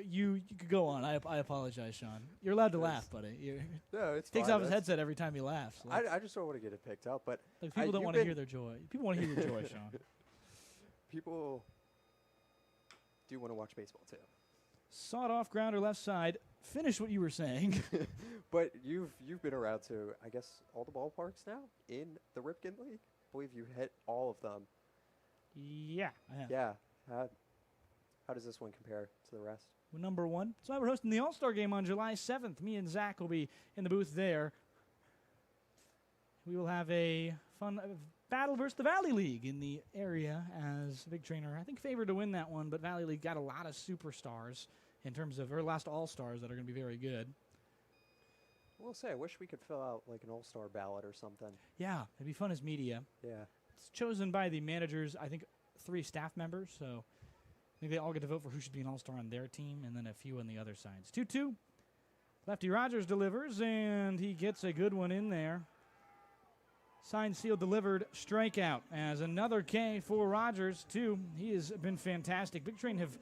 You could go on. I apologize, Sean. You're allowed to laugh, buddy. No, it's takes fine. off his headset every time he laughs. Like, I just don't want to get it picked up, but like people don't want to hear their joy. People want to hear your joy, Sean. People do want to watch baseball too. Sawed off grounder left side. Finish what you were saying. But you've been around to, I guess, all the ballparks now in the Ripken League. I believe you hit all of them. Yeah, I have. Yeah. How does this one compare to the rest? number 1. So we're hosting the All-Star Game on July 7th. Me and Zach will be in the booth there. We will have a fun battle versus the Valley League in the area, as Big Trainer, I think, favored to win that one, but Valley League got a lot of superstars in terms of, or last all-stars that are going to be very good. I will say, I wish we could fill out like an all-star ballot or something. Yeah, it'd be fun as media. Yeah. It's chosen by the managers, I think 3 staff members, so I think they all get to vote for who should be an all-star on their team, and then a few on the other sides. 2-2. Lefty Rogers delivers, and he gets a good one in there. Signed, sealed, delivered, strikeout as another K for Rogers, too. He has been fantastic. Big Train have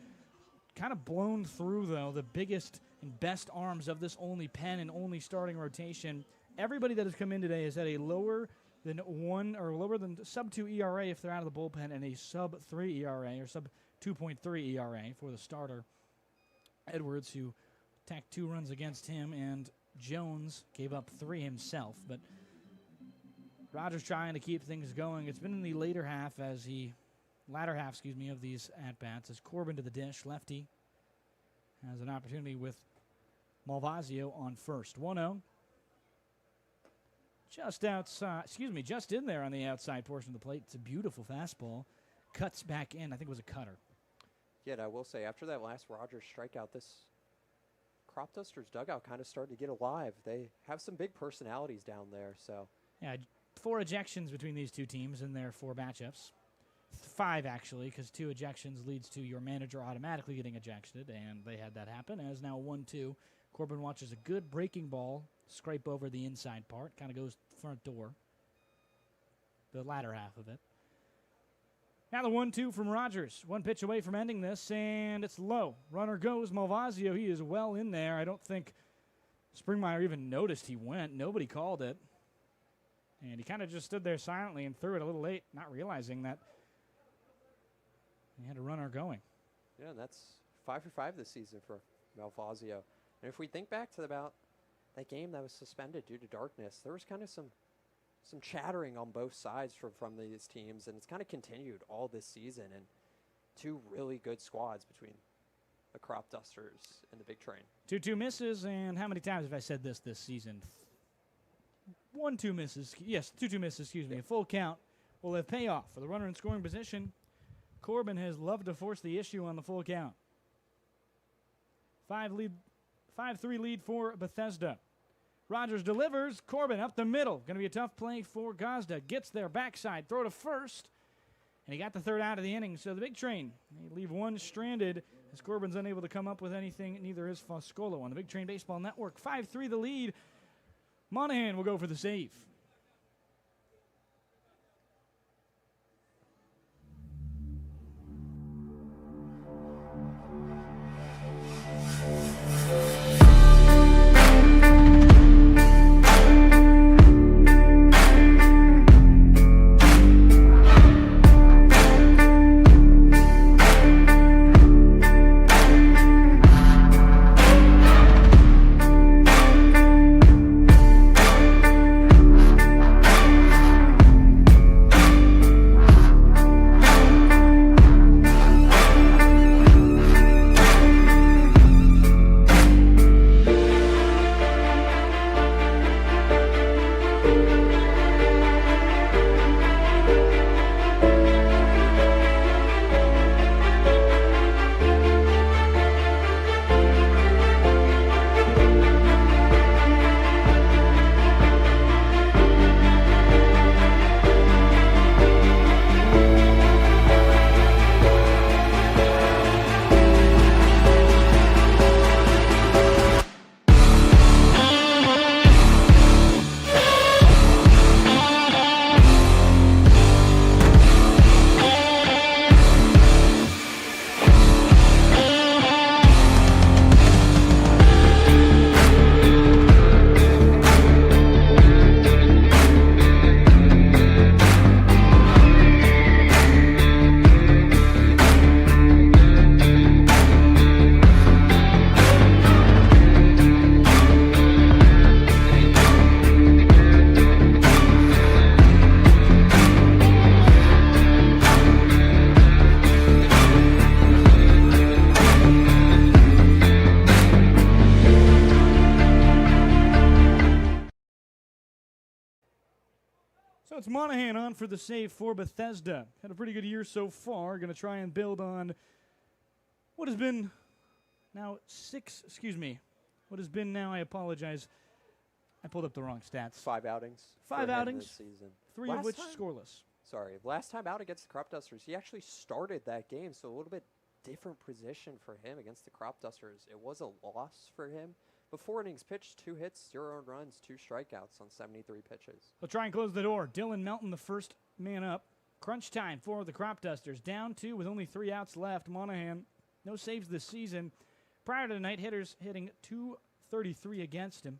kind of blown through, though, the biggest and best arms of this Olney pen and Olney starting rotation. Everybody that has come in today has had a lower than 1 or lower than sub-2 ERA if they're out of the bullpen, and a sub-3 ERA or sub-2.3 ERA for the starter. Edwards, who tacked 2 runs against him, and Jones gave up 3 himself, but Rogers trying to keep things going. It's been in the latter half of these at-bats as Corbin to the dish. Lefty has an opportunity with Malvazio on first. 1-0. Just outside, just in there on the outside portion of the plate. It's a beautiful fastball. Cuts back in. I think it was a cutter. Yeah, and I will say, after that last Rogers strikeout, this Cropdusters dugout kind of started to get alive. They have some big personalities down there, so. Yeah, 4 ejections between these two teams in their 4 matchups. 5, actually, because 2 ejections leads to your manager automatically getting ejected, and they had that happen. As now 1-2. Corbin watches a good breaking ball scrape over the inside part. Kind of goes front door. The latter half of it. Now the 1-2 from Rogers. 1 pitch away from ending this, and it's low. Runner goes. Malvazio, he is well in there. I don't think Springmeyer even noticed he went. Nobody called it. And he kind of just stood there silently and threw it a little late, not realizing that he had a runner going. Yeah, and that's 5 for 5 this season for Malvazio. And if we think back to about that game that was suspended due to darkness, there was kind of some chattering on both sides from these teams, and it's kind of continued all this season. And 2 really good squads between the Cropdusters and the Big Train. 2-2 misses, and how many times have I said this season? 1-2 misses. Yes, 2-2 misses, excuse me. A full count will have payoff for the runner in scoring position. Corbin has loved to force the issue on the full count. 5-3 lead for Bethesda. Rogers delivers. Corbin up the middle. Going to be a tough play for Gazda. Gets there, backside, throw to first. And he got the 3rd out of the inning. So the Big Train, they leave 1 stranded as Corbin's unable to come up with anything. Neither is Foscolo on the Big Train Baseball Network. 5-3 the lead. Monahan will go for the save. it's Monahan on for the save for Bethesda. Had a pretty good year so far. Going to try and build on what has been now what has been now, I apologize, I pulled up the wrong stats. 5 outings. for 5 him outings, this season. 3 Last of which time- scoreless. Sorry, last time out against the Cropdusters, he actually started that game, so a little bit different position for him against the Cropdusters. It was a loss for him. But 4 innings pitched, 2 hits, 0 earned runs, 2 strikeouts on 73 pitches. They'll try and close the door. Dylan Melton, the first man up. Crunch time for the Cropdusters. Down 2 with only 3 outs left. Monahan, no saves this season. Prior to tonight, hitters hitting .233 against him.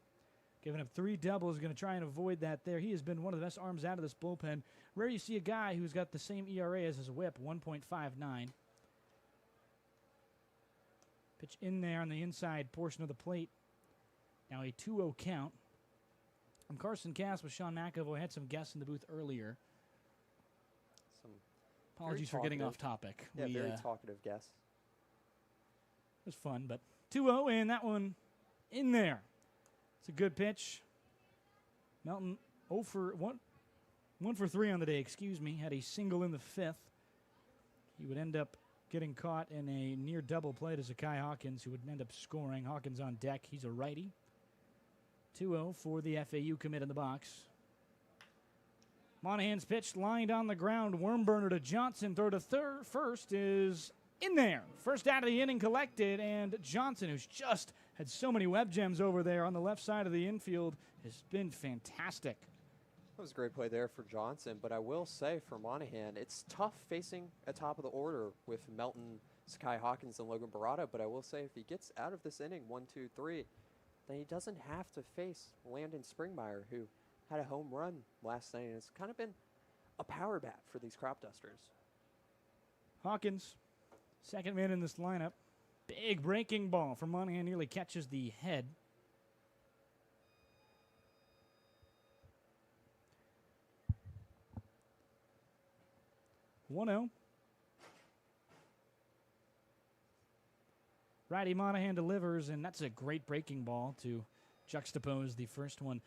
Giving up 3 doubles, going to try and avoid that there. He has been one of the best arms out of this bullpen. Rare you see a guy who's got the same ERA as his whip, 1.59. Pitch in there on the inside portion of the plate. Now a 2-0 count. I'm Carson Cass with Sean McAvoy. I had some guests in the booth earlier. Some Apologies for getting off talkative. topic. Yeah, We, very it talkative guess. was fun, but 2-0 and that one in there. It's a good pitch. Melton 1 for 3 on the day, excuse me. Had a single in the 5th. He would end up getting caught in a near double play to Zakai Hawkins, who would end up scoring. Hawkins on deck. He's a righty. 2-0 for the FAU commit in the box. Monahan's pitch lined on the ground. Worm burner to Johnson. Throw to first is in there. First out of the inning collected, and Johnson, who's just had so many web gems over there on the left side of the infield, has been fantastic. That was a great play there for Johnson, but I will say for Monahan, it's tough facing a top of the order with Melton, Sakai Hawkins, and Logan Barada, but I will say if he gets out of this inning 1-2-3, then he doesn't have to face Landon Springmeyer, who had a home run last night, and it's kind of been a power bat for these Cropdusters. Hawkins, second man in this lineup. Big breaking ball from Monahan, nearly catches the head. One-0. Righty Monahan delivers, and that's a great breaking ball to juxtapose the first one.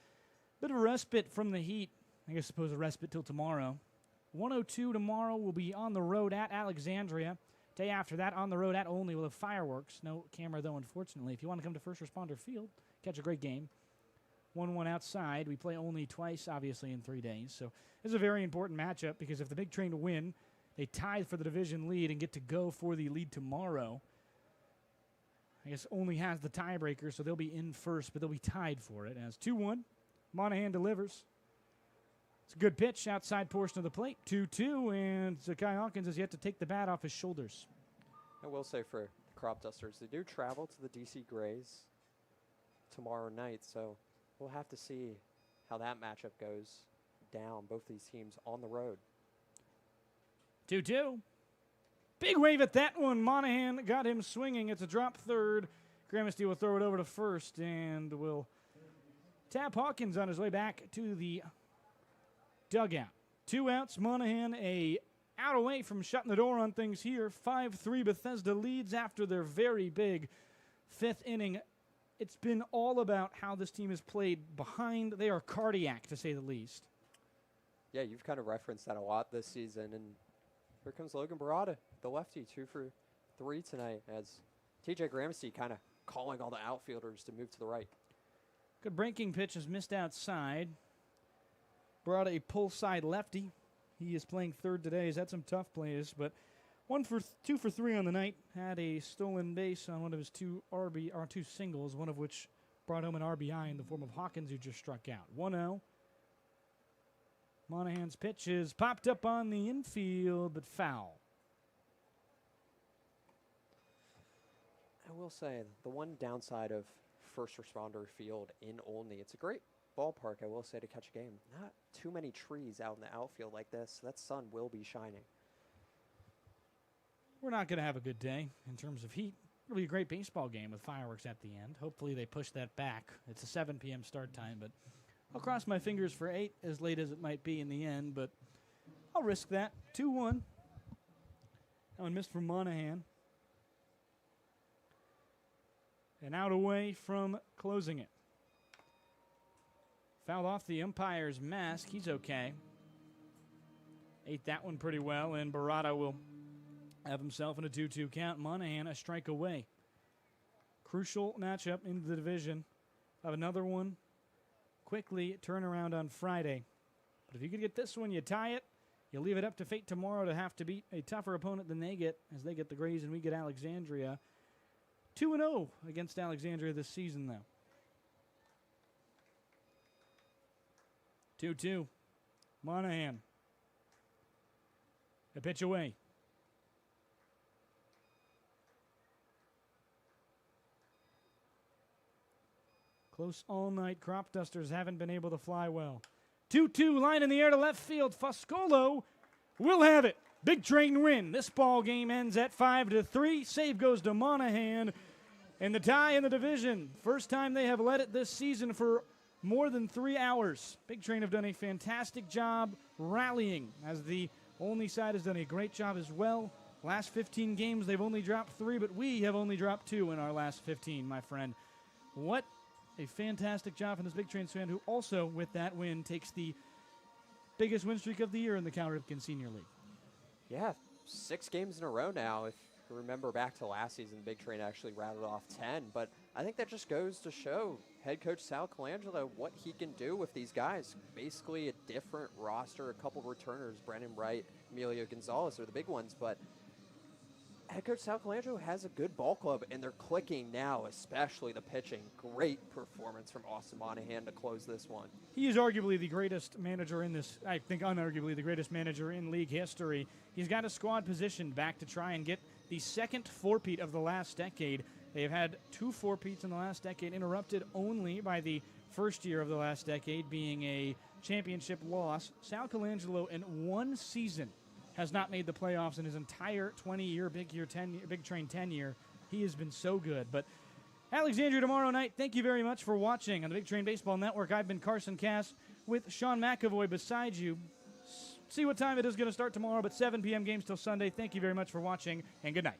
Bit of a respite from the heat. I guess suppose a respite till tomorrow. 102 tomorrow. Will be on the road at Alexandria. Day after that, on the road at Olney. We'll have fireworks. No camera, though, unfortunately. If you want to come to First Responder Field, catch a great game. 1-1 outside. We play Olney twice, obviously, in 3 days. So this is a very important matchup because if the Big Train win, they tie for the division lead and get to go for the lead tomorrow. I guess Olney has the tiebreaker, so they'll be in first, but they'll be tied for it. As 2-1, Monahan delivers. It's a good pitch, outside portion of the plate. 2-2, and Zakai Hawkins has yet to take the bat off his shoulders. I will say for the Cropdusters, they do travel to the DC Grays tomorrow night, so we'll have to see how that matchup goes down. Both these teams on the road. 2-2. Big wave at that one. Monahan got him swinging. It's a drop third. Gramesty will throw it over to first and will tap Hawkins on his way back to the dugout. 2 outs. Monahan out away from shutting the door on things here. 5-3 Bethesda leads after their very big 5th inning. It's been all about how this team has played behind. They are cardiac, to say the least. Yeah, you've kind of referenced that a lot this season, and here comes Logan Barada, the lefty, 2 for 3 tonight, as TJ Gramsci kind of calling all the outfielders to move to the right. Good breaking pitch is missed outside. Barada, a pull side lefty. He is playing third today. He's had some tough plays, but 2 for 3 on the night. Had a stolen base on one of his 2 singles, one of which brought home an RBI in the form of Hawkins, who just struck out. 1-0. Monahan's pitch is popped up on the infield, but foul. I will say, the one downside of First Responder Field in Olney, it's a great ballpark, I will say, to catch a game. Not too many trees out in the outfield like this. That sun will be shining. We're not going to have a good day in terms of heat. It'll be a great baseball game with fireworks at the end. Hopefully they push that back. It's a 7 p.m. start time, but I'll cross my fingers for 8, as late as it might be in the end, but I'll risk that. 2-1. That one missed from Monahan. And out away from closing it. Fouled off the umpire's mask. He's okay. ate that one pretty well, and Barada will have himself in a 2-2 count. Monahan a strike away. Crucial matchup in the division. Have another one quickly turn around on Friday. But if you could get this one, you tie it. You leave it up to fate tomorrow to have to beat a tougher opponent than they get, as they get the Grays and we get Alexandria. 2-0 against Alexandria this season, though. 2-2. Monahan. A pitch away. Close all night. Cropdusters haven't been able to fly well. 2-2, line in the air to left field. Foscolo will have it. Big Train win. This ball game ends at 5-3. Save goes to Monahan. And the tie in the division. First time they have led it this season for more than 3 hours. Big Train have done a fantastic job rallying, as the Olney side has done a great job as well. Last 15 games, they've only dropped 3, but we have only dropped 2 in our last 15, my friend. What a fantastic job from this Big Train fan, who also, with that win, takes the biggest win streak of the year in the Cal Ripken Senior League. Yeah, 6 games in a row now. If you remember back to last season, Big Train actually rattled off 10. But I think that just goes to show head coach Sal Colangelo what he can do with these guys. Basically a different roster, a couple returners, Brennan Wright, Emilio Gonzalez are the big ones. But head coach Sal Colangelo has a good ball club, and they're clicking now, especially the pitching. Great performance from Austin Monahan to close this one. He is arguably the greatest manager in this, I think unarguably the greatest manager in league history. He's got a squad positioned back to try and get the second four-peat of the last decade. They have had 2 four-peats in the last decade, interrupted only by the first year of the last decade being a championship loss. Sal Colangelo in 1 season has not made the playoffs in his entire 20-year Big Train tenure. He has been so good. But Alexandria tomorrow night, thank you very much for watching on the Big Train Baseball Network. I've been Carson Cass with Sean McAvoy beside you. See what time it is going to start tomorrow, but 7 p.m. games till Sunday. Thank you very much for watching, and good night.